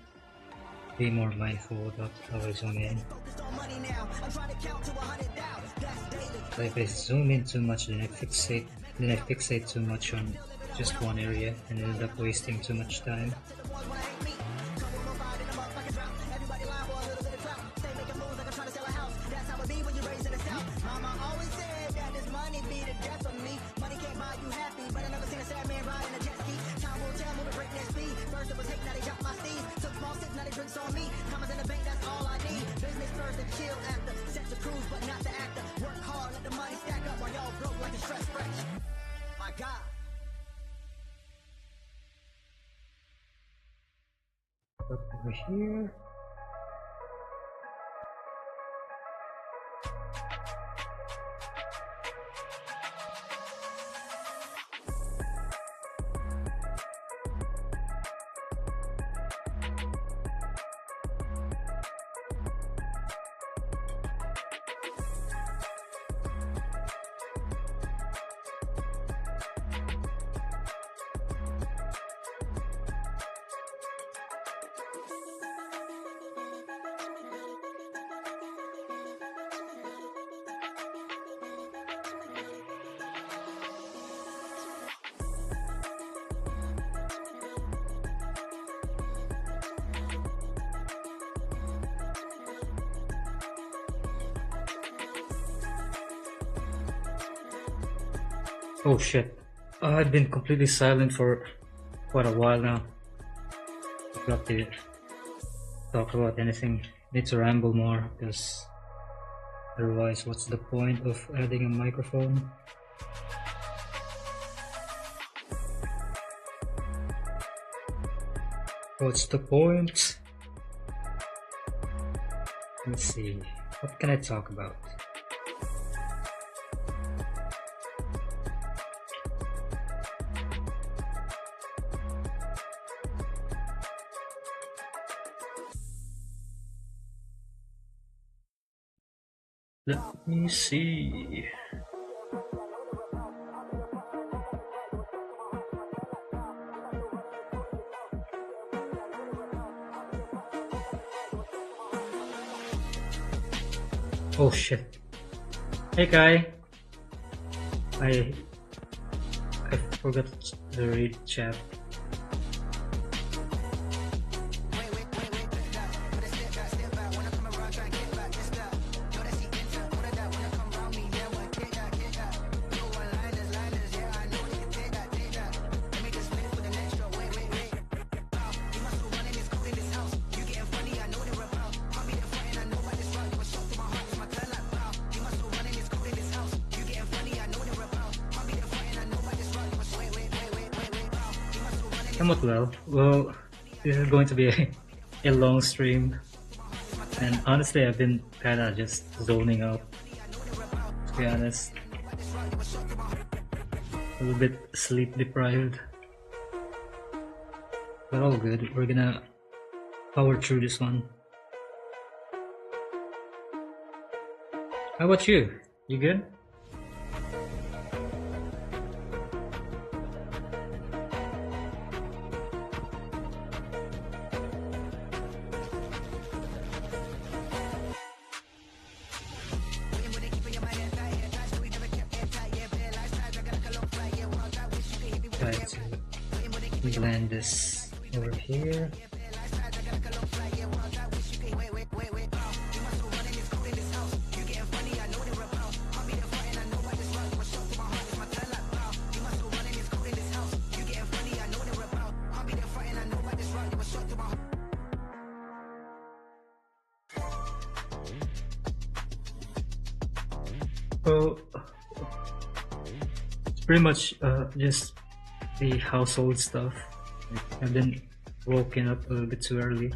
be more mindful about how I zoom in. Focused on money now. I'm trying to count to 100 down. That's daily. So if I zoom in too much, then I fixate too much on just one area and end up wasting too much time. The ones when I ain't me. Come on, provide in a motherfucking drought. Everybody lying for a little bit of clout. Stay making moves like I'm trying to sell a house. That's how it be when you're raised in the South. Mama always said that this money be the death of me. Money can't buy you happy, but I never seen a sad man riding a jet ski. Time will tell, move to break that speed. First it was hate, now they drop my steeds. Took small sips, now they drinks on me. Commas in the bank, that's all I need. Business first and chill after. Set the cruise, but not the actor. Work hard, let the money stack up while y'all broke like a stress fracture. My God. Up over here. Oh shit. I've been completely silent for quite a while now. I've got to talk about anything. Need to ramble more because otherwise what's the point of adding a microphone? What's the point? Let's see. What can I talk about? Let me see. Oh shit. Hey Kai. I forgot to read chat. Somewhat well, this is going to be a long stream, and honestly I've been kinda just zoning out, to be honest. A little bit sleep deprived, but all good. We're gonna power through this one. How about you? You good? Try to blend this over here. Well, it's pretty much just the household stuff. I've been woken up a little bit too early.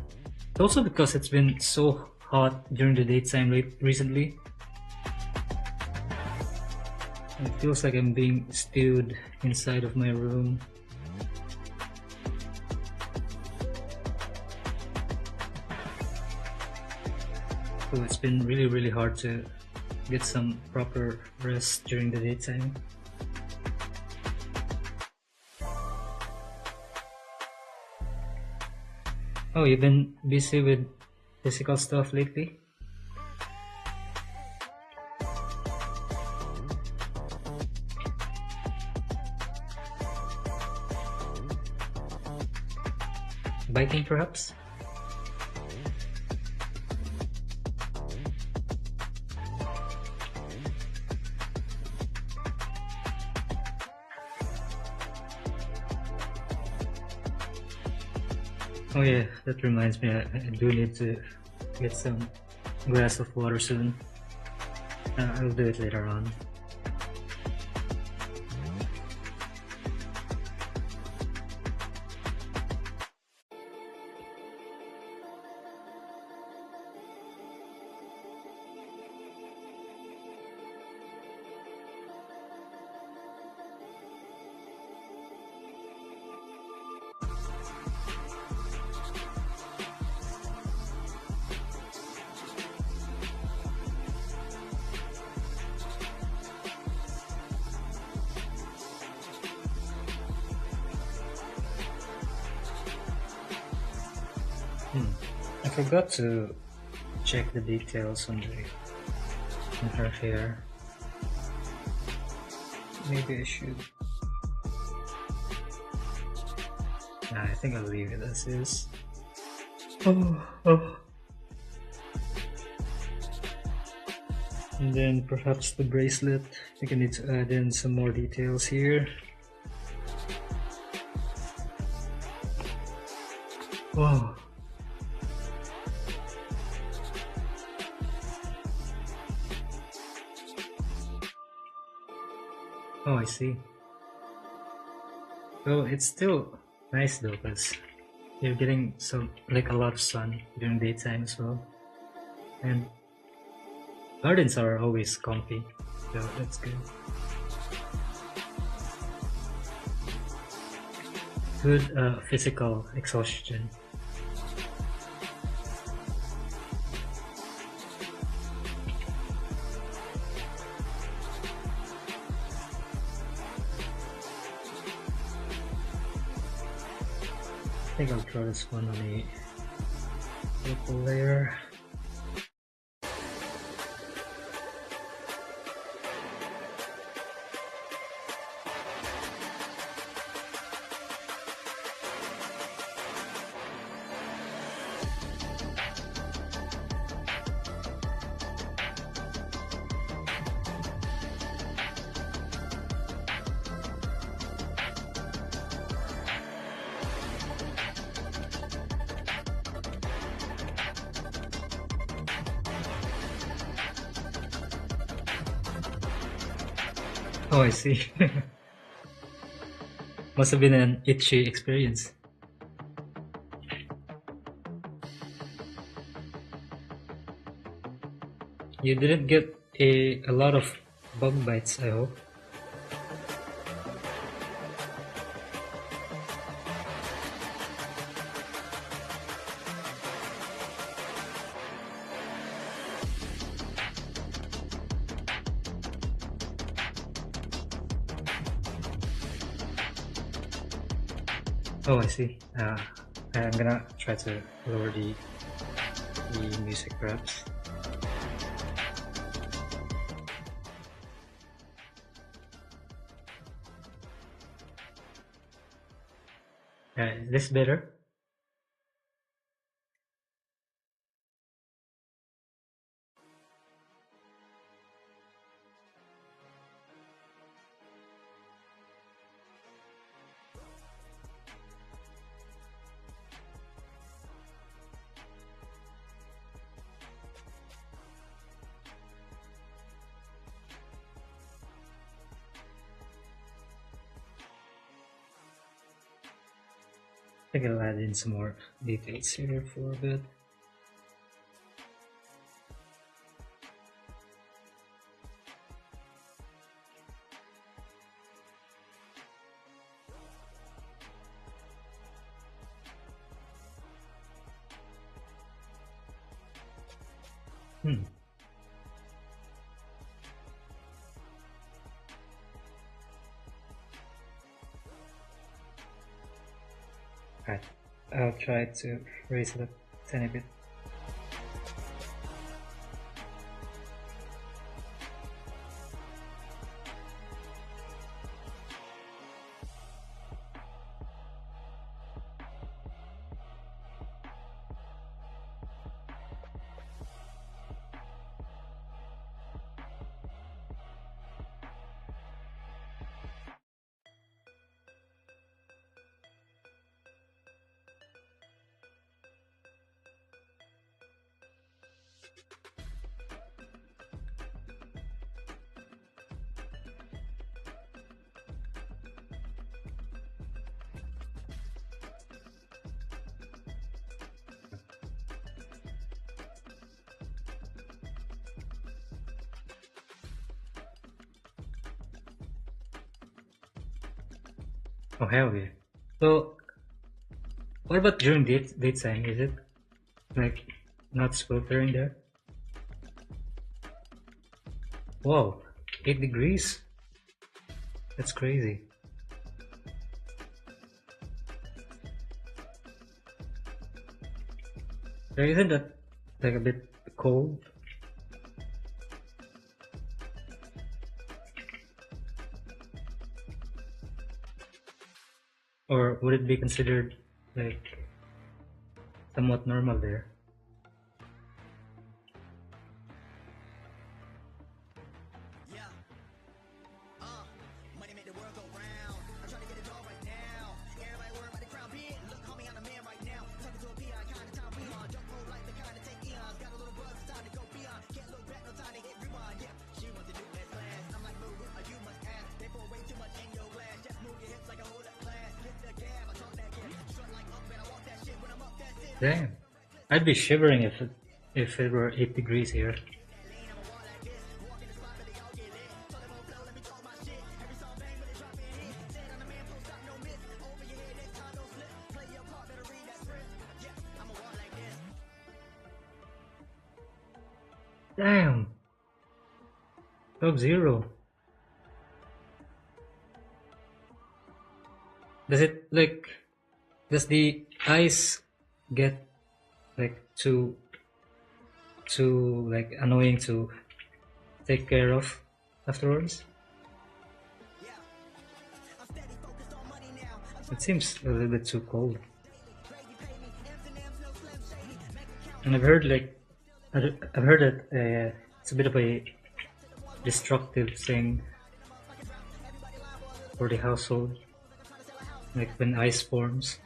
It's also because it's been so hot during the daytime recently. It feels like I'm being stewed inside of my room. So it's been really hard to get some proper rest during the daytime. Oh, you've been busy with physical stuff lately? Biking, perhaps? Oh yeah, that reminds me, I do need to get some glass of water soon. I'll do it later on. I forgot to check the details on her hair. Maybe I should. Nah, I think I'll leave it as is. Oh. And then perhaps the bracelet. I think I need to add in some more details here. Wow. Oh, I see. Well, it's still nice though, because you're getting a lot of sun during daytime as well. And gardens are always comfy, so that's good. Good physical exhaustion. I think I'll draw this one on a purple layer. Oh, I see. Must have been an itchy experience. You didn't get a lot of bug bites, I hope. Oh, I see. I'm gonna try to lower the music perhaps. Is this better? think I'll add in some more details here for a bit. Hmm. Right. I'll try to raise it a tiny bit. Oh hell yeah. So what about during daytime? Is it like not sweltering there? Whoa, 8 degrees? That's crazy. So isn't that like a bit cold? Or would it be considered like somewhat normal there? Yeah. Money make the world go round. I'm trying to get it all right now. Everybody worry about the crown being. Look, homie, I'm the man right now. Talking to a PI, kind of time we on. Jump roll like the kind of take eons. Got a little buzz, it's time to go beyond. Can't look back, no time to hit rewind. Yeah, she wants to do that fast. I'm like, boo, you must ask. They pour way too much in your glass. Just move your hips like a hold up class. Hit the gab, I talk that game. Strut like up and I walk that shit. When I'm up, that's it. Damn. I'd be shivering if it were 8 degrees here. Damn. Sub-zero. Does the ice get like too like annoying to take care of afterwards? It seems a little bit too cold. And I've heard that it's a bit of a destructive thing for the household, like when ice forms.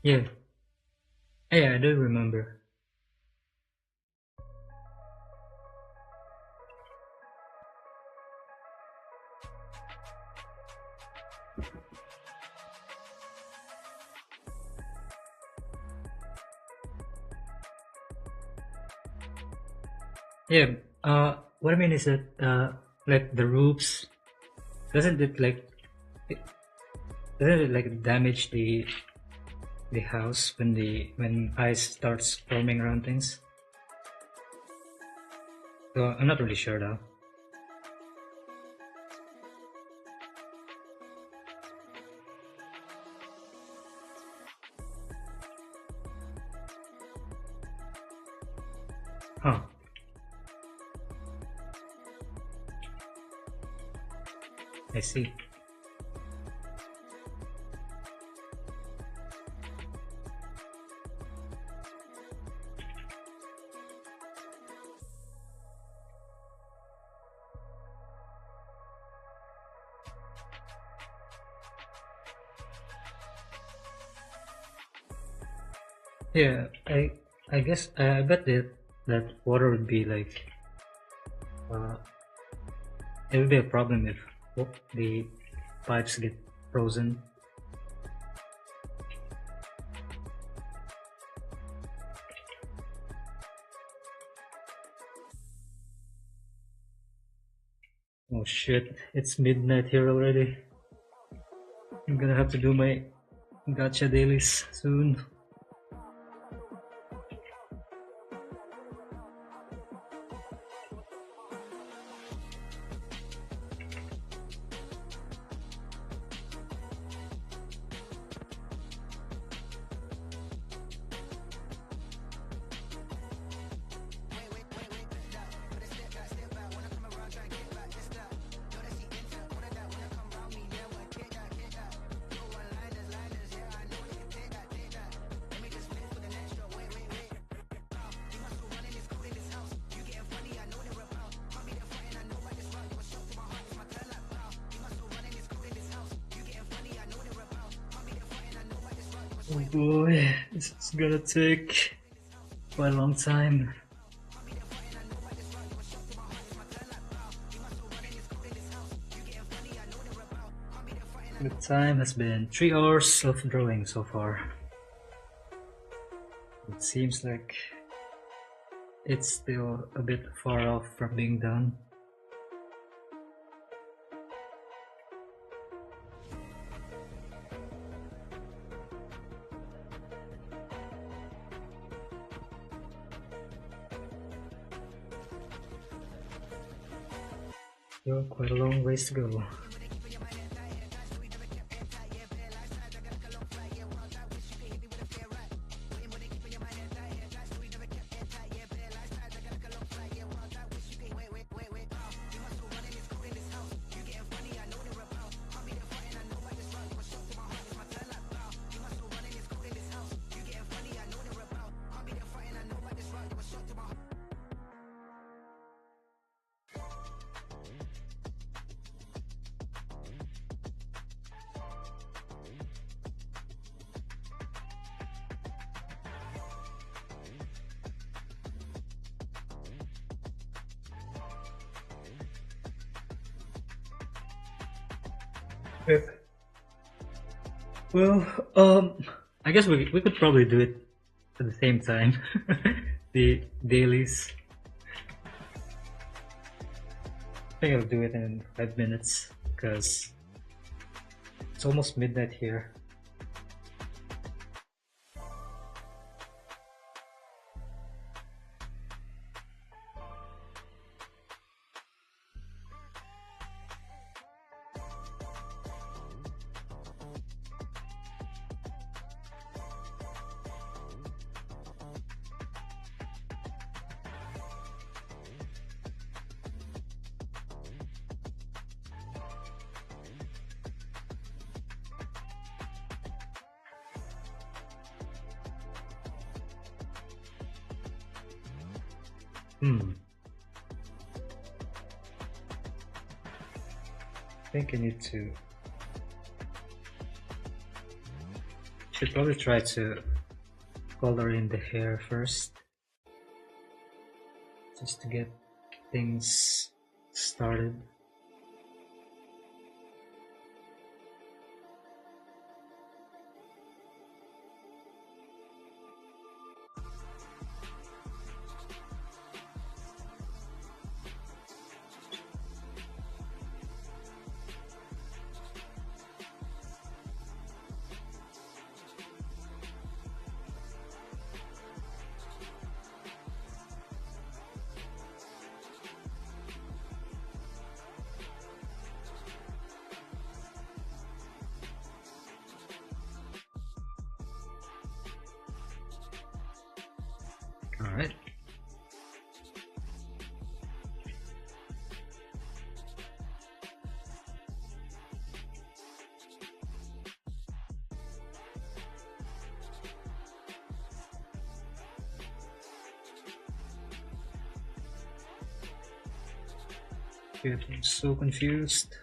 Yeah. Yeah, I do remember. Yeah, what I mean is that, like the roofs, doesn't it like, it, doesn't it like damage the house when ice starts forming around things? So I'm not really sure though. Huh. I see. Yeah, I guess I bet that water would be like uh, it would be a problem if the pipes get frozen. Oh shit! It's midnight here already. I'm gonna have to do my gacha dailies soon. Oh boy, this is gonna take quite a long time. The time has been 3 hours of drawing so far. It seems like it's still a bit far off from being done. Still quite a long ways to go. Yep. Well, I guess we could probably do it at the same time. The dailies. I think I'll do it in 5 minutes because it's almost midnight here. I think I need to. Should probably try to color in the hair first, just to get things started. All right. Dude, I'm so confused.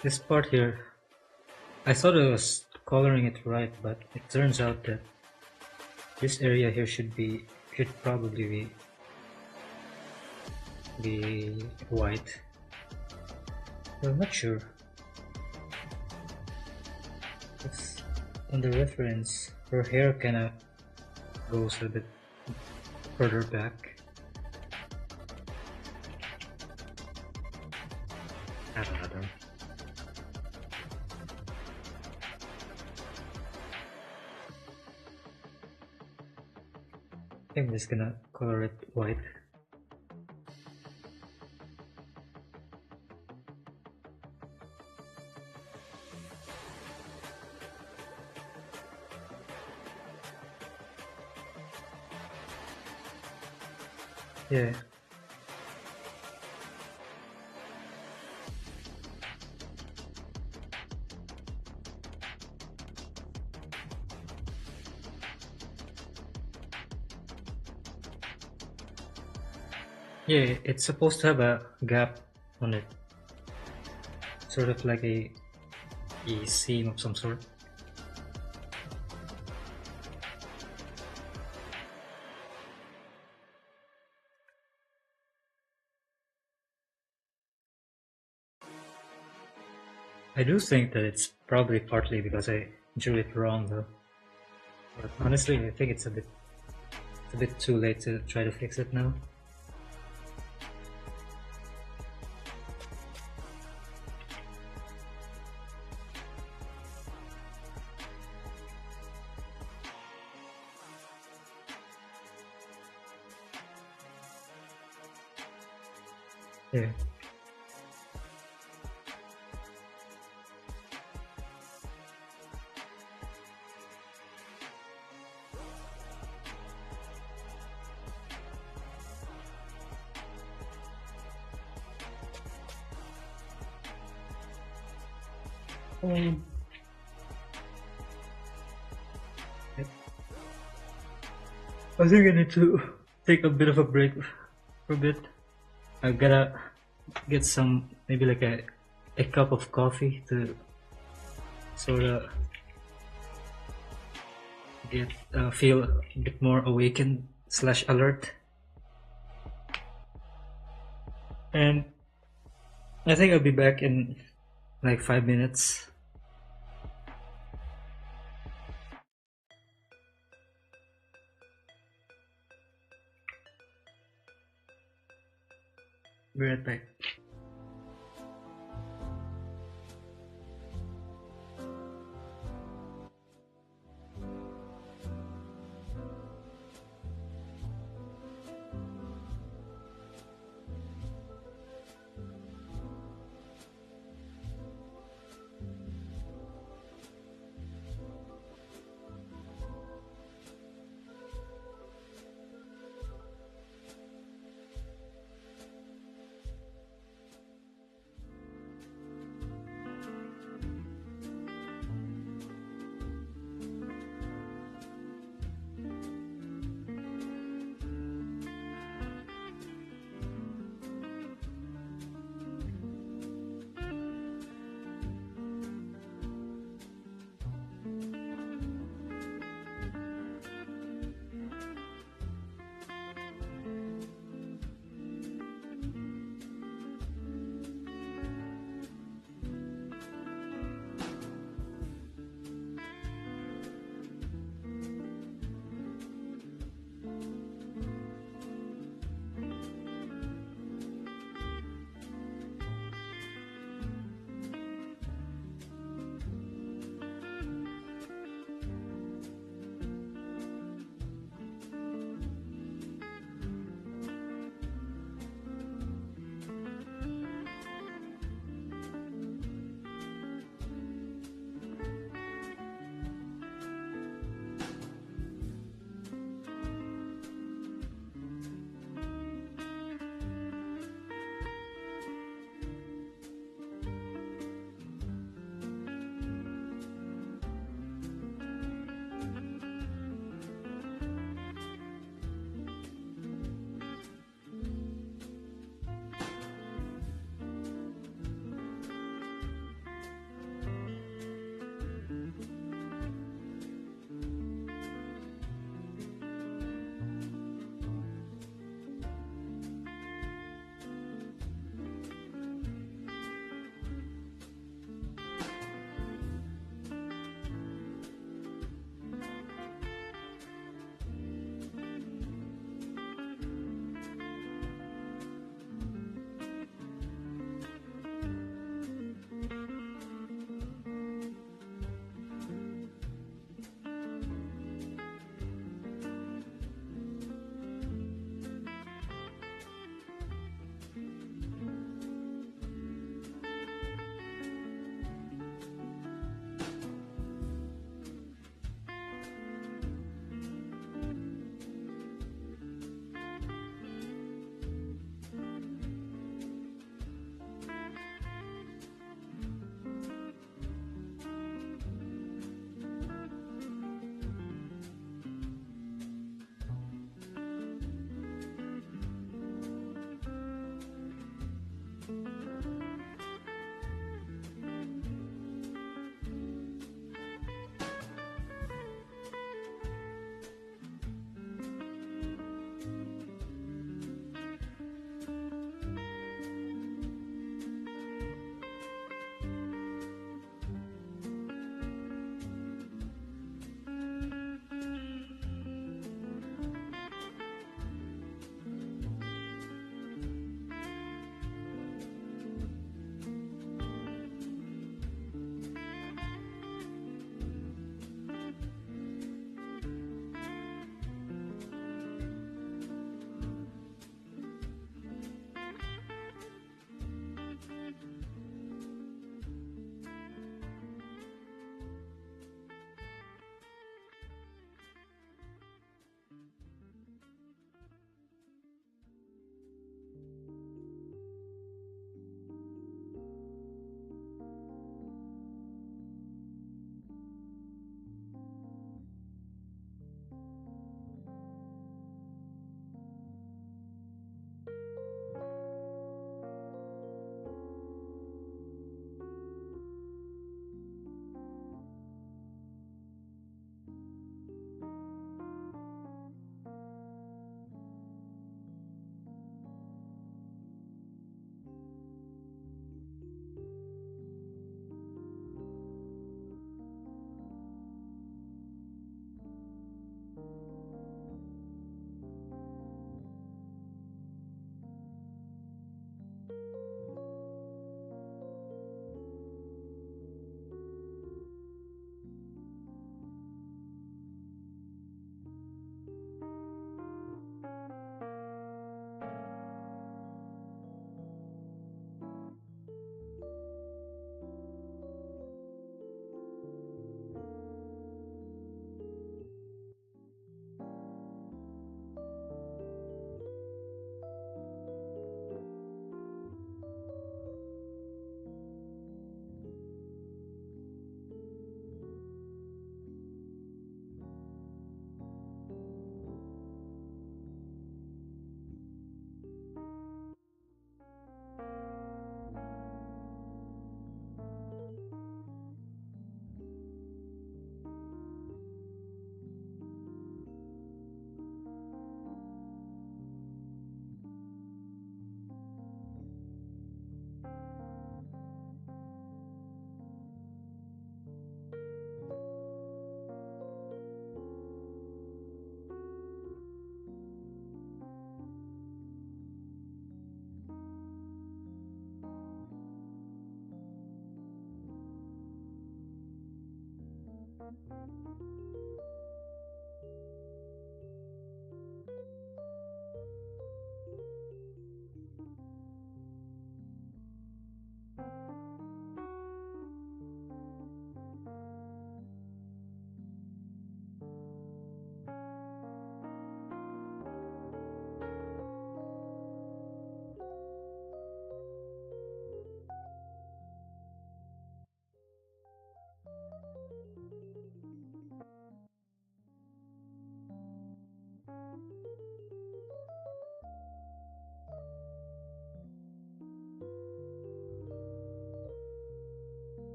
This part here, I thought I was coloring it right, but it turns out that this area here should probably be white. But I'm not sure. It's on the reference, her hair kinda goes a bit further back. I don't know. I'm just gonna color it white. Yeah. Yeah, it's supposed to have a gap on it. Sort of like a seam of some sort. I do think that it's probably partly because I drew it wrong though. But honestly, I think it's a bit too late to try to fix it now. Yeah. Yep. I think I need to take a bit of a break for a bit. I gotta get some, maybe like a cup of coffee to sort of feel a bit more awakened / alert. And I think I'll be back in like 5 minutes. Be right back.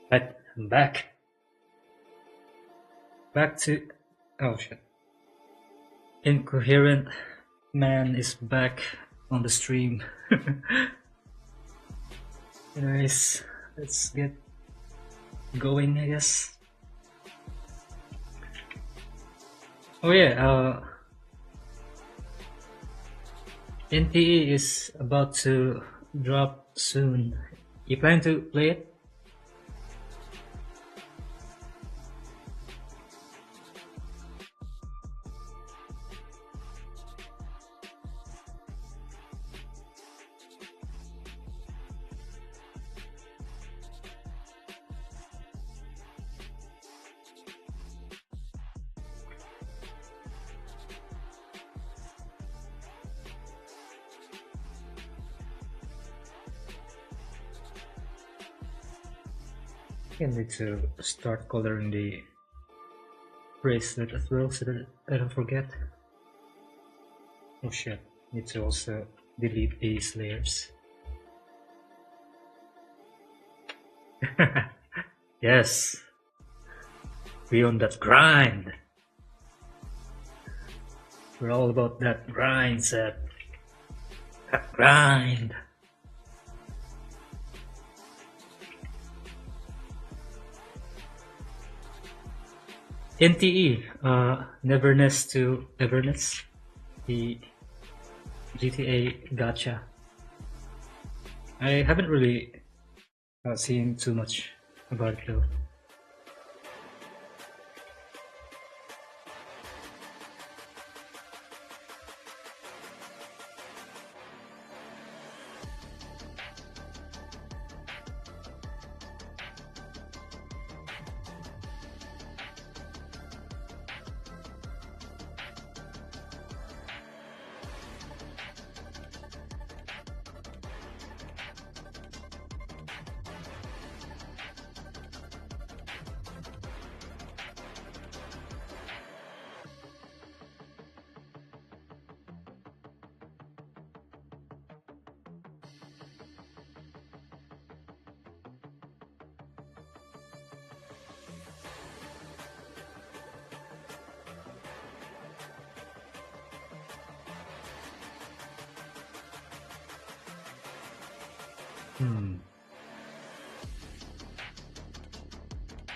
But I'm back. Back to... Oh shit. Incoherent Man is back on the stream. Anyways, let's get going, I guess. Oh yeah, NTE is about to drop soon. You plan to play it? I need to start coloring the bracelet as well so that I don't forget. Oh shit, need to also delete these layers. Yes, we on that grind. We're all about that grind, Seth. That grind. NTE, Neverness to Everness, the GTA gacha. I haven't really seen too much about it though.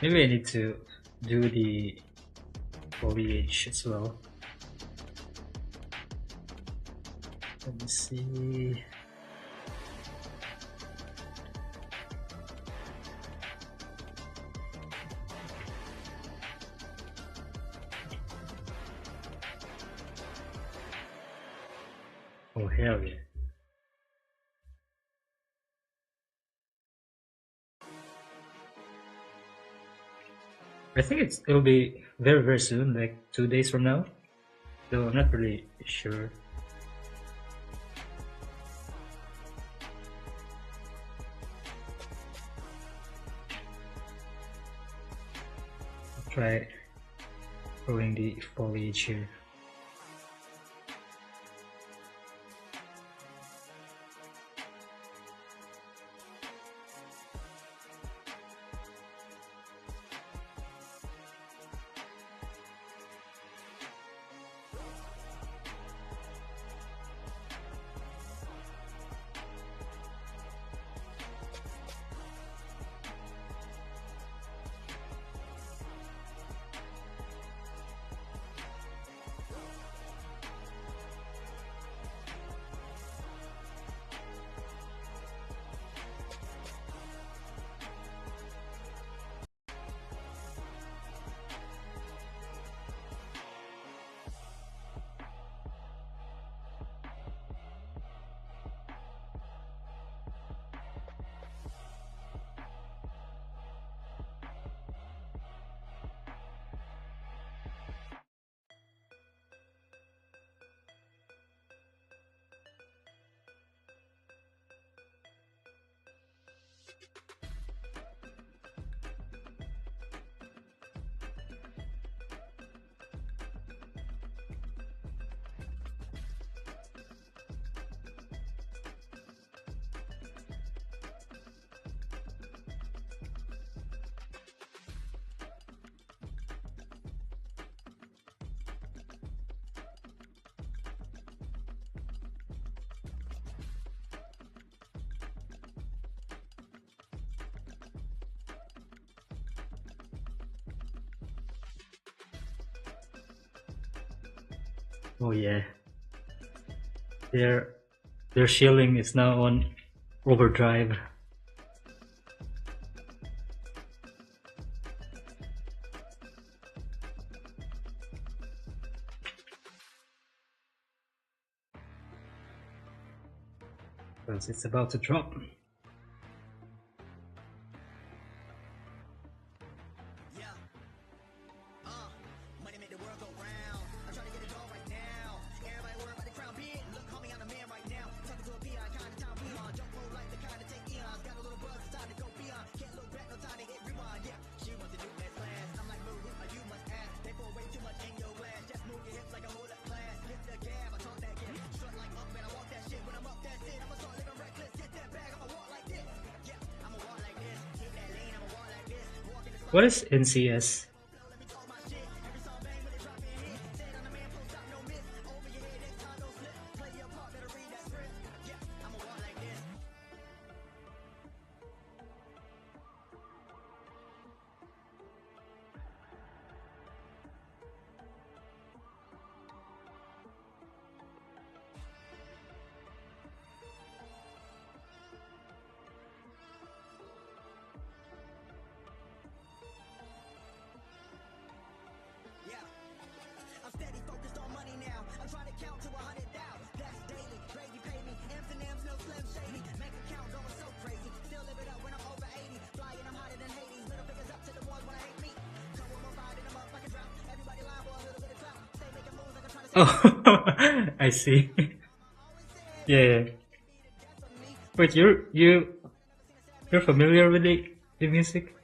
Maybe I need to do the foliage as well. Let me see. Oh hell yeah. I think it'll be very very soon, like 2 days from now. Though I'm not really sure. try growing the foliage here. Oh yeah, their shielding is now on overdrive. Because it's about to drop. What is NCS? Oh, I see. Yeah. Wait, you're familiar with the music?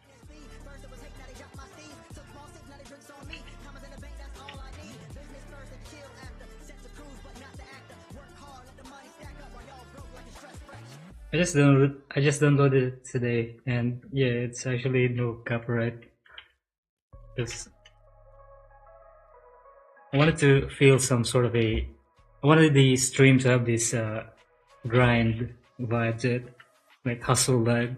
I just downloaded it today, and yeah, it's actually no copyright. Because I wanted to feel some sort of I wanted the stream to have this grind vibe to it, like hustle vibe.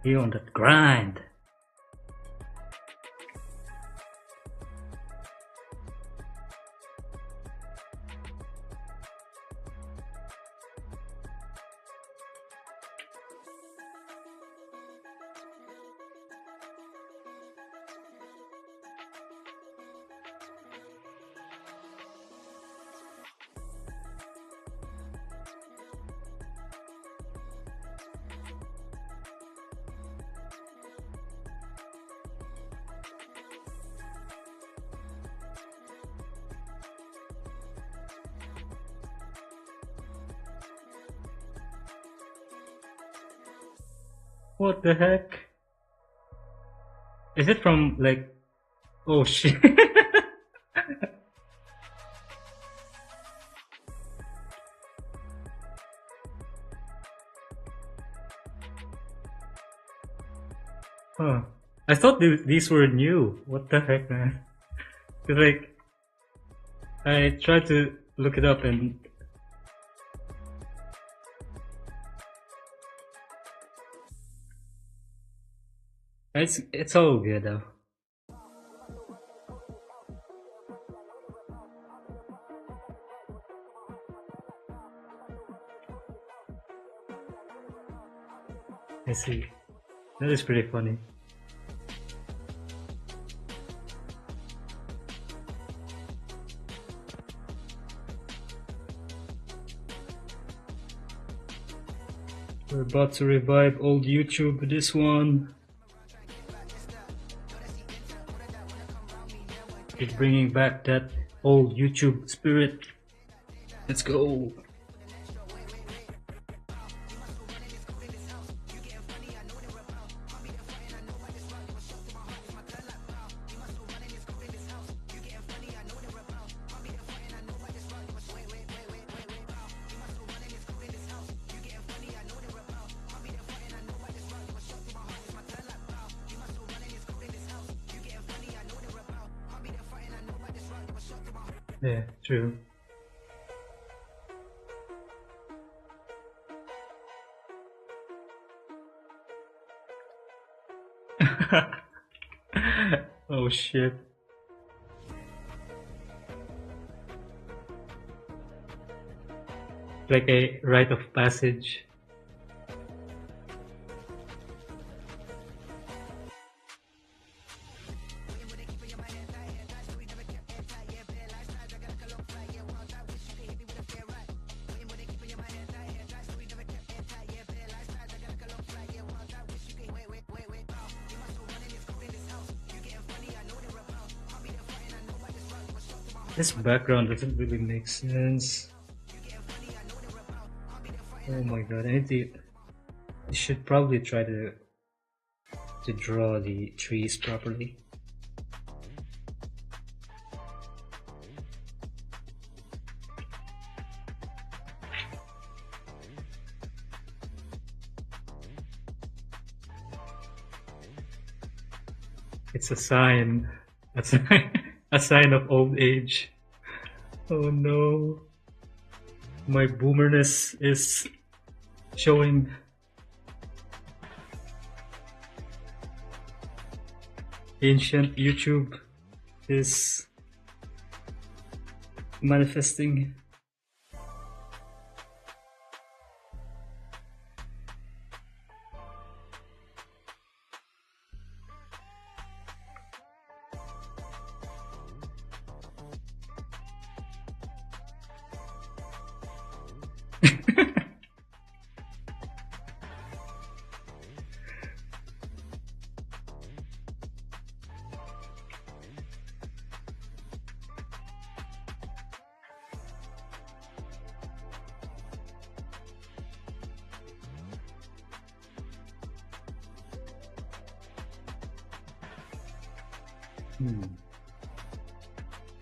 You on that grind. What the heck? Is it from like? Oh shit! Huh. I thought these were new. What the heck, man? 'Cause, like, I tried to look it up and it's all good though. I see. That is pretty funny. We're about to revive old YouTube with this one. Keep bringing back that old YouTube spirit. Let's go. Yeah, true. Oh shit. Like a rite of passage. This background doesn't really make sense. Oh my god, I should probably try to draw the trees properly. It's a sign. A sign of old age. Oh no. My boomerness is showing. Ancient YouTube is manifesting.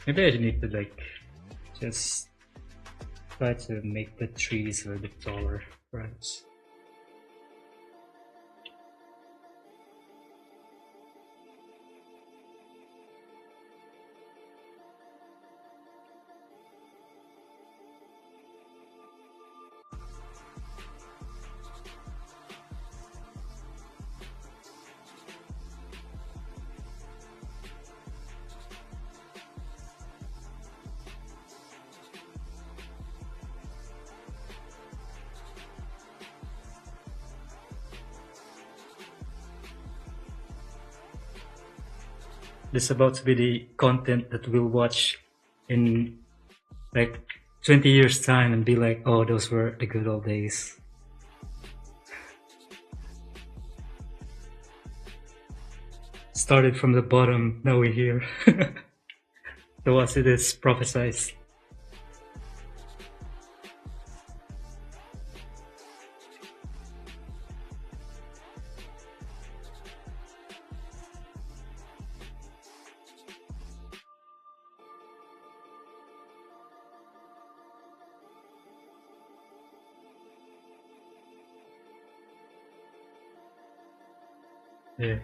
Maybe I need to like just try to make the trees a little bit taller, perhaps. This is about to be the content that we'll watch in like 20 years time and be like, oh, those were the good old days. Started from the bottom, now we're here. So as it is prophesized. Yeah.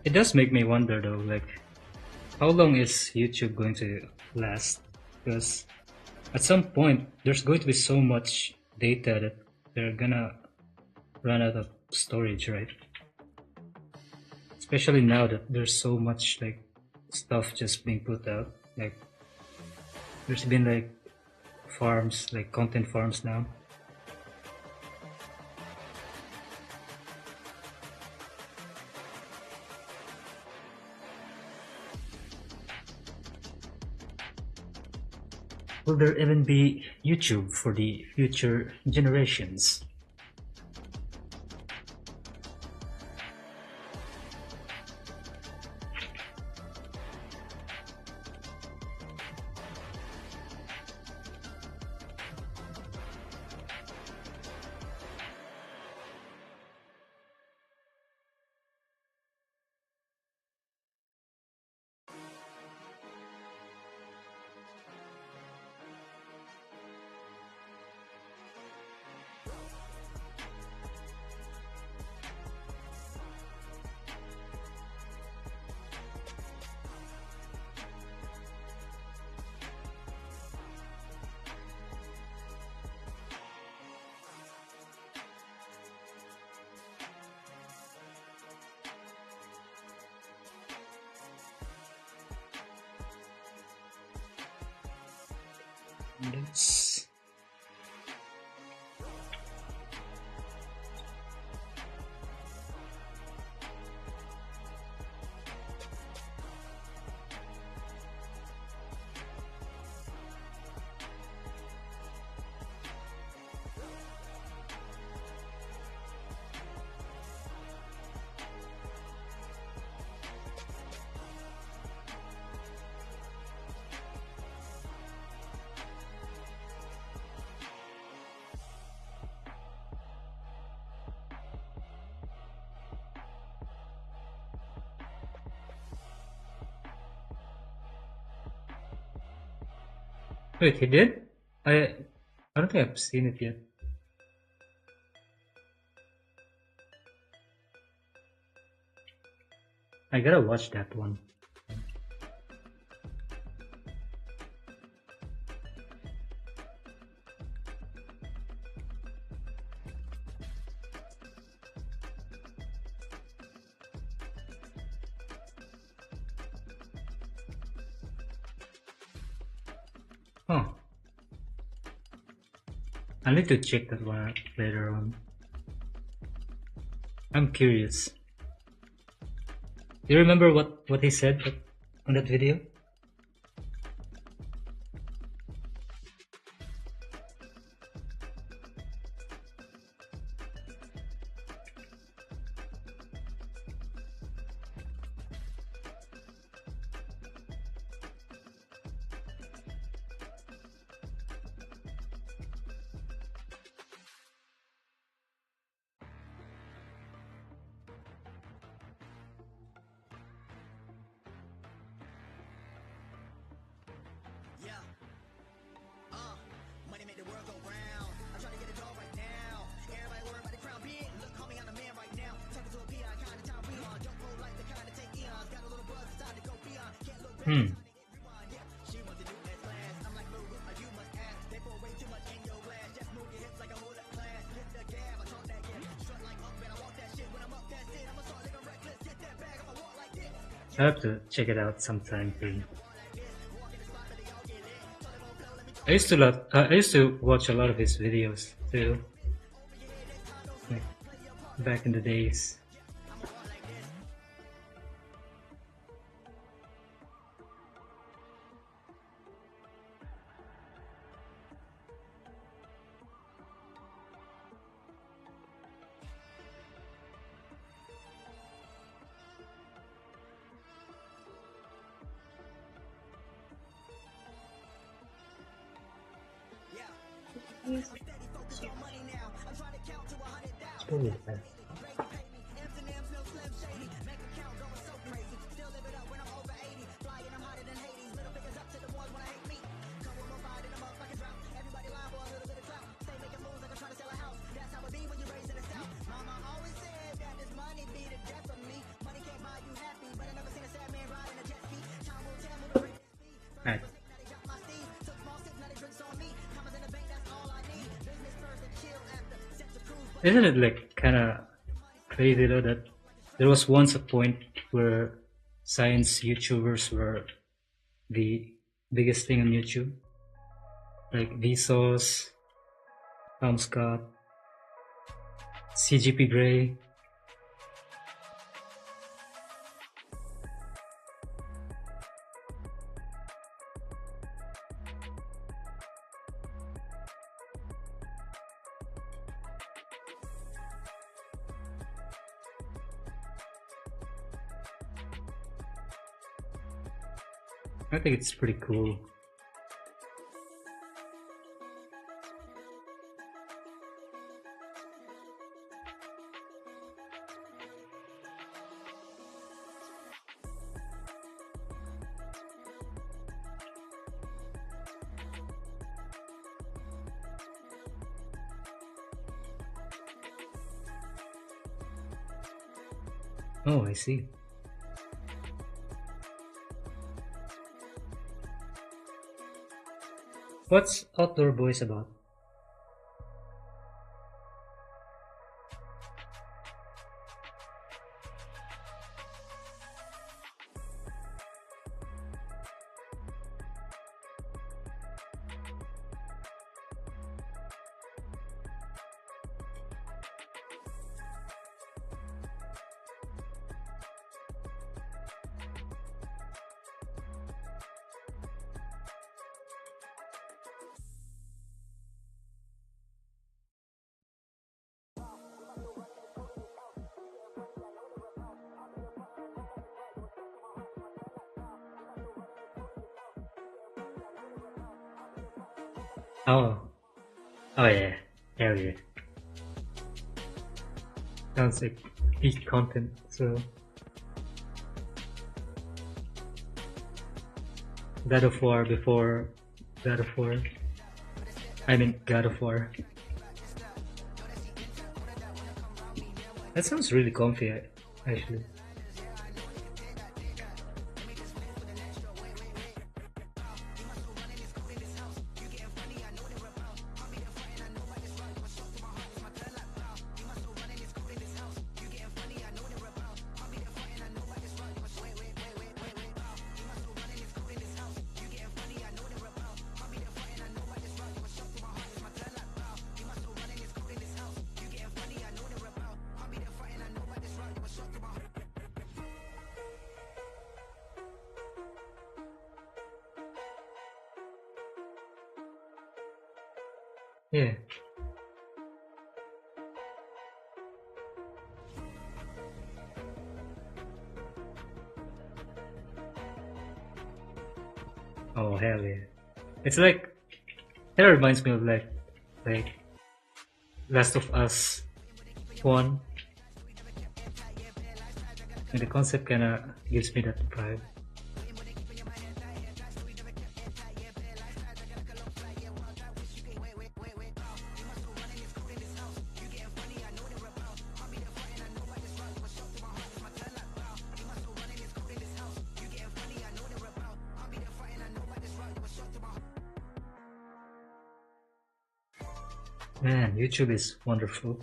It does make me wonder though, like, how long is YouTube going to last? Because at some point, there's going to be so much data that they're gonna run out of storage, right? Especially now that there's so much like stuff just being put out. Like, there's been like farms, like content farms now. Will there even be YouTube for the future generations? Let's... Wait, he did? I don't think I've seen it yet. I gotta watch that one. Huh. I need to check that one out later on. I'm curious. Do you remember what he said on that video? Yeah. Money make the world go round. I'm trying to get a job right now. Everybody worry about the crown big. Look, call me, I'm the man right now. Talking to a peon, kind of time we on. Jump roll like the kind of take eons. Got a little buzz inside to go beyond. Can't look back. She wants to do that class. I'm like, no, you must ask. They pour way too much in your glass. Just move your hips like a whole lot class. Hit the gab, I talk that game. Strut like up and I walk that shit. When I'm up, that's it. I'ma start living reckless. Hit that bag, I'ma walk like this. I have to check it out sometime too. I used to watch a lot of his videos too, like back in the days. It's really fun. Right. Isn't it like kind of crazy though that there was once a point where science YouTubers were the biggest thing on YouTube, like Vsauce, Tom Scott, CGP Grey. I think it's pretty cool. Oh, I see. What's Outdoor Boys about? Oh, oh yeah, hell yeah. Sounds like peak content. So, God of War before God of War. I mean, God of War. That sounds really comfy, actually. Yeah. Oh hell yeah! It's like it reminds me of like Last of Us 1, and the concept kind of gives me that vibe. Man, YouTube is wonderful.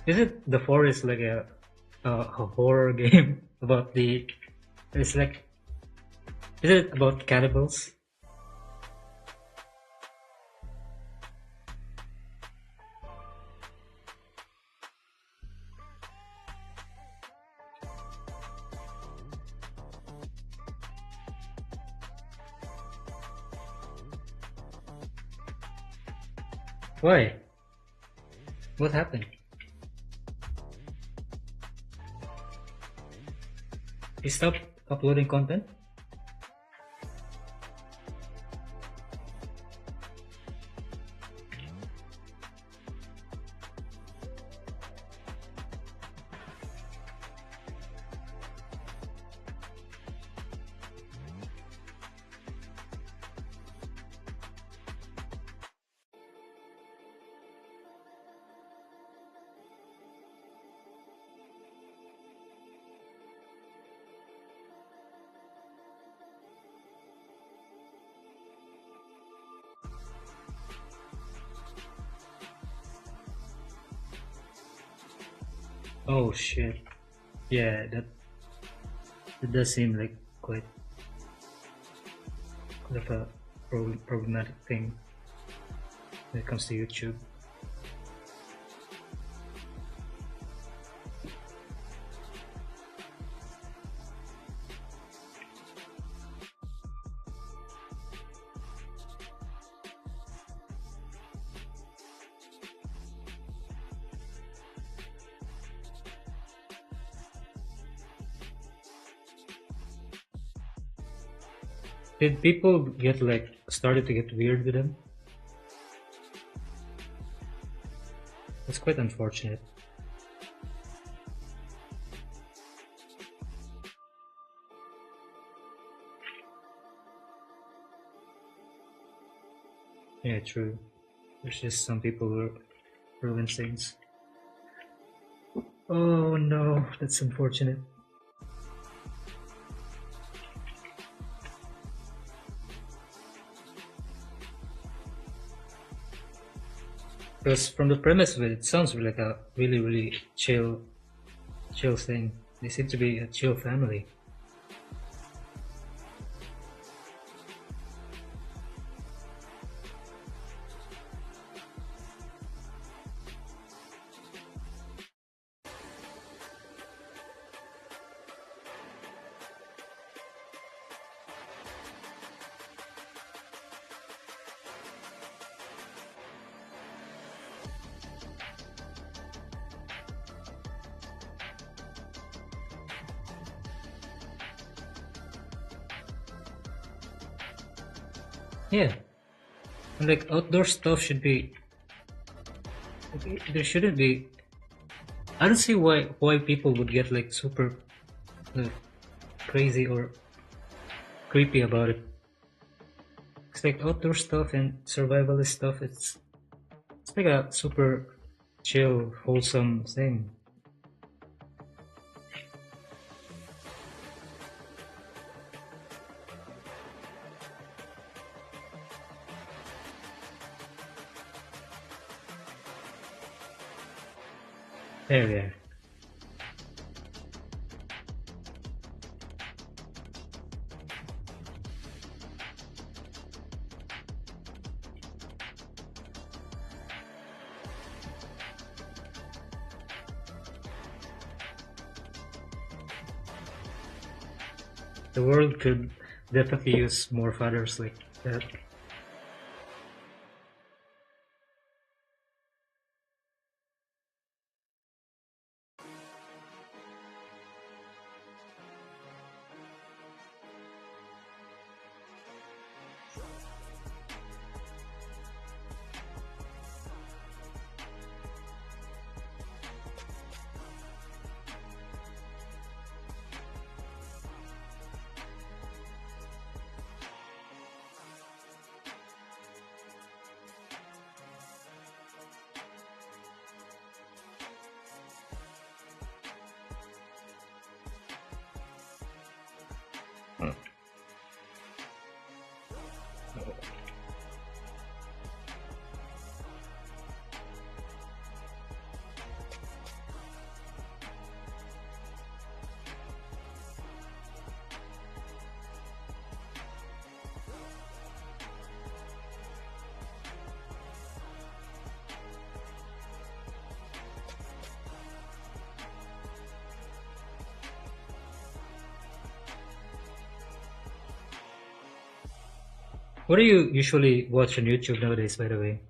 Is it the forest like a horror game about the? It's like, is it about cannibals? Why? What happened? You stopped uploading content? Oh shit. Yeah, that does seem like quite of a problematic thing when it comes to YouTube. Did people get like started to get weird with him? That's quite unfortunate. Yeah, true. There's just some people who are real insanes. Oh no, that's unfortunate. Because from the premise of it, it sounds like a really chill thing. They seem to be a chill family. Yeah, and like outdoor stuff should be. There shouldn't be. I don't see why people would get like super like, crazy or creepy about it. It's like outdoor stuff and survivalist stuff. It's like a super chill, wholesome thing. There we are. The world could definitely use more fathers like that. What do you usually watch on YouTube nowadays, by the way?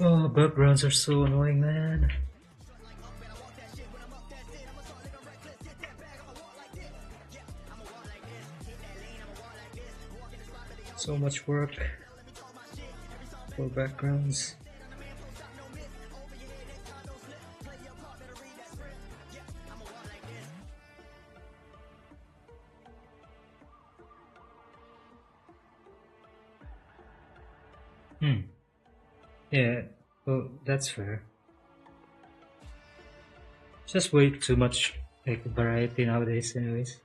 Oh, backgrounds are so annoying, man. So much work for backgrounds. Yeah, well, that's fair. Just way too much like variety nowadays, anyways.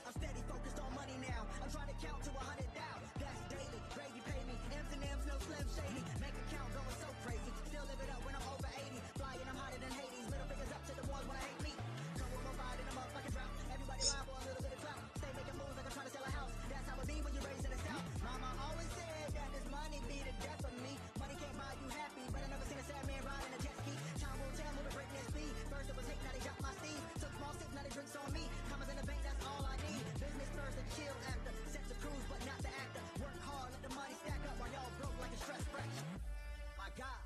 I'm steady focused on money now. I'm trying to count to 100 thou. That's daily. Gravy pay me. M's and M's, no slim shady. Make account going so crazy. Still live it up when I'm over 80. Flying, I'm hotter than Hades. Middle fingers up to the ones when I hate me. Come on, I'm riding them up like a drought. Everybody lying for a little bit of clout. Stay making moves like I'm trying to sell a house. That's how it be when you're raised in the South. Mama always said that this money be the death of me. Money can't buy you happy, but I never seen a sad man riding a jet ski. Time will tell who to break their speed. First it was hate, now they drop my steed. Took small sips, now they drinks on me. Commas in the bank, that's all I need. Business first and chill after. Set to cruise, but not the actor. Work hard, let the money stack up while y'all broke like a stress fracture. My God.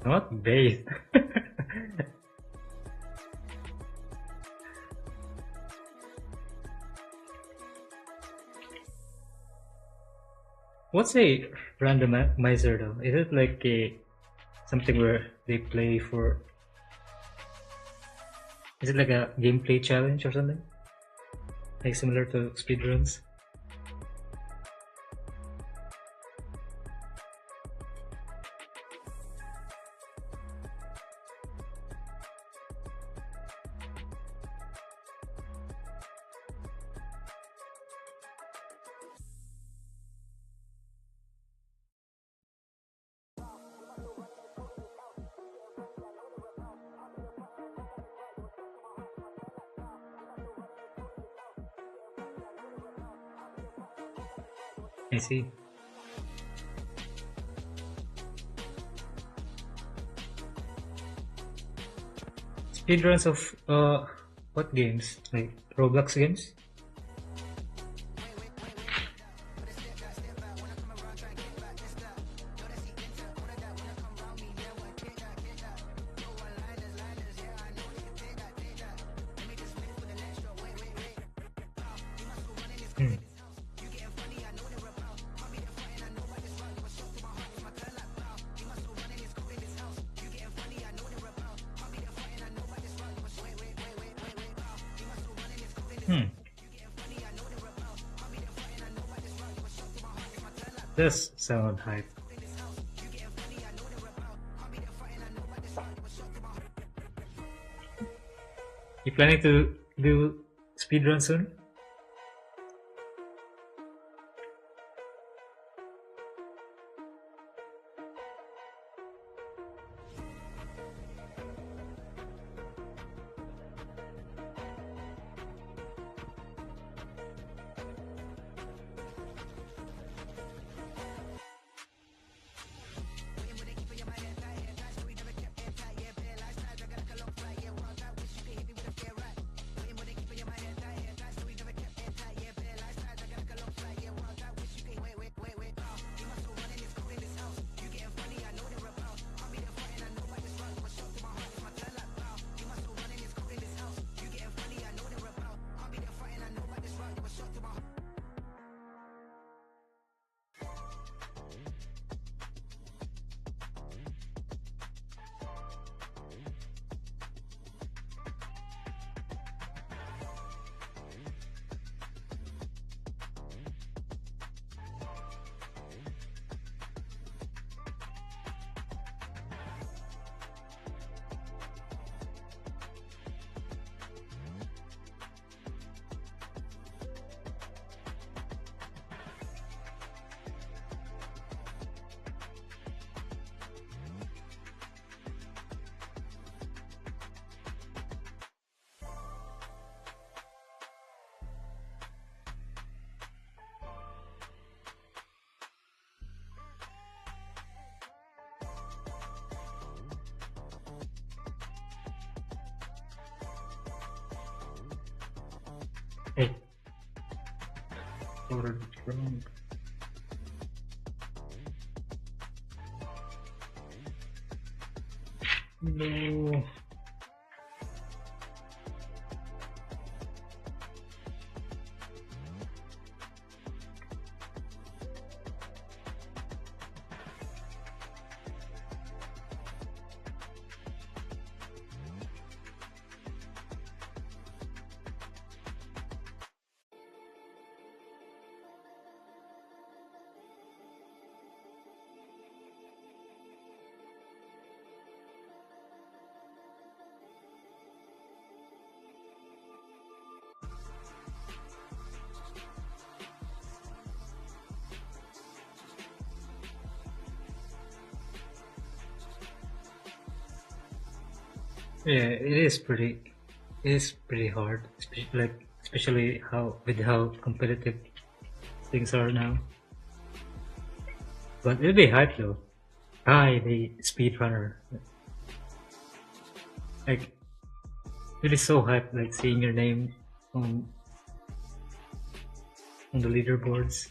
Not bathe. What's a randomizer though? Is it like a something where they play for? Is it like a gameplay challenge or something? Like similar to speedruns? I see. speedruns of what games? Like Roblox games? Hmm. Hmm. Does sound hype. You planning to do speedrun soon? Hey. Ordered wrong. No. Yeah, it is pretty hard, especially how competitive things are now. But it'll be hype though. Hi, the speedrunner. Like it is so hype, like seeing your name on on the leaderboards.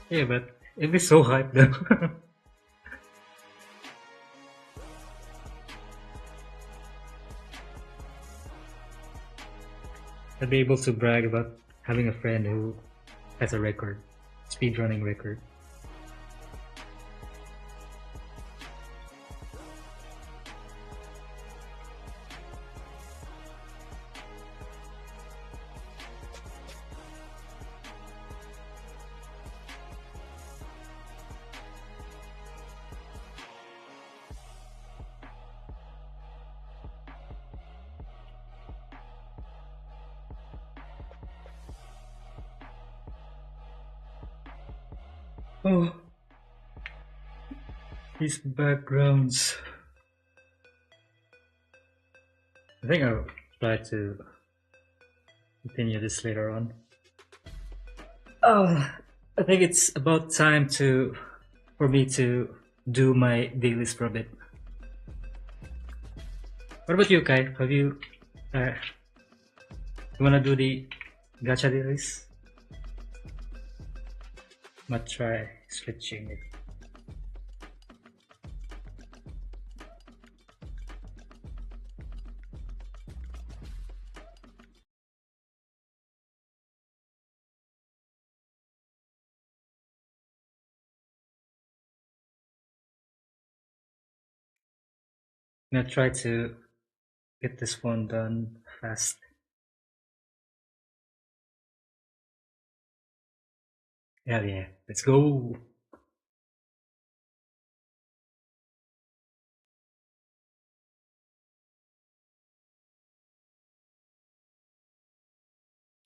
Yeah, but it'd be so hyped though. I'd be able to brag about having a friend who has a record, speedrunning record. Oh, these backgrounds. I think I'll try to continue this later on. Oh, I think it's about time for me to do my dailies for a bit. What about you, Kai? Have you you wanna do the gacha dailies? Might try switching it. I'm gonna try to get this one done fast. Hell yeah, let's go!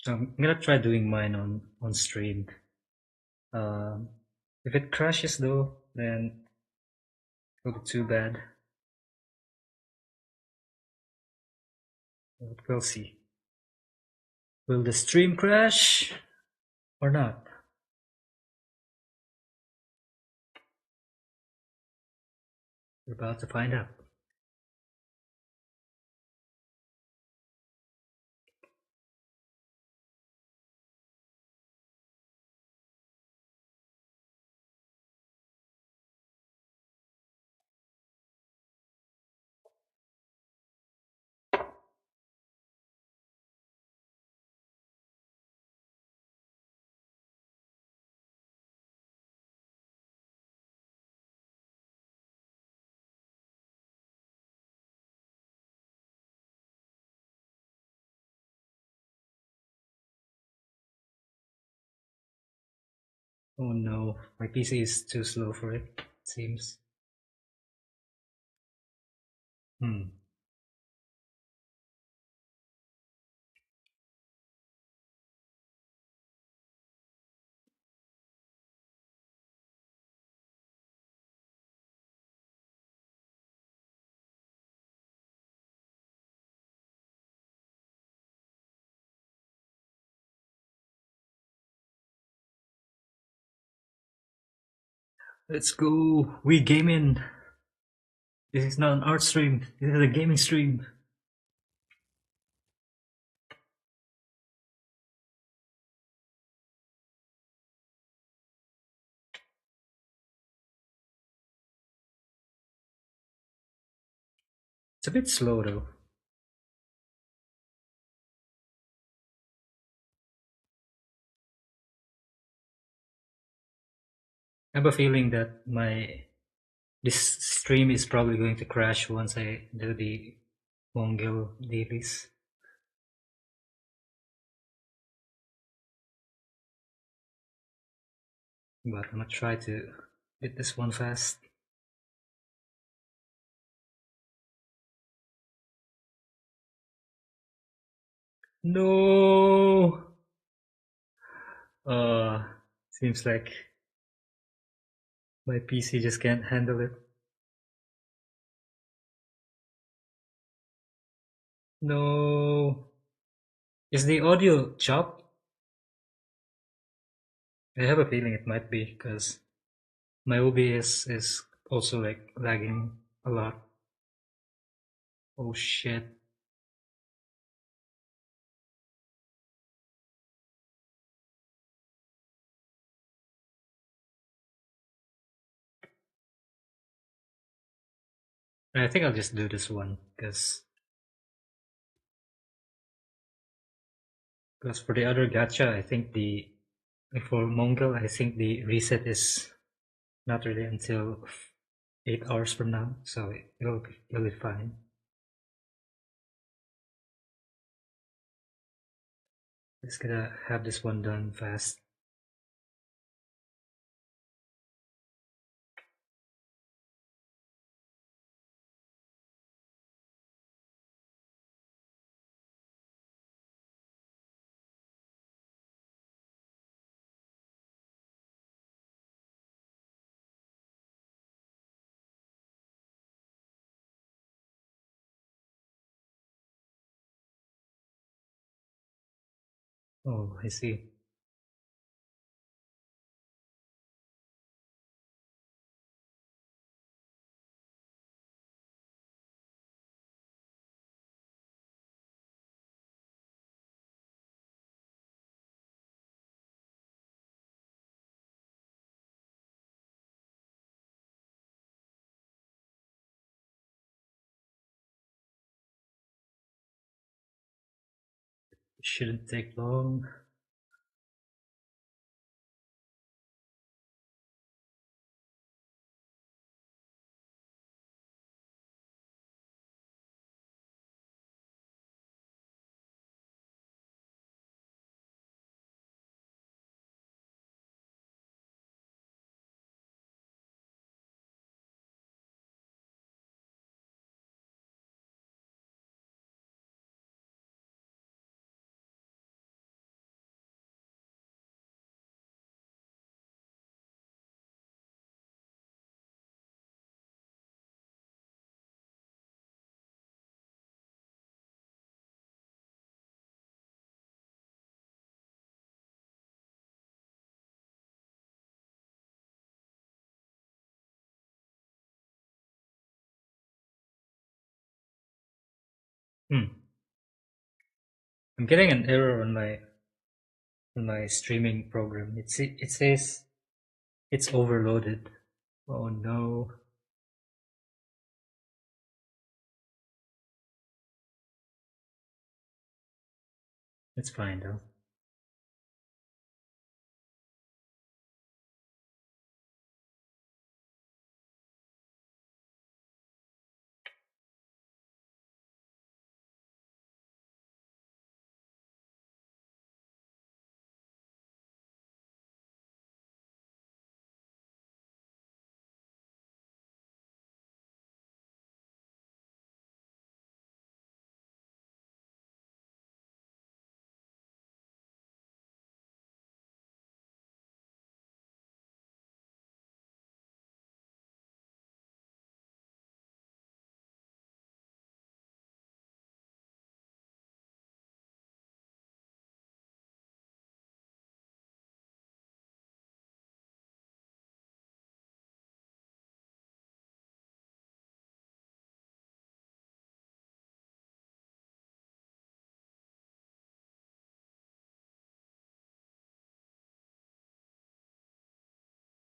So I'm gonna try doing mine on stream. If it crashes though, then it'll be too bad. But we'll see. Will the stream crash or not? We're about to find out. Oh no, my PC is too slow for it, it seems. Let's go! We gaming! This is not an art stream, this is a gaming stream. It's a bit slow though. I have a feeling that this stream is probably going to crash once I do the Mongol dailies. But I'm gonna try to hit this one fast. No! Seems like my PC just can't handle it. No! Is the audio chopped? I have a feeling it might be, because my OBS is also like lagging a lot. Oh shit. I think I'll just do this one because for the other gacha, I think for Mongol, I think the reset is not really until 8 hours from now, so it'll be fine. Just gonna have this one done fast. Oh, I see. Shouldn't take long. I'm getting an error on my streaming program. It says it's overloaded. Oh no. It's fine though.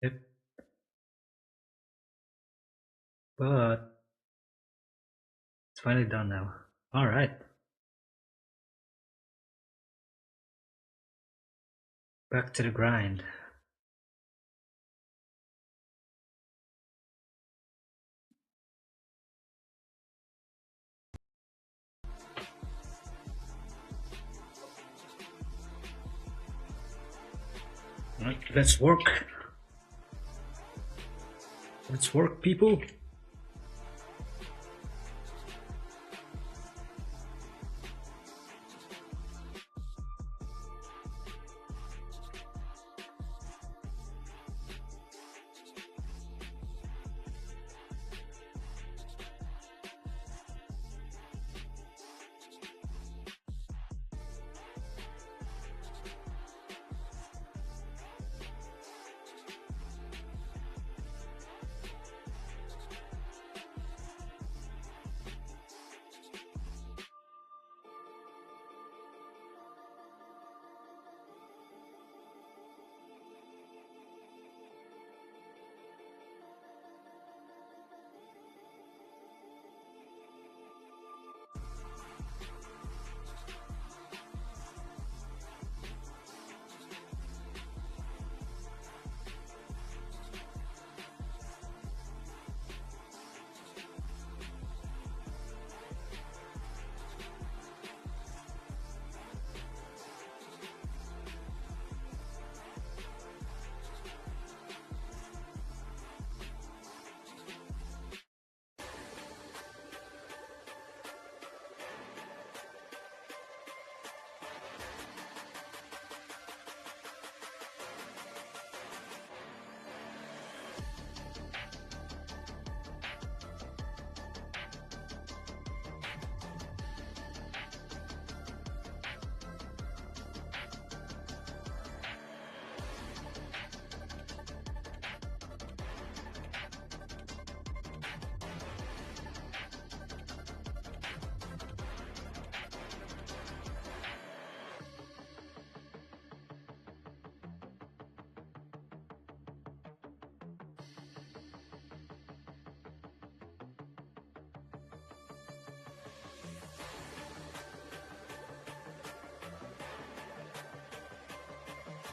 Yep. But it's finally done now. Alright. Back to the grind. Alright, let's work. Let's work, people.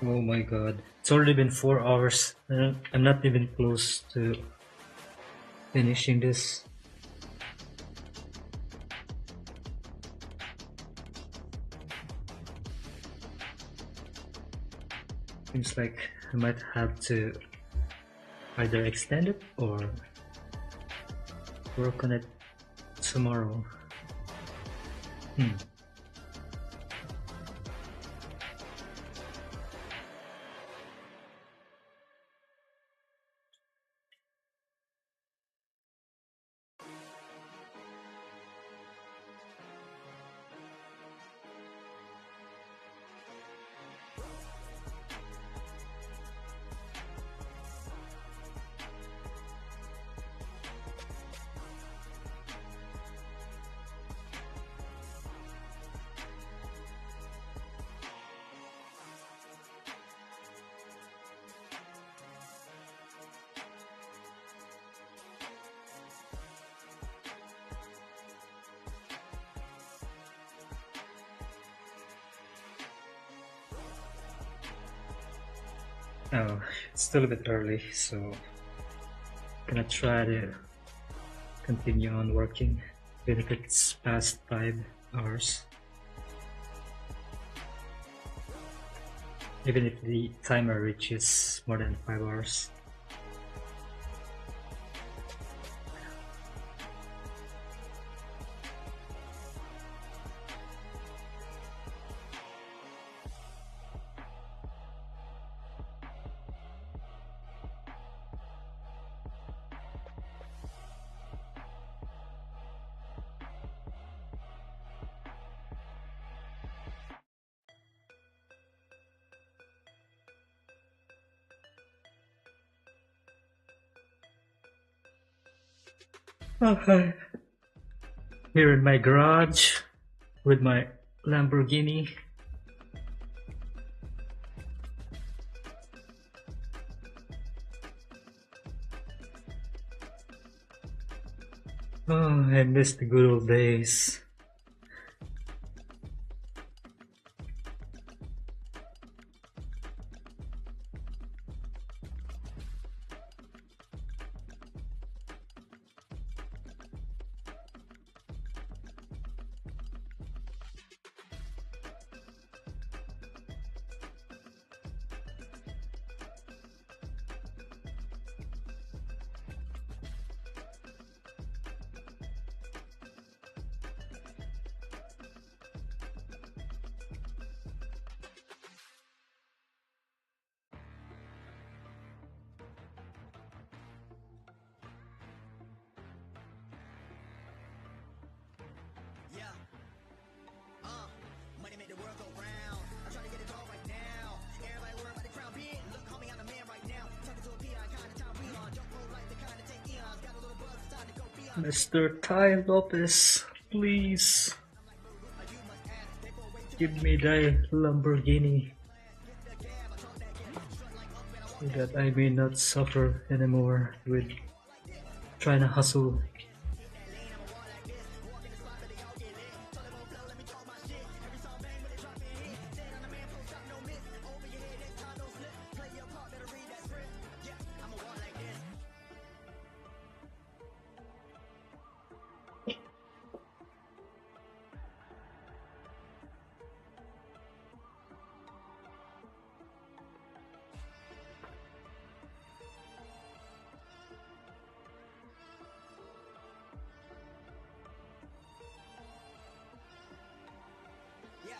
Oh my god. It's already been 4 hours. I'm not even close to finishing this. Seems like I might have to either extend it or work on it tomorrow. Oh, it's still a bit early, so I'm gonna try to continue on working, even if it's past 5 hours. Even if the timer reaches more than 5 hours. Okay. Here in my garage with my Lamborghini. Oh, I miss the good old days. Yeah. Money make the world go round. I'm trying to get it all right now. Everybody worry about the crown being. Look, homie, I'm the man right now. Talking to a peon, kind of time we on. Don't hold like the kind of take eons. Got a little buzz, it's time to go beyond. Mr. Ty Lopez, please give me the Lamborghini so that I may not suffer anymore with trying to hustle. Yeah.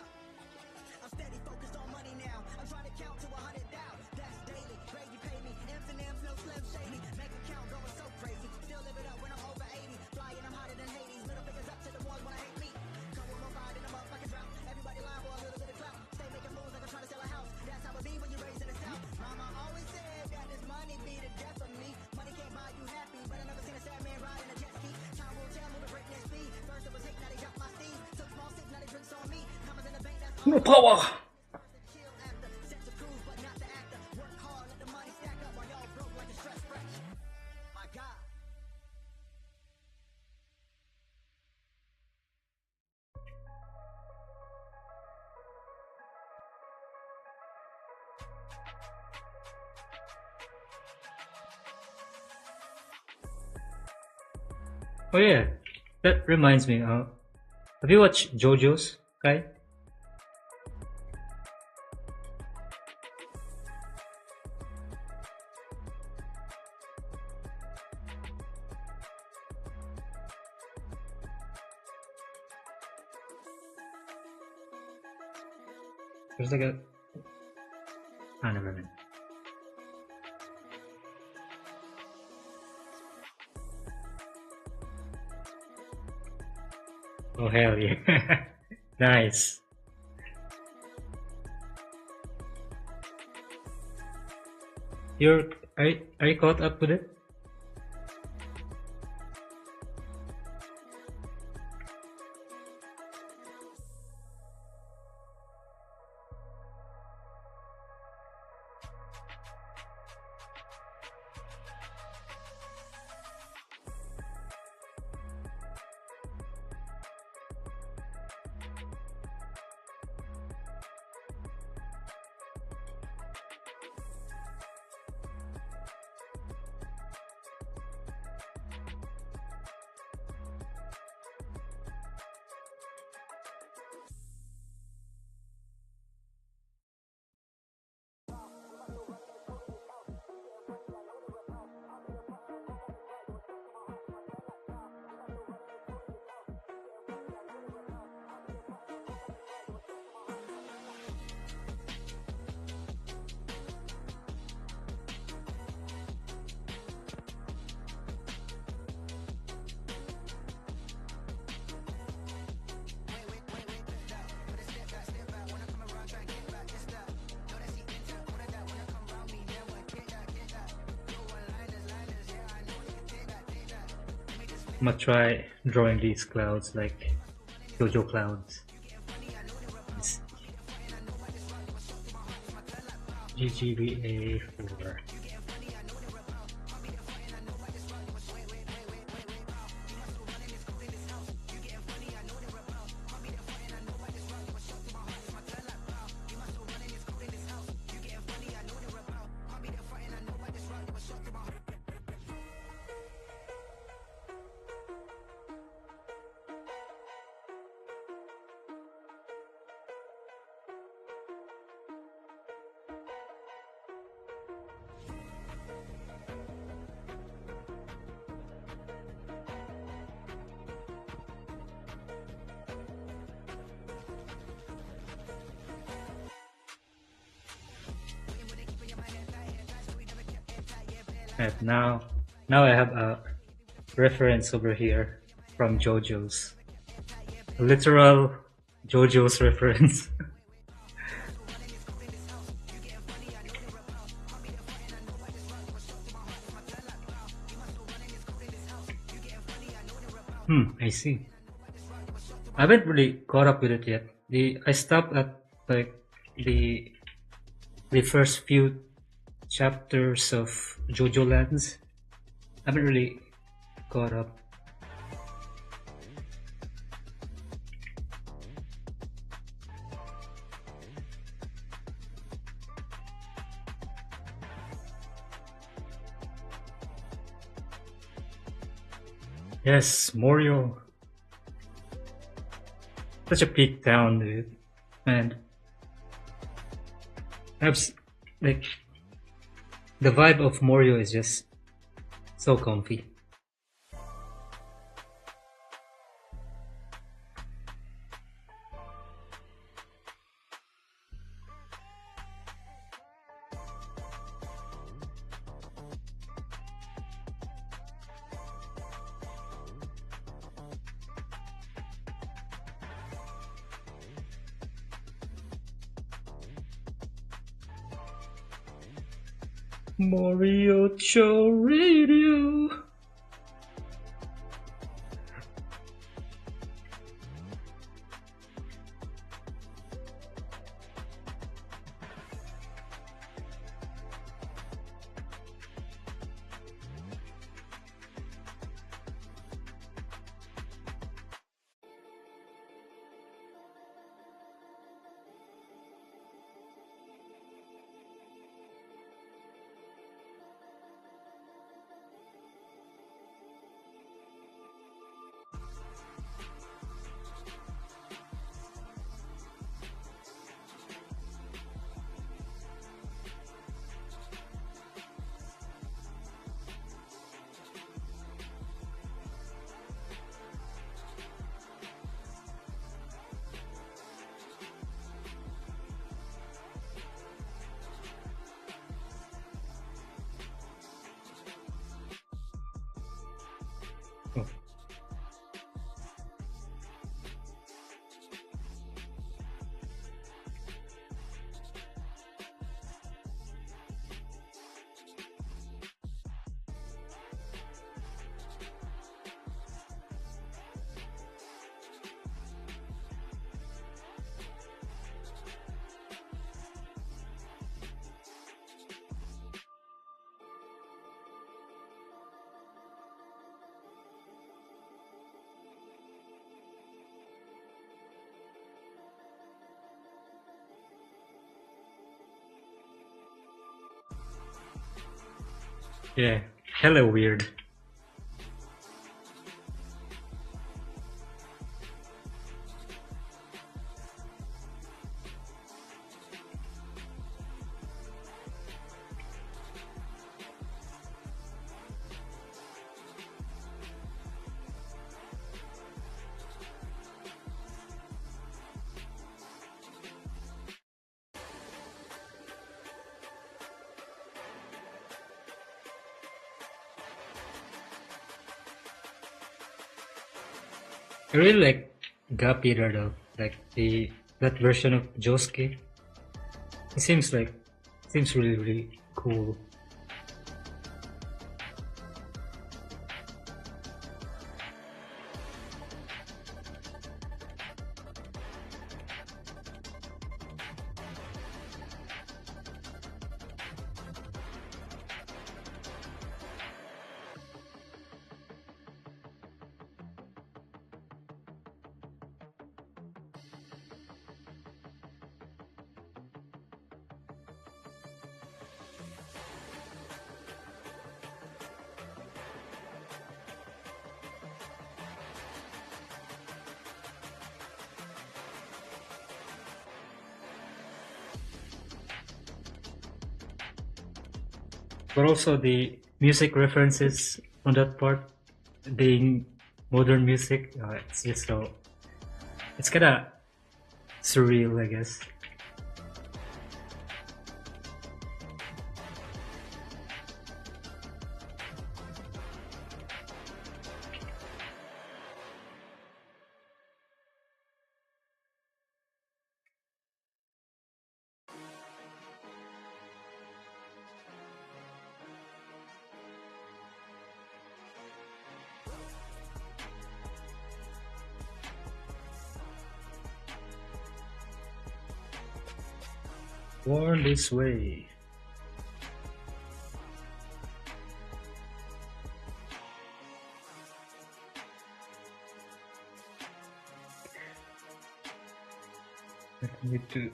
I'm steady focused on money now. I'm trying to count to 100,000. That's daily. Grady pay me. M's and M's, no slim shady. Make account going so crazy. Still live it up when I'm over 80. Flying, I'm hotter than Hades. Middle fingers up to the ones when I hate me. Come with my pride in a motherfucking drought. Everybody lying for a little bit of clout. Stay making moves like I'm trying to sell a house. That's how it be when you're raised in the South. Mama always said that this money be the death of me. Money can't buy you happy, but I never seen a sad man ride in a jet ski. Time will tell who to break their speed. First it was hate, now they drop my steed. Took small sips, now they drinks on me. Commas in the bank, that's all. No power! Chill after, set to cruise, but not the actor. Work hard, let the money stack up while y'all broke like a stress fresh. My God. Oh yeah, that reminds me. Have you watched JoJo's, Kai? There's like a. Ah, never mind. Oh hell yeah! Nice. You're are you caught up with it? I'm gonna try drawing these clouds like JoJo clouds. It's GGBA 4. And now I have a reference over here from JoJo's. A literal JoJo's reference. I see. I haven't really caught up with it yet. I stopped at like the the first few chapters of JoJo Lands. I haven't really caught up. Yes, Morio. Such a peak town, dude. And like the vibe of Morio is just so comfy. Morio Show Radio. Yeah, hella weird. I really like Gapira though, like the that version of Josuke. It seems really cool. But also the music references on that part being modern music, it's just so it's kind of surreal, I guess. Born this way. Let me do.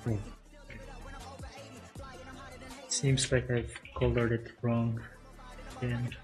Oh. Seems like I've colored it wrong again.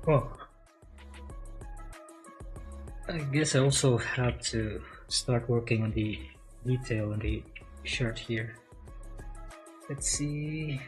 Oh, I guess I also have to start working on the detail on the shirt here. Let's see.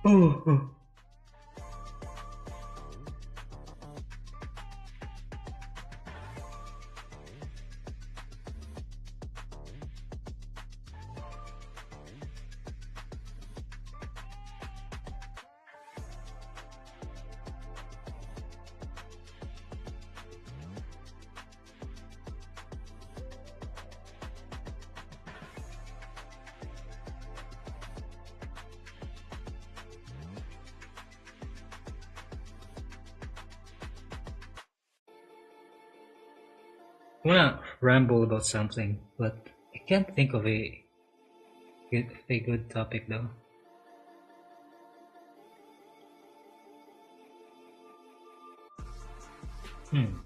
Oh, wanna ramble about something, but I can't think of a good topic though. Hmm.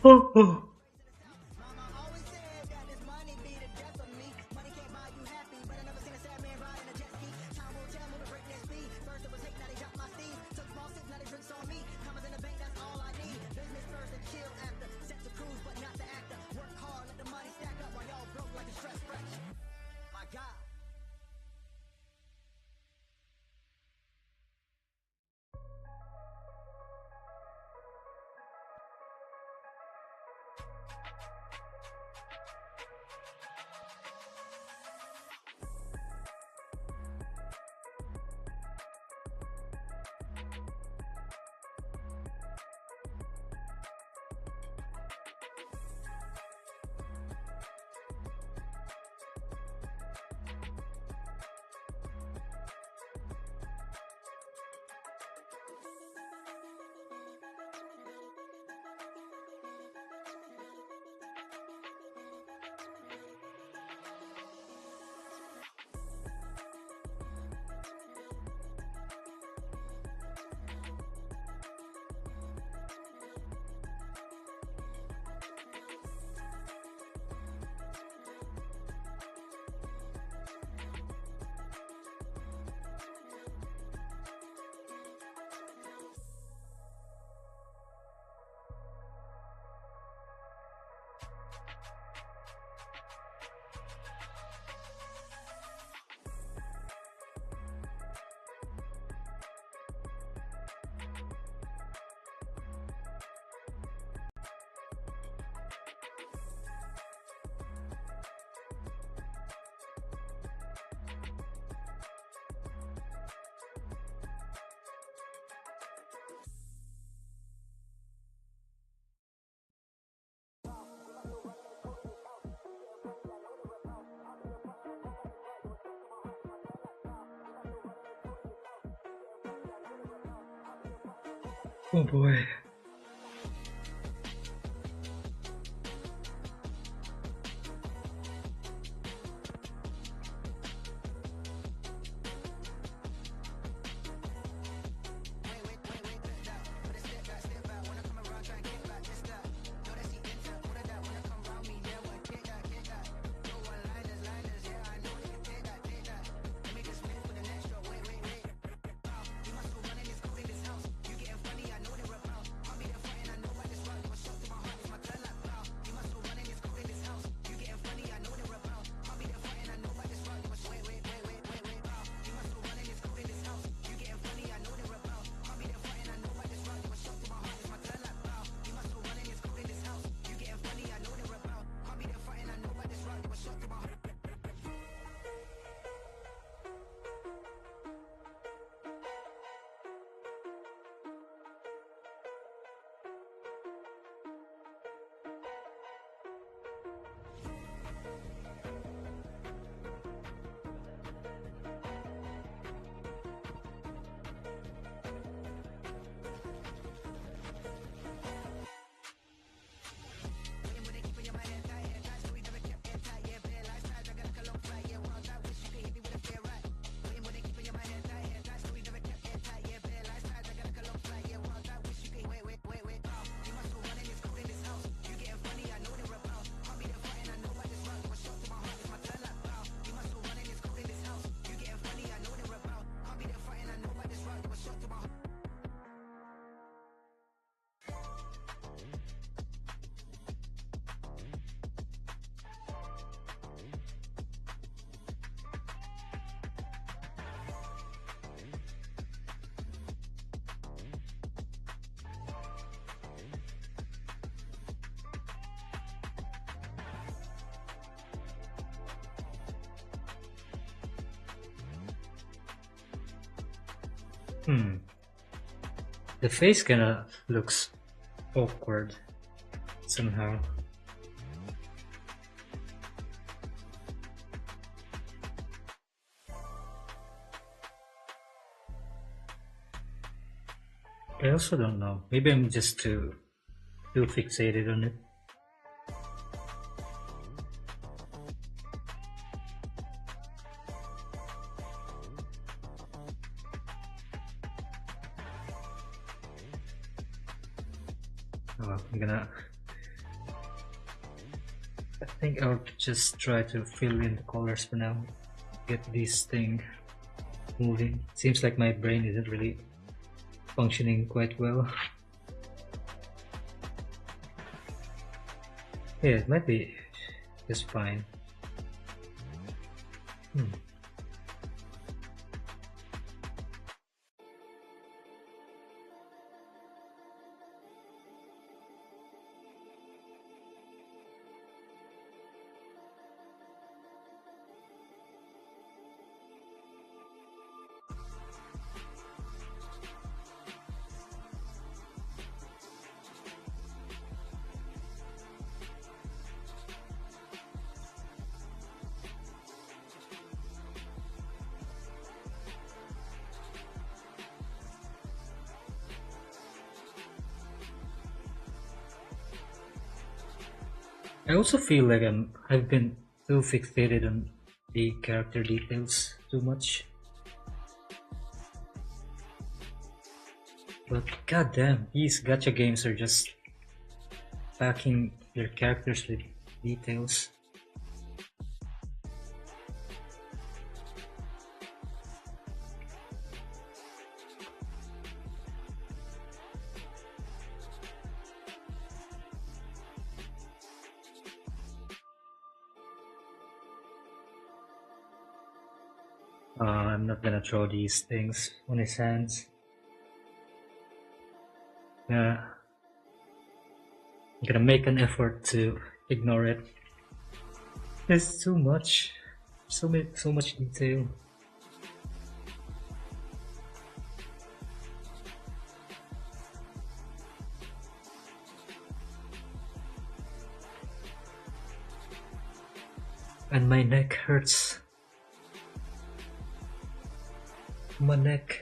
Oh, oh. Oh boy. The face kinda looks awkward somehow. I also don't know. Maybe I'm just too fixated on it. Oh, I'm gonna I think I'll just try to fill in the colors for now. Get this thing moving. Seems like my brain isn't really functioning quite well. Yeah, it might be just fine. I also feel like I've been too fixated on the character details too much. But goddamn, these gacha games are just packing their characters with details. I'm not gonna throw these things on his hands. I'm gonna make an effort to ignore it. There's too much, so much detail. And my neck hurts. My neck.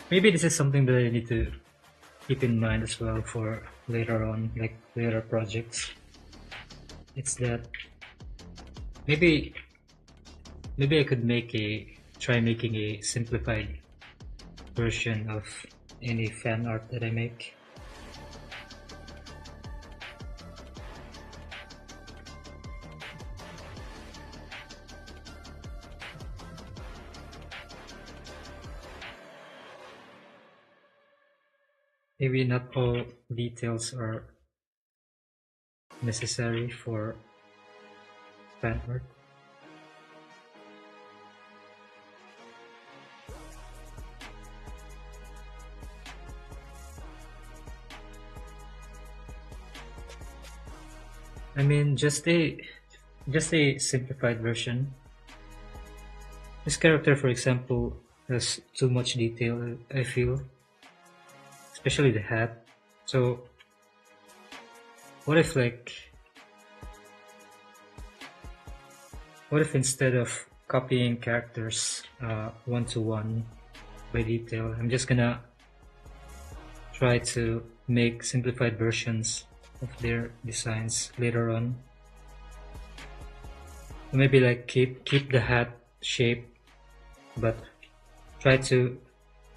Maybe this is something that I need to keep in mind as well for later on, like later projects. It's that maybe I could try making a simplified version of any fan art that I make. Maybe not all details are necessary for fan art. I mean, just a simplified version. This character, for example, has too much detail, I feel. Especially the hat. So what if instead of copying characters one to one by detail, I'm just gonna try to make simplified versions of their designs later on. Maybe like keep the hat shape, but try to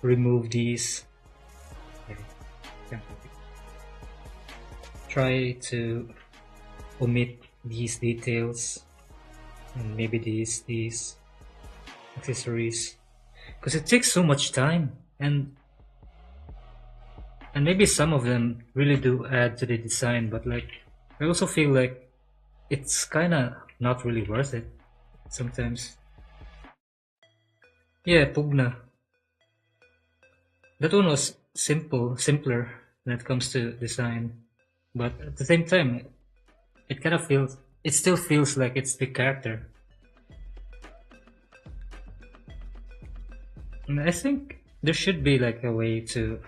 remove these. Try to omit these details and maybe these accessories, because it takes so much time, and maybe some of them really do add to the design, but like I also feel like it's kind of not really worth it sometimes. Yeah, Pugna. That one was simpler when it comes to design, but at the same time, it kind of feels. It still feels like it's the character. And I think there should be like a way to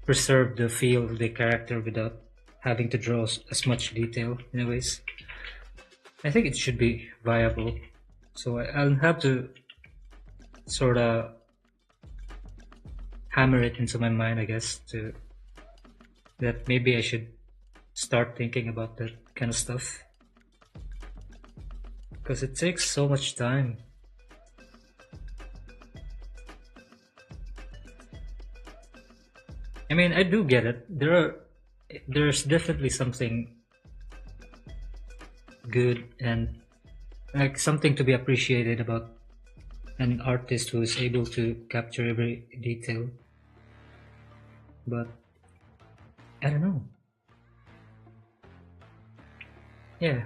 preserve the feel of the character without having to draw as much detail. Anyways, I think it should be viable. So I'll have to sort of hammer it into my mind, I guess, to that maybe I should start thinking about that kind of stuff because it takes so much time. I mean, I do get it. There's definitely something good and like something to be appreciated about an artist who is able to capture every detail. But I don't know. Yeah,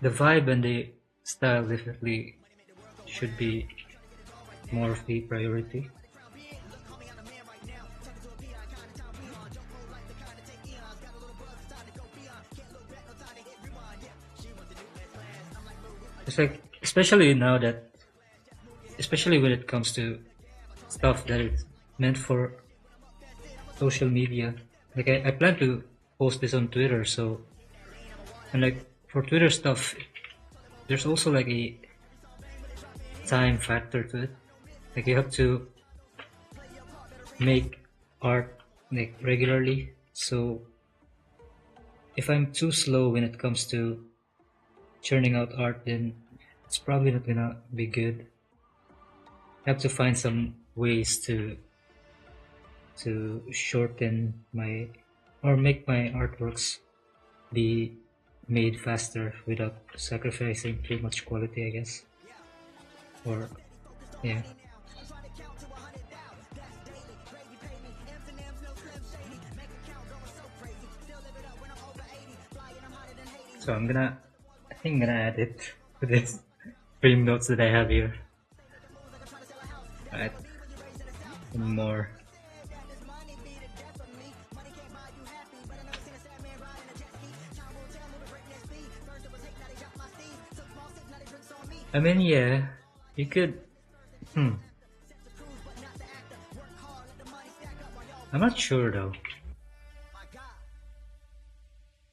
the vibe and the style definitely should be more of the priority. It's like, especially when it comes to stuff that is meant for social media. Like I plan to post this on Twitter, so and like for Twitter stuff, there's also like a time factor to it. Like you have to make art like regularly. So if I'm too slow when it comes to churning out art, then it's probably not gonna be good. I have to find some ways to shorten my or make my artworks be made faster without sacrificing too much quality, I guess. Or yeah. So I think I'm gonna add it to this frame notes that I have here. Alright, one more. I mean, yeah, you could. I'm not sure though.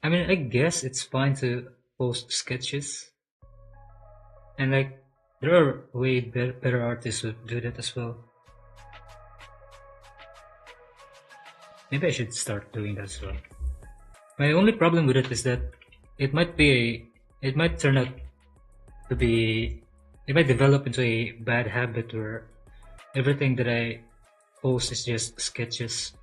I mean, I guess it's fine to post sketches, and like there are way better artists who do that as well. Maybe I should start doing that as well. My only problem with it is that it might turn out to be, it might develop into a bad habit where everything that I post is just sketches.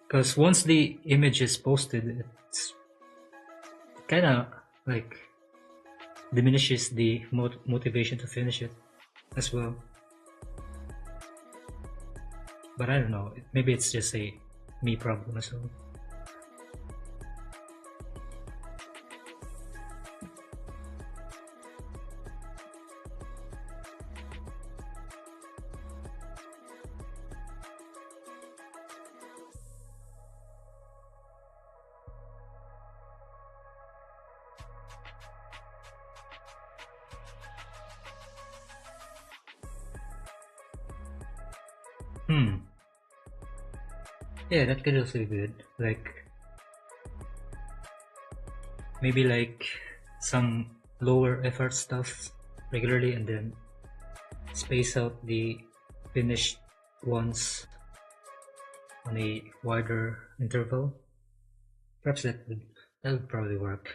Because once the image is posted, it's kind of like diminishes the motivation to finish it as well. But I don't know, maybe it's just a me problem as well. Yeah, that could also be good. Like maybe like some lower effort stuff regularly and then space out the finished ones on a wider interval. Perhaps that would probably work.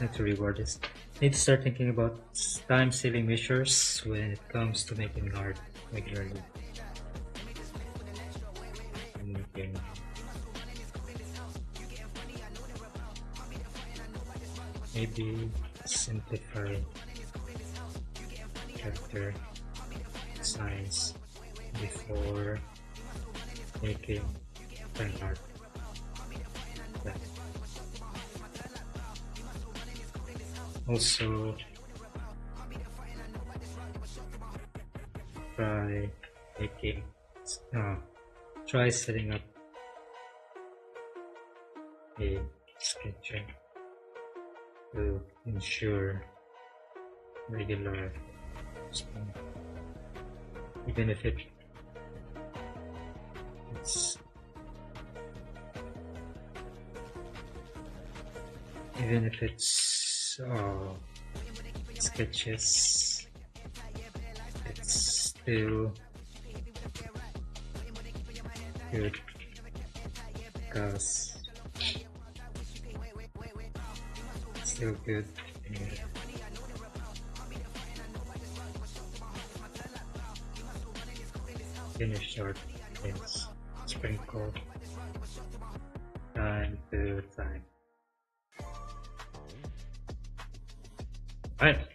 Need to reward this. Need to start thinking about time saving measures when it comes to making art regularly. Making maybe simplify character designs before making fan art. Yeah. Also, try making, try setting up a schedule to ensure regular spend, even if it's sketches, it's still good because it's still good. Finish short things, sprinkle time to time. Alright.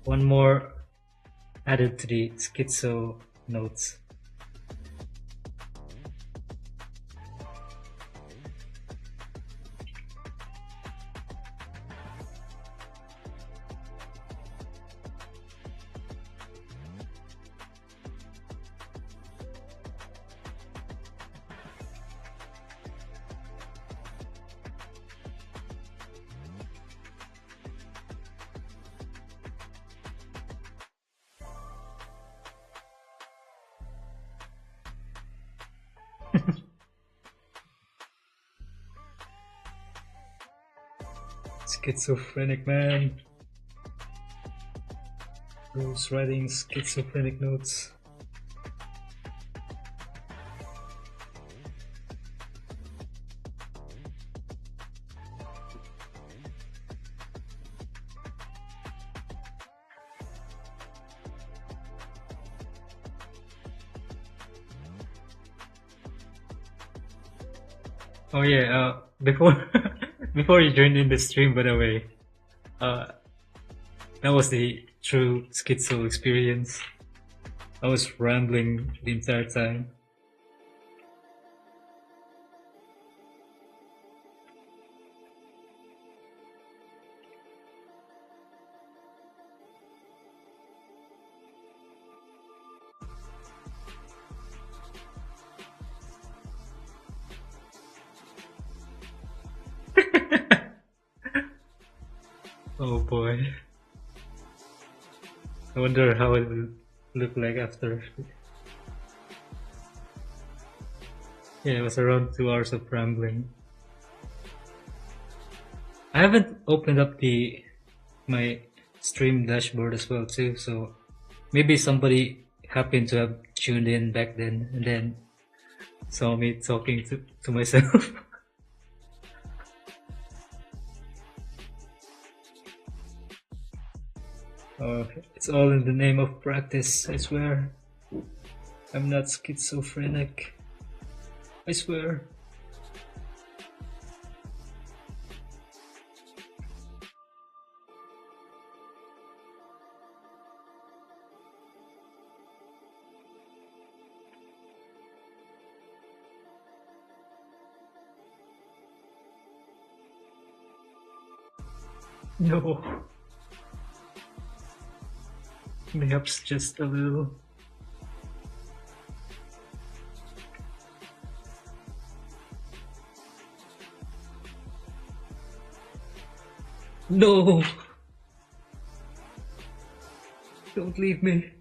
One more added to the schizo notes. Schizophrenic man. Who's writing schizophrenic notes? Oh yeah, before before you joined in the stream, by the way, that was the true schizo experience. I was rambling the entire time. Oh boy. I wonder how it will look like after. Yeah, it was around 2 hours of rambling. I haven't opened up my stream dashboard as well too, so maybe somebody happened to have tuned in back then and then saw me talking to myself. Oh, it's all in the name of practice, I swear. I'm not schizophrenic. I swear. No. Perhaps just a little. No! Don't leave me.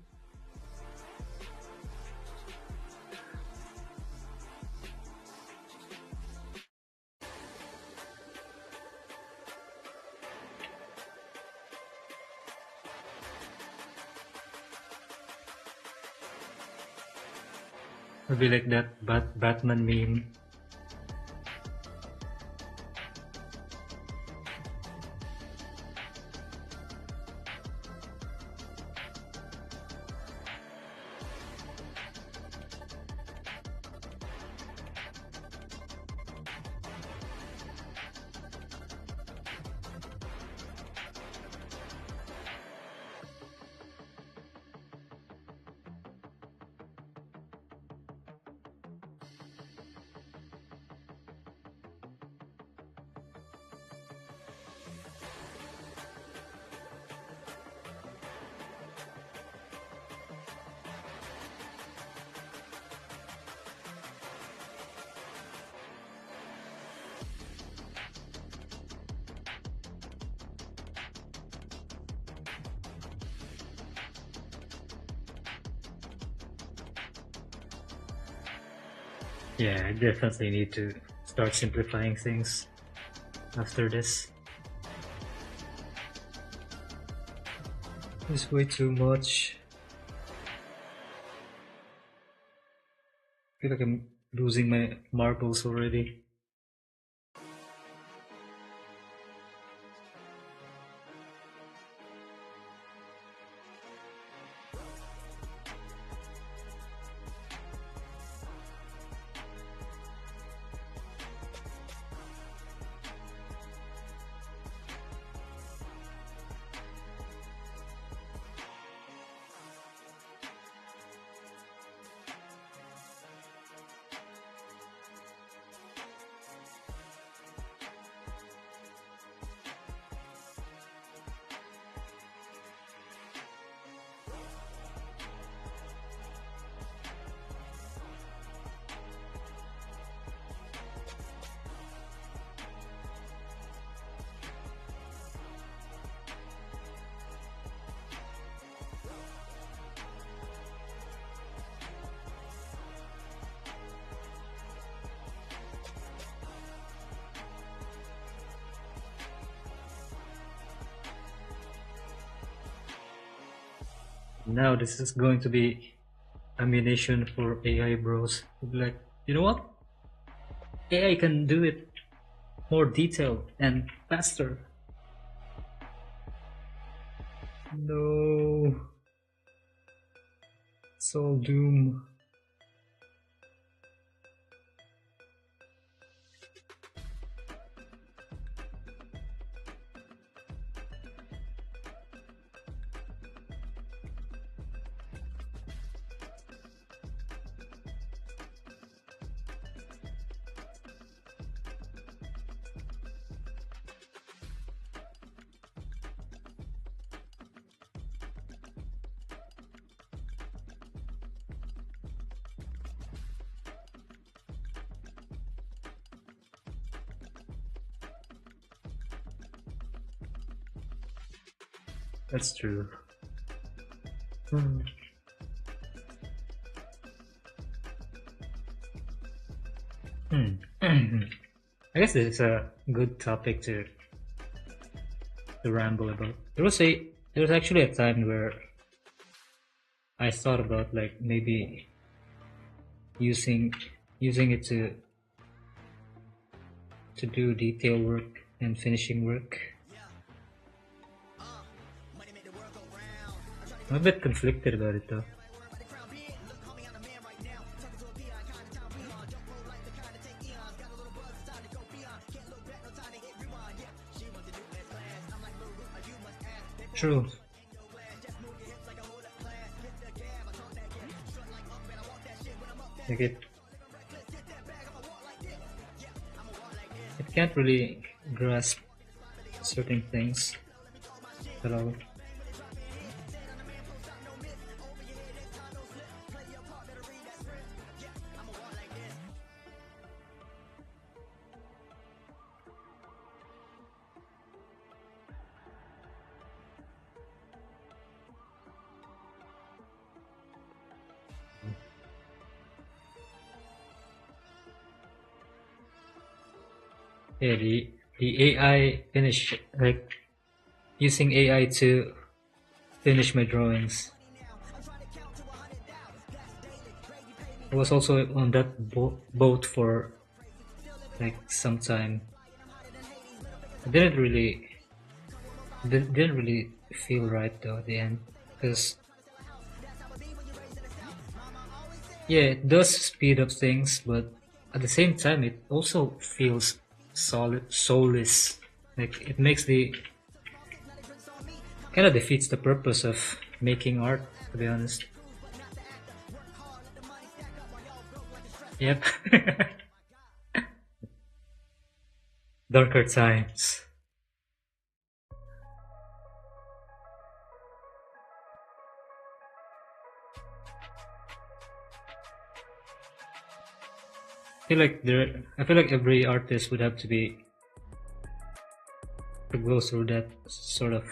It'll be like that Batman meme. Yeah, I definitely need to start simplifying things after this. It's way too much. I feel like I'm losing my marbles already. Now this is going to be ammunition for AI bros. Like, you know what? AI can do it more detailed and faster. No. It's all doom. That's true. I guess this is a good topic to ramble about. There was actually a time where I thought about like maybe using it to do detail work and finishing work. I'm a bit conflicted about it though. True. Like it can't really grasp certain things at all. Yeah, the AI finish, like using AI to finish my drawings. I was also on that boat for like some time. It didn't really feel right though at the end, because yeah, it does speed up things, but at the same time it also feels soulless. Like it makes the kind of defeats the purpose of making art, to be honest. Yep. Darker times. I feel like every artist would have to go through that sort of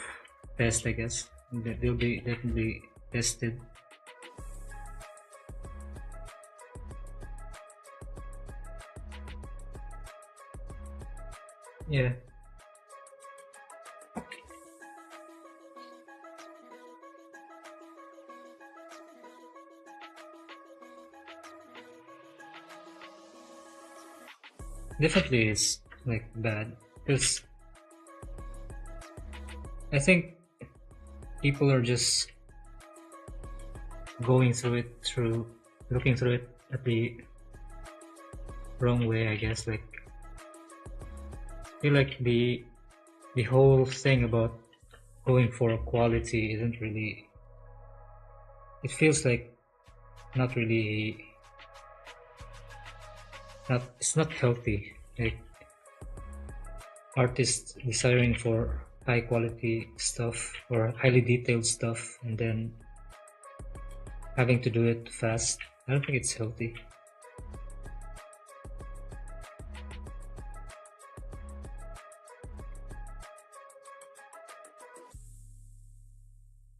test, I guess. They'll be definitely tested. Yeah. Definitely is like bad because I think people are just going through it through looking through it at the wrong way, I guess. Like I feel like the whole thing about going for quality isn't really, it feels like not really, not, it's not healthy. Like artists desiring for high quality stuff or highly detailed stuff and then having to do it fast, I don't think it's healthy.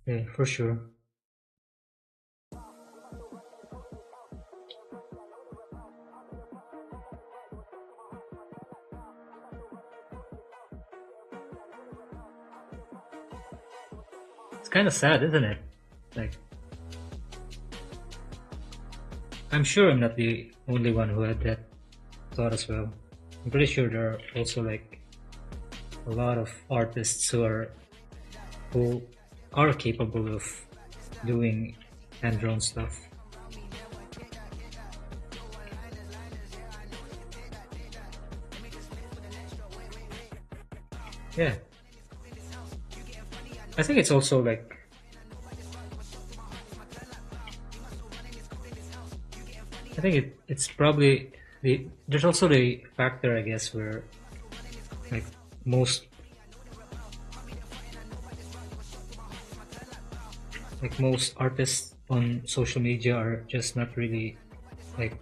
Yeah, for sure. It's kind of sad, isn't it? Like, I'm sure I'm not the only one who had that thought as well. I'm pretty sure there are also like a lot of artists who are capable of doing hand-drawn stuff. Yeah, I think it's also like, I think it's probably there's also the factor, I guess, where like most most artists on social media are just not really like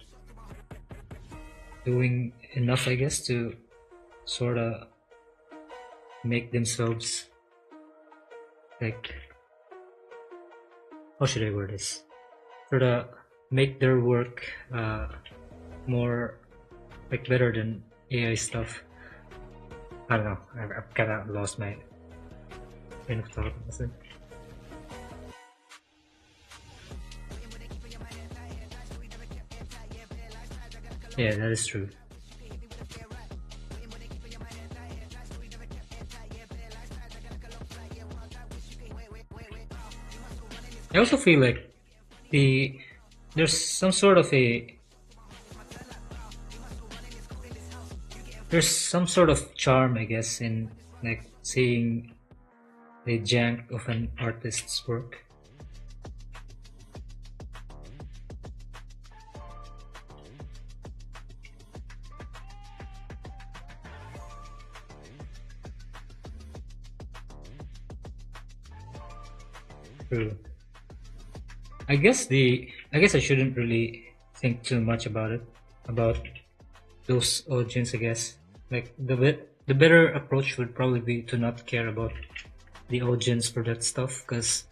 doing enough, I guess, to sort of make themselves like, how should I word this? Sort of make their work more like better than AI stuff. I don't know. I've kind of lost my train of thought. Yeah, that is true. I also feel like there's some sort of charm, I guess, in like seeing the jank of an artist's work. True. I guess I shouldn't really think too much about it, about those audience. I guess like the better approach would probably be to not care about the audience for that stuff, because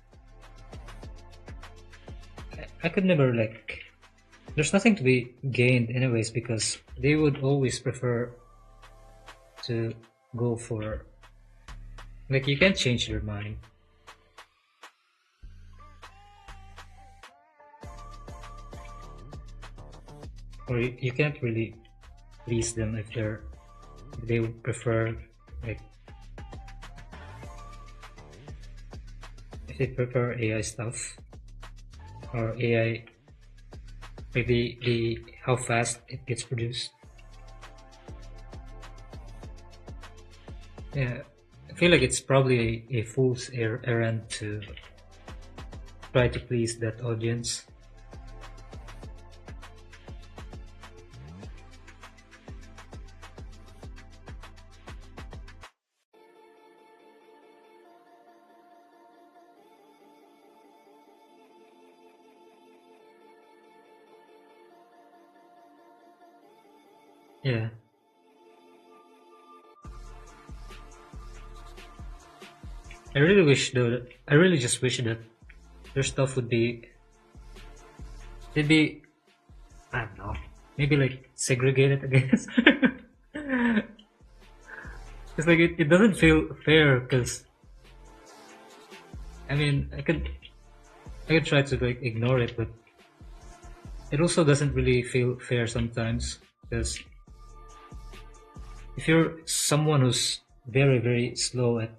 I could never like. There's nothing to be gained anyways, because they would always prefer to go for, like, you can't change their mind. Or you can't really please them if they would prefer, like, if they prefer AI stuff or AI, maybe the how fast it gets produced. Yeah, I feel like it's probably a fool's errand to try to please that audience. Yeah. I really wish though. I really just wish that their stuff would be. They'd be. I don't know. Maybe like segregated, I guess. It's like it doesn't feel fair because I mean I could try to like ignore it, but it also doesn't really feel fair sometimes because if you're someone who's very slow at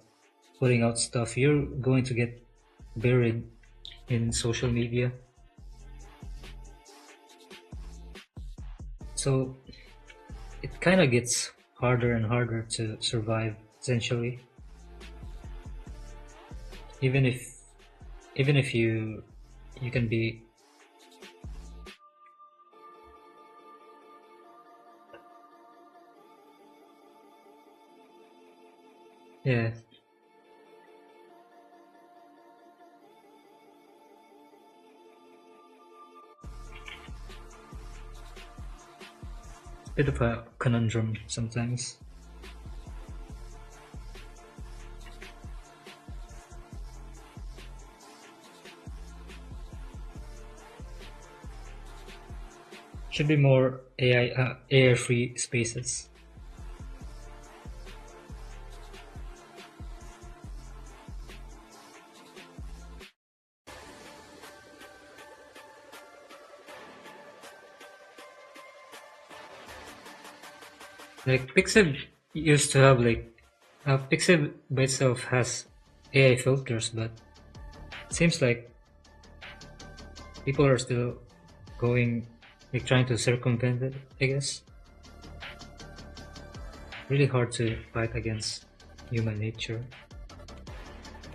putting out stuff, you're going to get buried in social media. So it kind of gets harder and harder to survive essentially. Even if you can be yeah. Bit of a conundrum sometimes. Should be more AI free spaces. Like Pixel used to have like Pixel by itself has AI filters, but it seems like people are still going like trying to circumvent it, I guess. Really hard to fight against human nature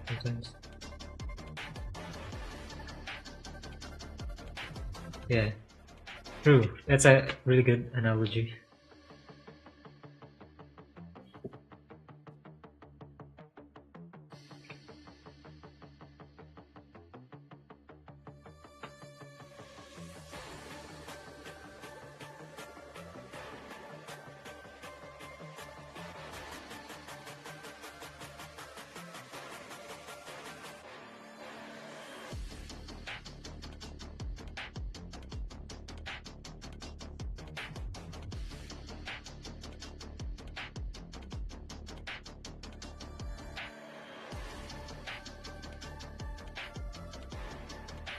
sometimes. Yeah, true. That's a really good analogy.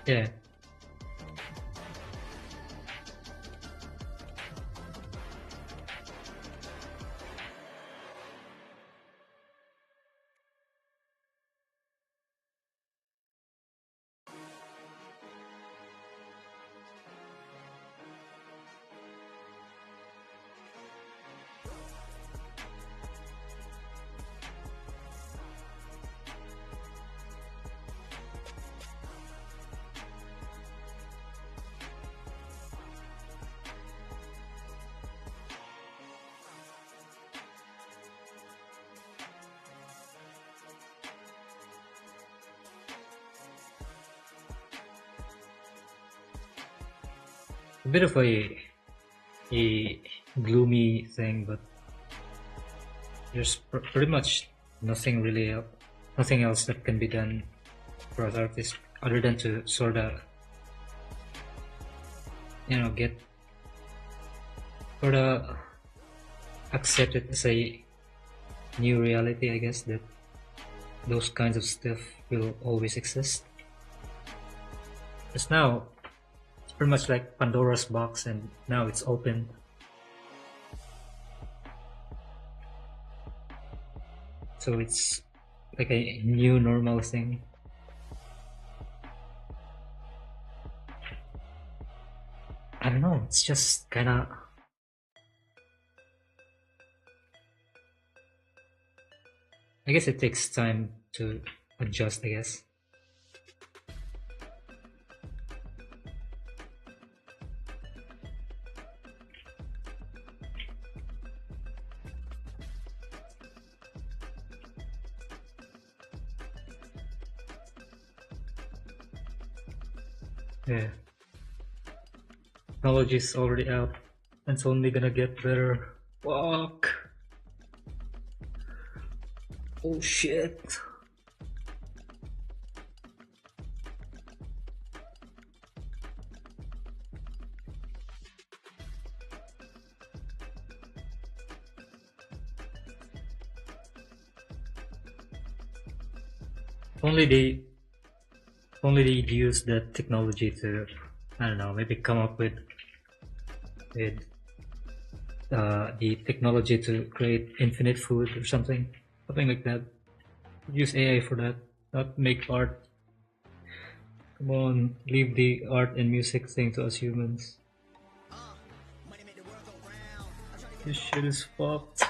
Yeah. A bit of a gloomy thing, but there's pretty much nothing else that can be done for us artists other than to sort of get sort of accept it as a new reality, I guess, that those kinds of stuff will always exist. Because now it's pretty much like Pandora's box, and now it's open. So it's like a new normal thing. I don't know, it's just kinda I guess it takes time to adjust, I guess. Yeah. Technology's already out and it's only gonna get better. Fuck. Oh shit. only they'd use that technology to, I don't know, maybe come up with the technology to create infinite food or something like that. Use AI for that, not make art. Come on, leave the art and music thing to us humans. This shit is fucked.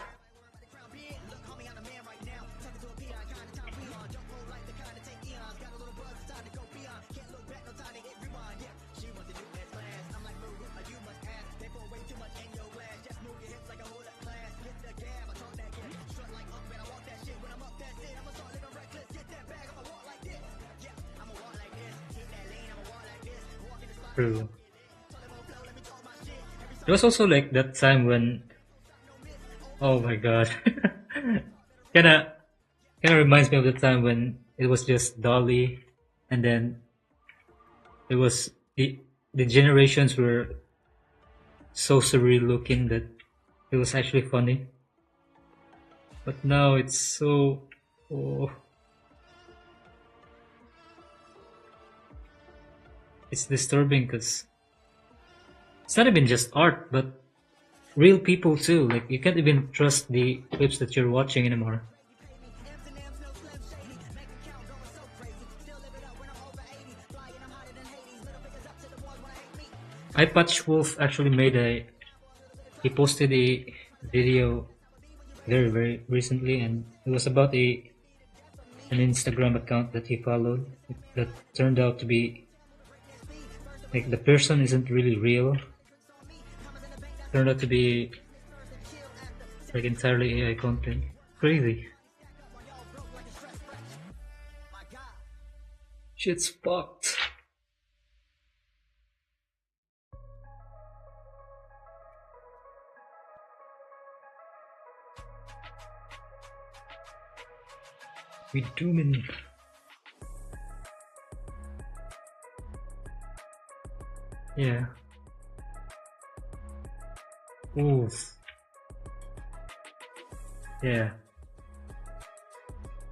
True. It was also like that time when, oh my god, kinda reminds me of the time when it was just Dolly, and then it was the generations were so surreal looking that it was actually funny. But now it's so, oh, it's disturbing because it's not even just art, but real people too. Like you can't even trust the clips that you're watching anymore. iPatch Wolf actually he posted a video very recently, and it was about an Instagram account that he followed that turned out to be like the person isn't really real. Turned out to be like entirely AI content. Crazy. Shit's fucked. We dooming. Yeah. Oof. Yeah.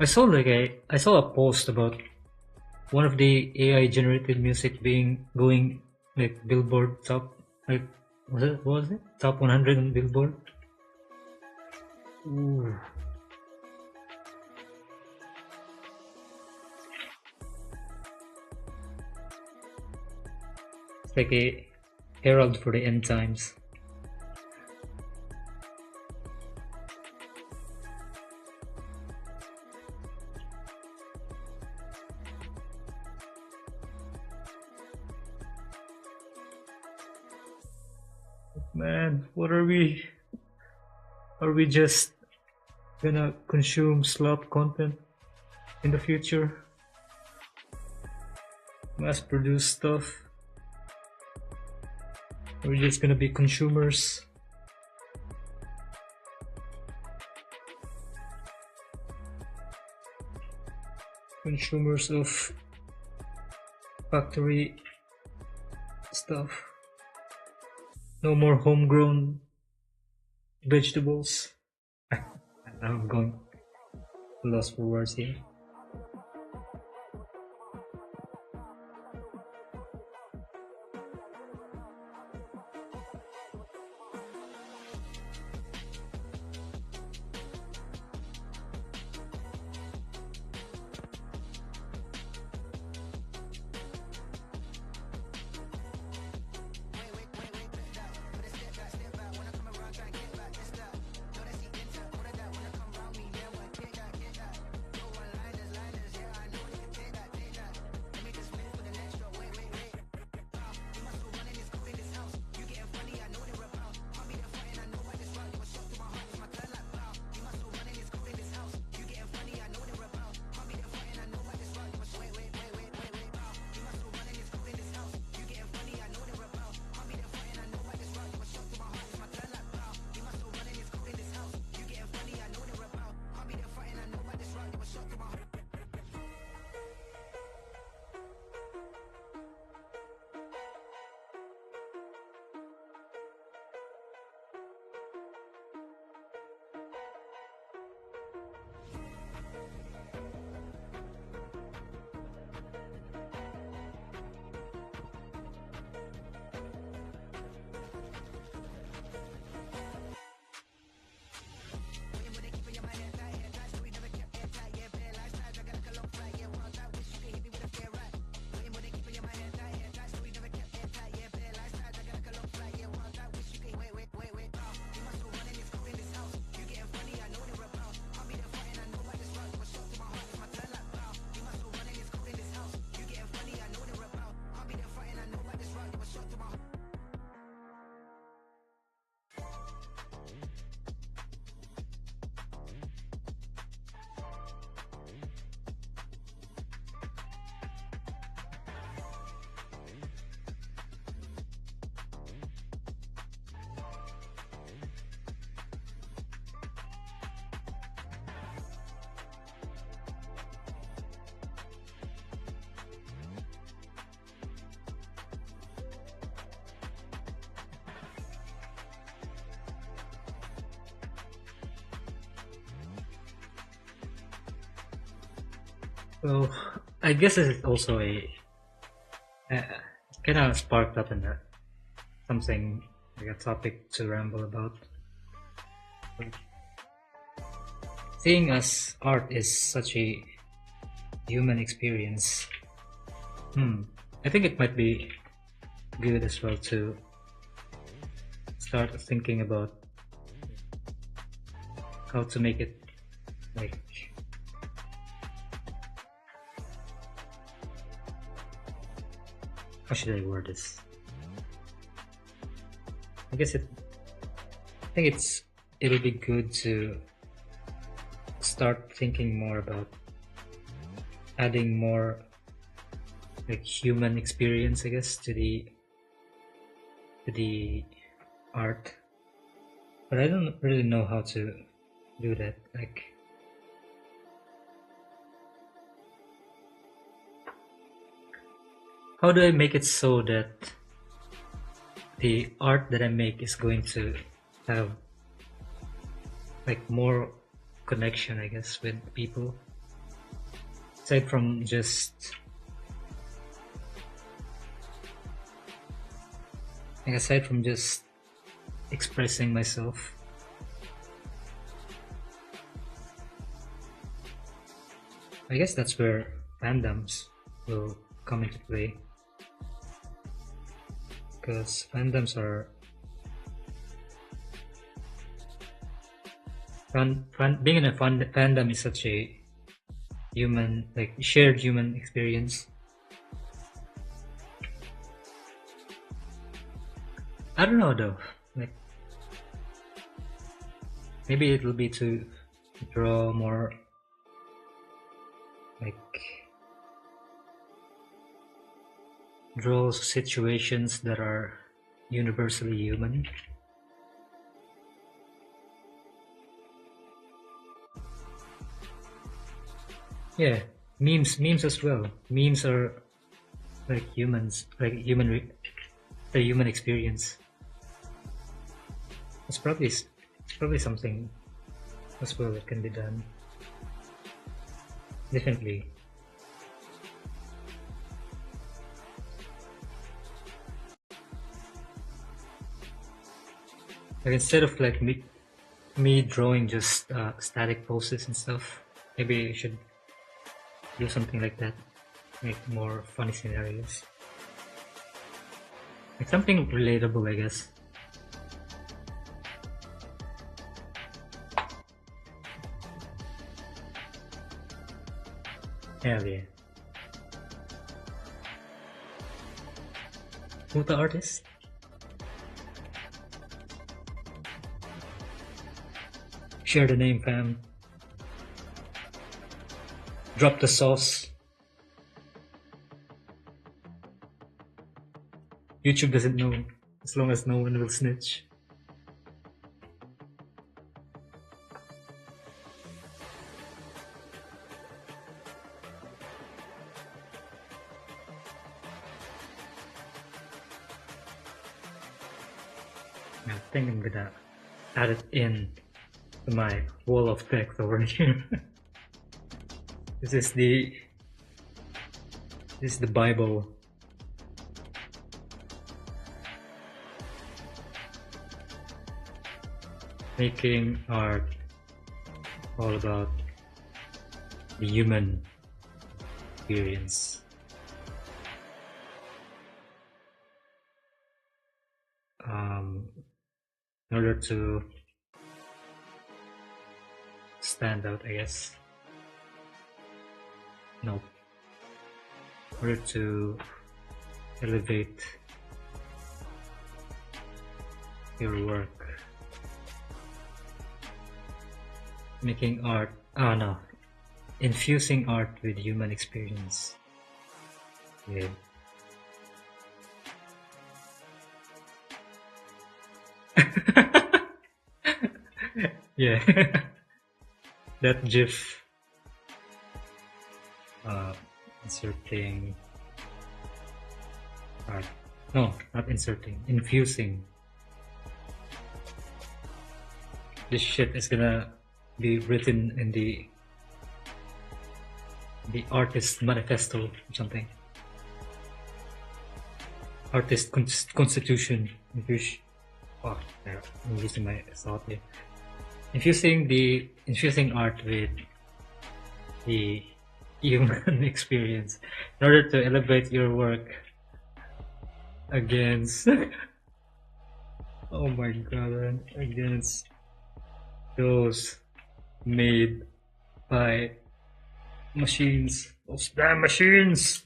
I saw a post about one of the AI generated music going like Billboard top, like what was it top 100 on Billboard. Ooh. It's like a herald for the end times. Man, what are we? Are we just gonna consume slop content in the future? Mass produce stuff? Are we just gonna be consumers? Consumers of factory stuff. No more homegrown vegetables. I'm going lost for words here. So I guess this is also a kind of sparked up in that something like a topic to ramble about. Seeing as art is such a human experience, I think it might be good as well to start thinking about how to make it like how should I word this? I think it'll be good to start thinking more about adding more like human experience, I guess, to the art. But I don't really know how to do that. Like, how do I make it so that the art that I make is going to have like more connection, I guess, with people, aside from just expressing myself. I guess that's where fandoms will come into play, because fandoms are being in a fandom is such a human, like shared human experience. I don't know though, like maybe it'll be to draw more like draw situations that are universally human. Yeah, memes as well. Memes are like humans, like a human experience. It's probably something as well that can be done. Definitely. Like instead of like me drawing just static poses and stuff, maybe I should do something like that, make more funny scenarios, like something relatable, I guess. Hell yeah. Who's the artist? Share the name, fam. Drop the sauce. YouTube doesn't know, as long as no one will snitch. I think I'm gonna add it in to my wall of text over here. This is the Bible. Making art all about the human experience. In order to stand out, I guess. No. In order to elevate your work. Making art, no. Infusing art with human experience. Yeah. Yeah. That GIF. Inserting art. No, not inserting. Infusing. This shit is gonna be written in the the artist manifesto or something. Artist constitution. Oh, I'm losing my thought here. Infusing art with the human experience in order to elevate your work against oh my god, against those made by machines, those damn machines.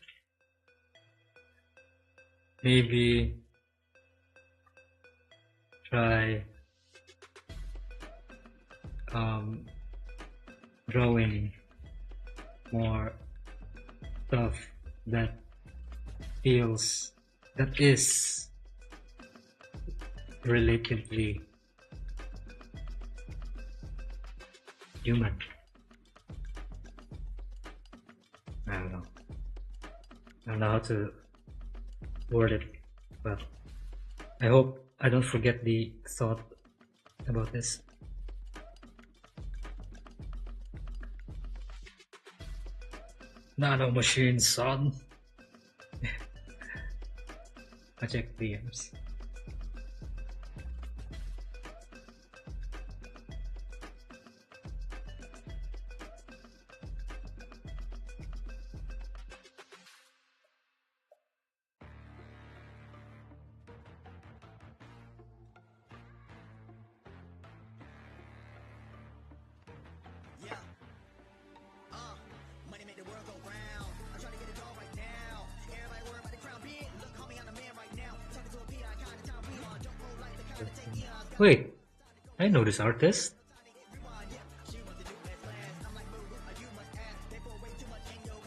Maybe try drawing more stuff that is relatively human. I don't know how to word it, but I hope I don't forget the thought about this. Nano machine, son. I check DMs. Money make the world go round. I'm trying to get it all right now. Everybody worry about the crown being. Look, homie, I'm the man right now. Talking to a P.I. kind of time we on. Don't roll like the kind of take eons. Wait, I know this artist.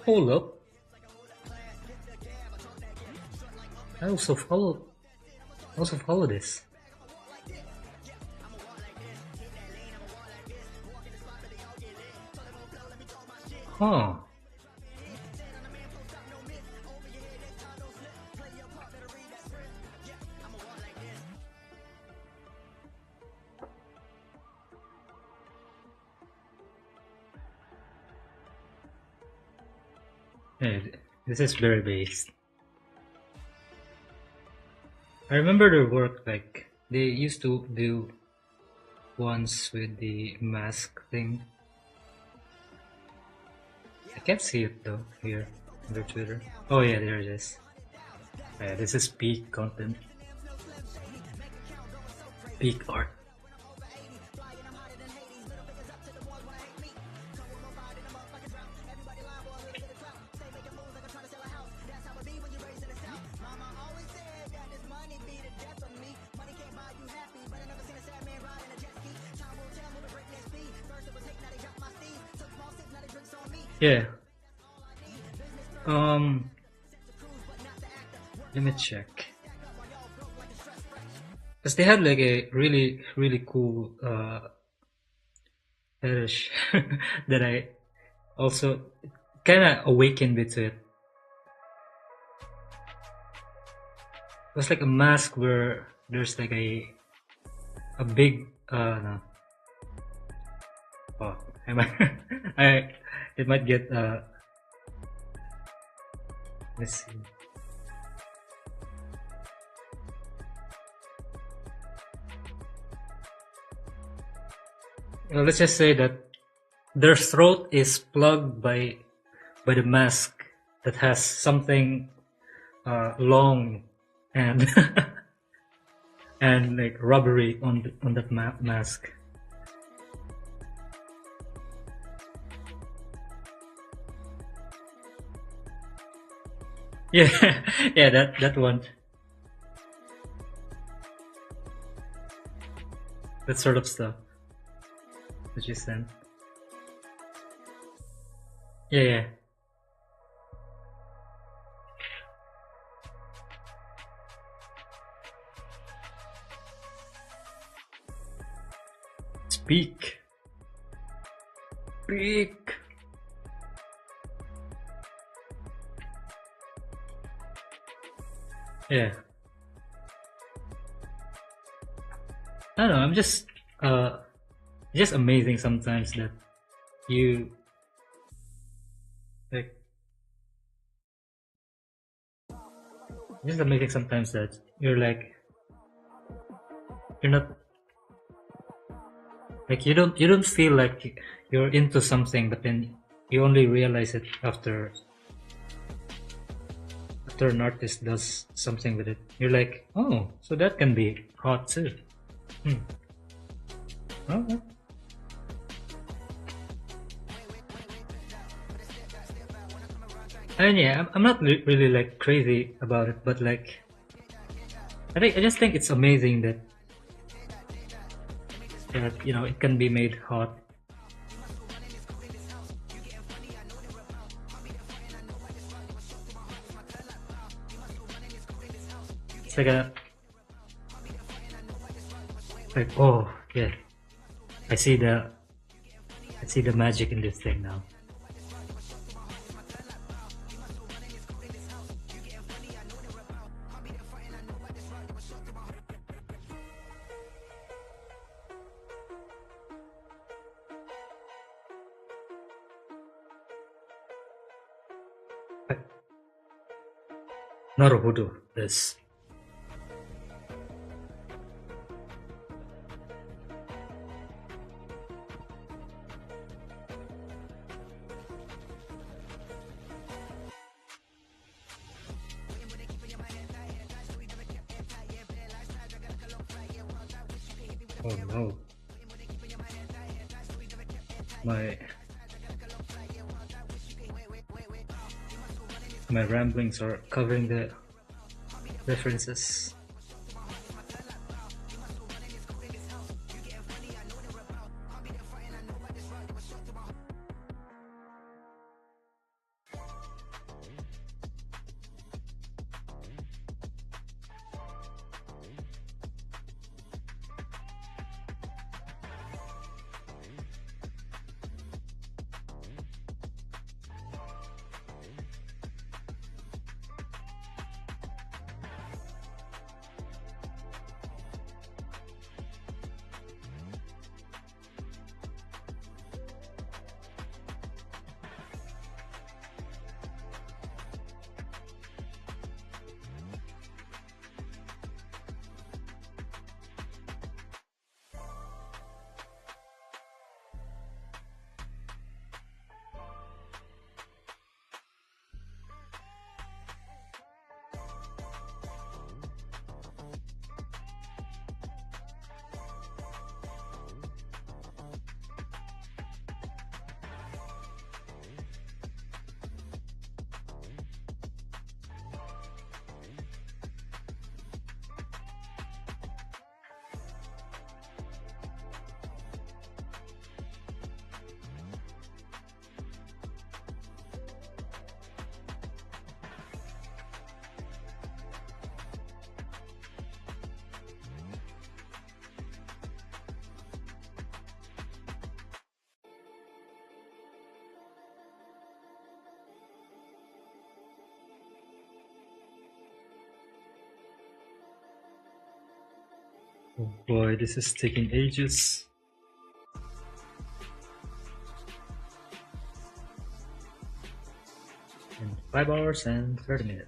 Hold up. I also follow this. Huh. Hey, this is very based. I remember their work, like they used to do ones with the mask thing. I can't see it though here on their Twitter. Oh yeah, there it is. Yeah, this is peak content. Peak art. Yeah. Let me check. Cause they had like a really cool fetish that I also kind of awakened me to it. It was like a mask where there's like a big no. Oh, it might get let's see. Let's just say that their throat is plugged by the mask that has something long and and like rubbery on that mask. Yeah, yeah, that one. That sort of stuff that you sent. Yeah, yeah. Speak. Speak. Yeah. I don't know, I'm just amazing sometimes that you Like, it's just amazing sometimes that you're like, you're not like you don't feel like you're into something, but then you only realize it after an artist does something with it. You're like, oh, so that can be hot too. Hmm. Okay. And yeah, I'm not really like crazy about it, but like I just think it's amazing that it can be made hot. It's like oh yeah, I see the I see the magic in this thing now. Naruhodo, this. Oh no. My ramblings are covering the references. Oh boy, this is taking ages. And 5 hours and 30 minutes.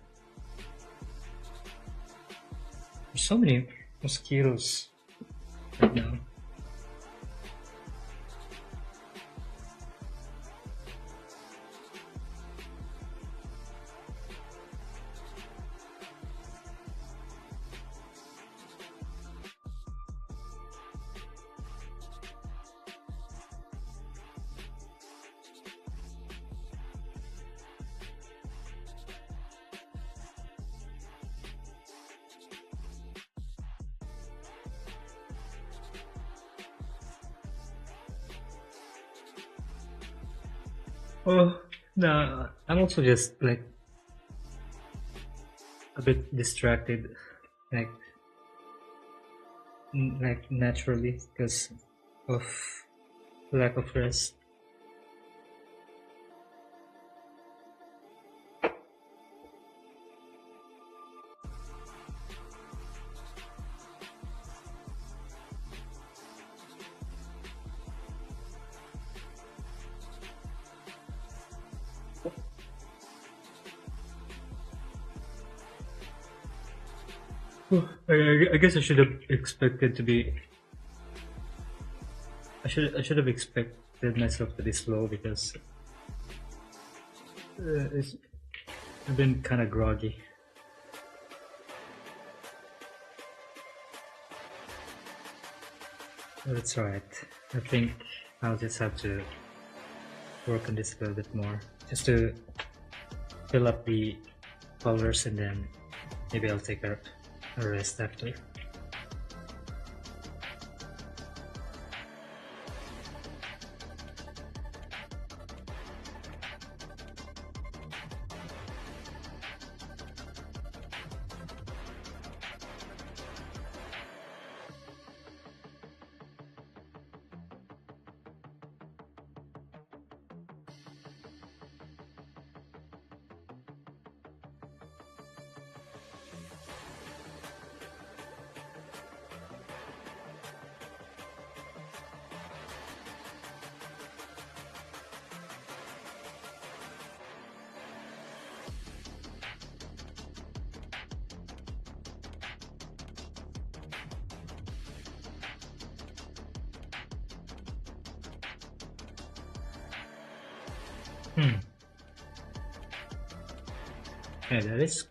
There's so many mosquitoes right now. Oh, no, I'm also just like a bit distracted, like like naturally because of lack of rest. I guess I should have expected to be. I should have expected myself to be slow because I've been kind of groggy. That's right. I think I'll just have to work on this a little bit more, just to fill up the colors, and then maybe I'll take a rest after.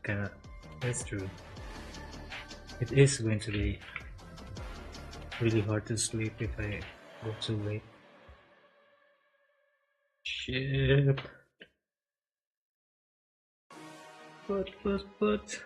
Yeah, that's true. It is going to be really hard to sleep if I go too late. Shit. But.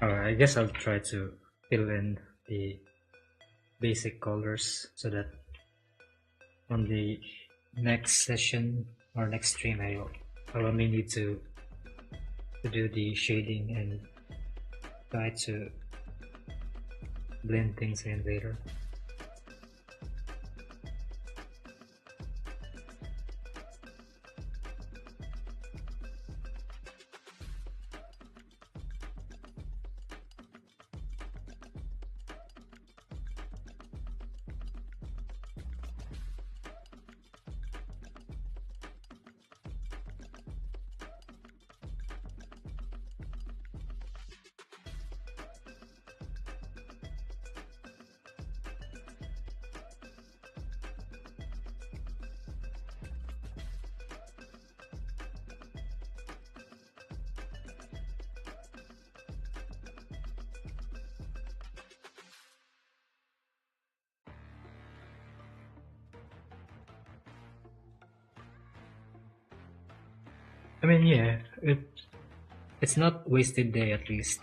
I guess I'll try to fill in the basic colors so that on the next session or next stream I'll only need to do the shading and try to blend things in later. I mean, yeah, it's not wasted day at least.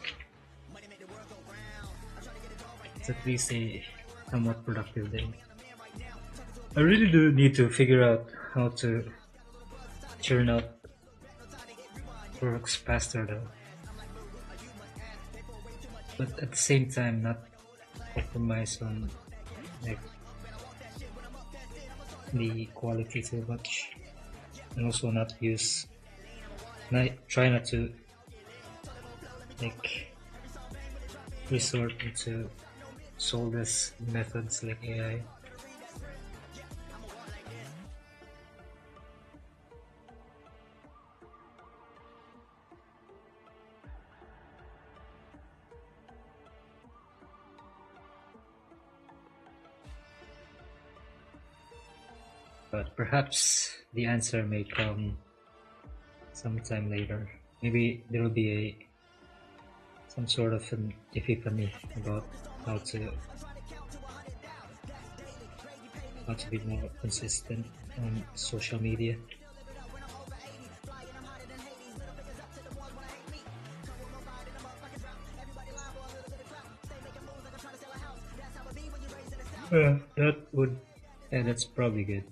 It's at least a somewhat productive day. I really do need to figure out how to churn out works faster though. But at the same time, not compromise on like the quality too much, and also not try not to like resort into soulless methods like AI. but perhaps the answer may come sometime later. Maybe there will be some sort of an epiphany about how to be more consistent on social media. That's probably good.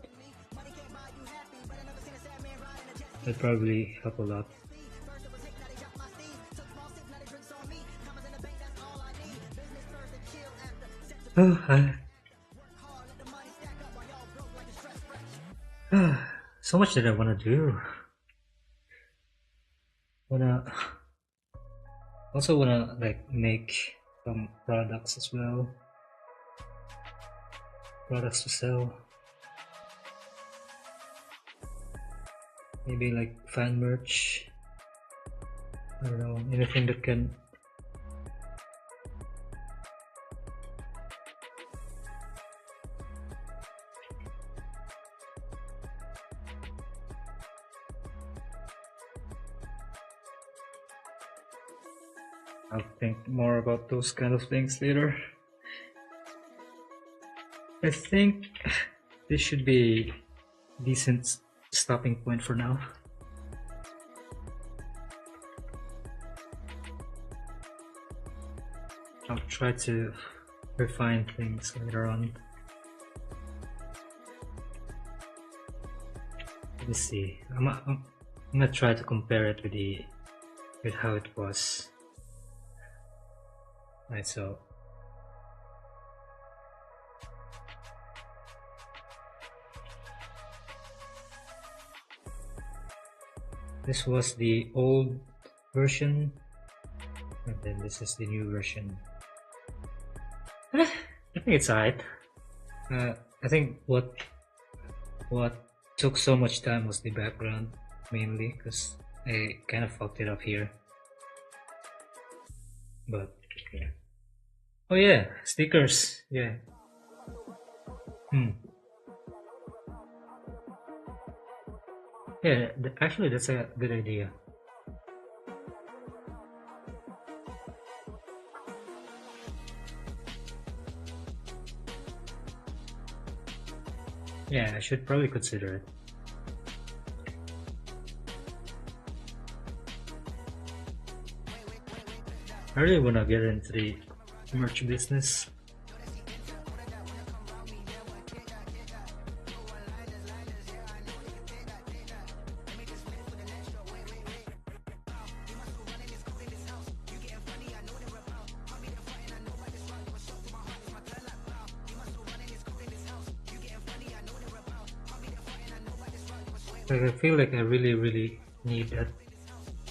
That probably help a lot. So much that I wanna do. Also wanna like make some products as well. Products to sell. Maybe like fan merch. I don't know, anything that can I'll think more about those kind of things later. I think this should be a decent stopping point for now. I'll try to refine things later on. Let me see. I'm gonna try to compare it with how it was. Right, so this was the old version, and then this is the new version. I think it's alright. I think what took so much time was the background, mainly because I kind of fucked it up here. But yeah. Oh yeah, stickers. Yeah. Yeah, actually that's a good idea. Yeah, I should probably consider it. I really wanna get into the merch business. Like, I feel like I really need that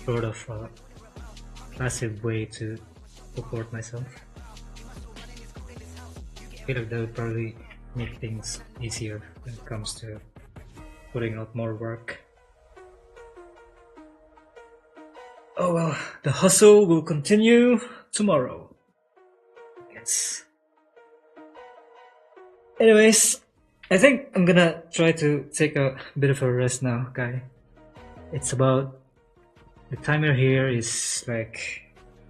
sort of passive way to support myself. I feel like that would probably make things easier when it comes to putting out more work. Oh well, the hustle will continue tomorrow. Yes. Anyways, I think I'm gonna try to take a bit of a rest now, guy. It's about, the timer here is like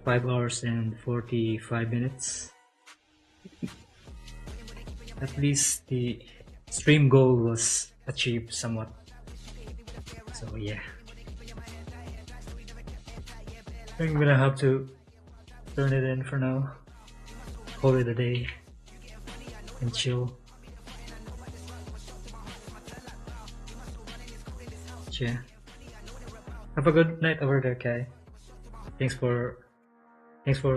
5 hours and 45 minutes. At least the stream goal was achieved somewhat. So yeah. I think I'm gonna have to turn it in for now. Call it a day and chill. Yeah. Have a good night over there, Kai. Thanks for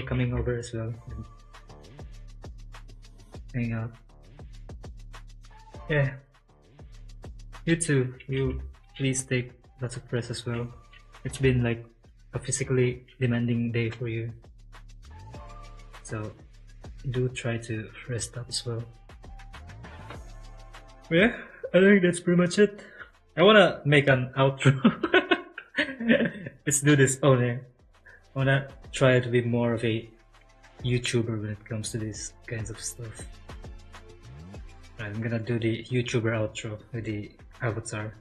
coming over as well. Hang out. Yeah. You too. You please take lots of rest as well. It's been like a physically demanding day for you. So do try to rest up as well. Yeah, I think that's pretty much it. I wanna make an outro. Let's do this. Oh man, I wanna try to be more of a YouTuber when it comes to these kinds of stuff. I'm gonna do the YouTuber outro with the avatar.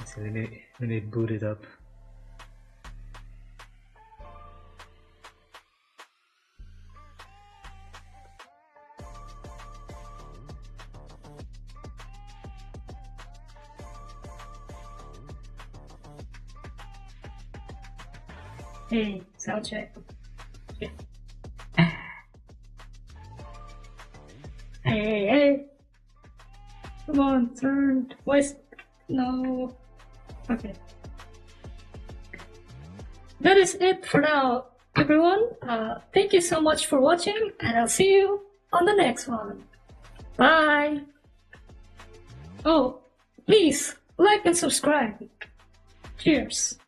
So let me boot it up. Hey, sound check. Hey. Come on, turn. West. No. Okay. That is it for now, everyone. Thank you so much for watching, and I'll see you on the next one. Bye. Oh, please like and subscribe. Cheers.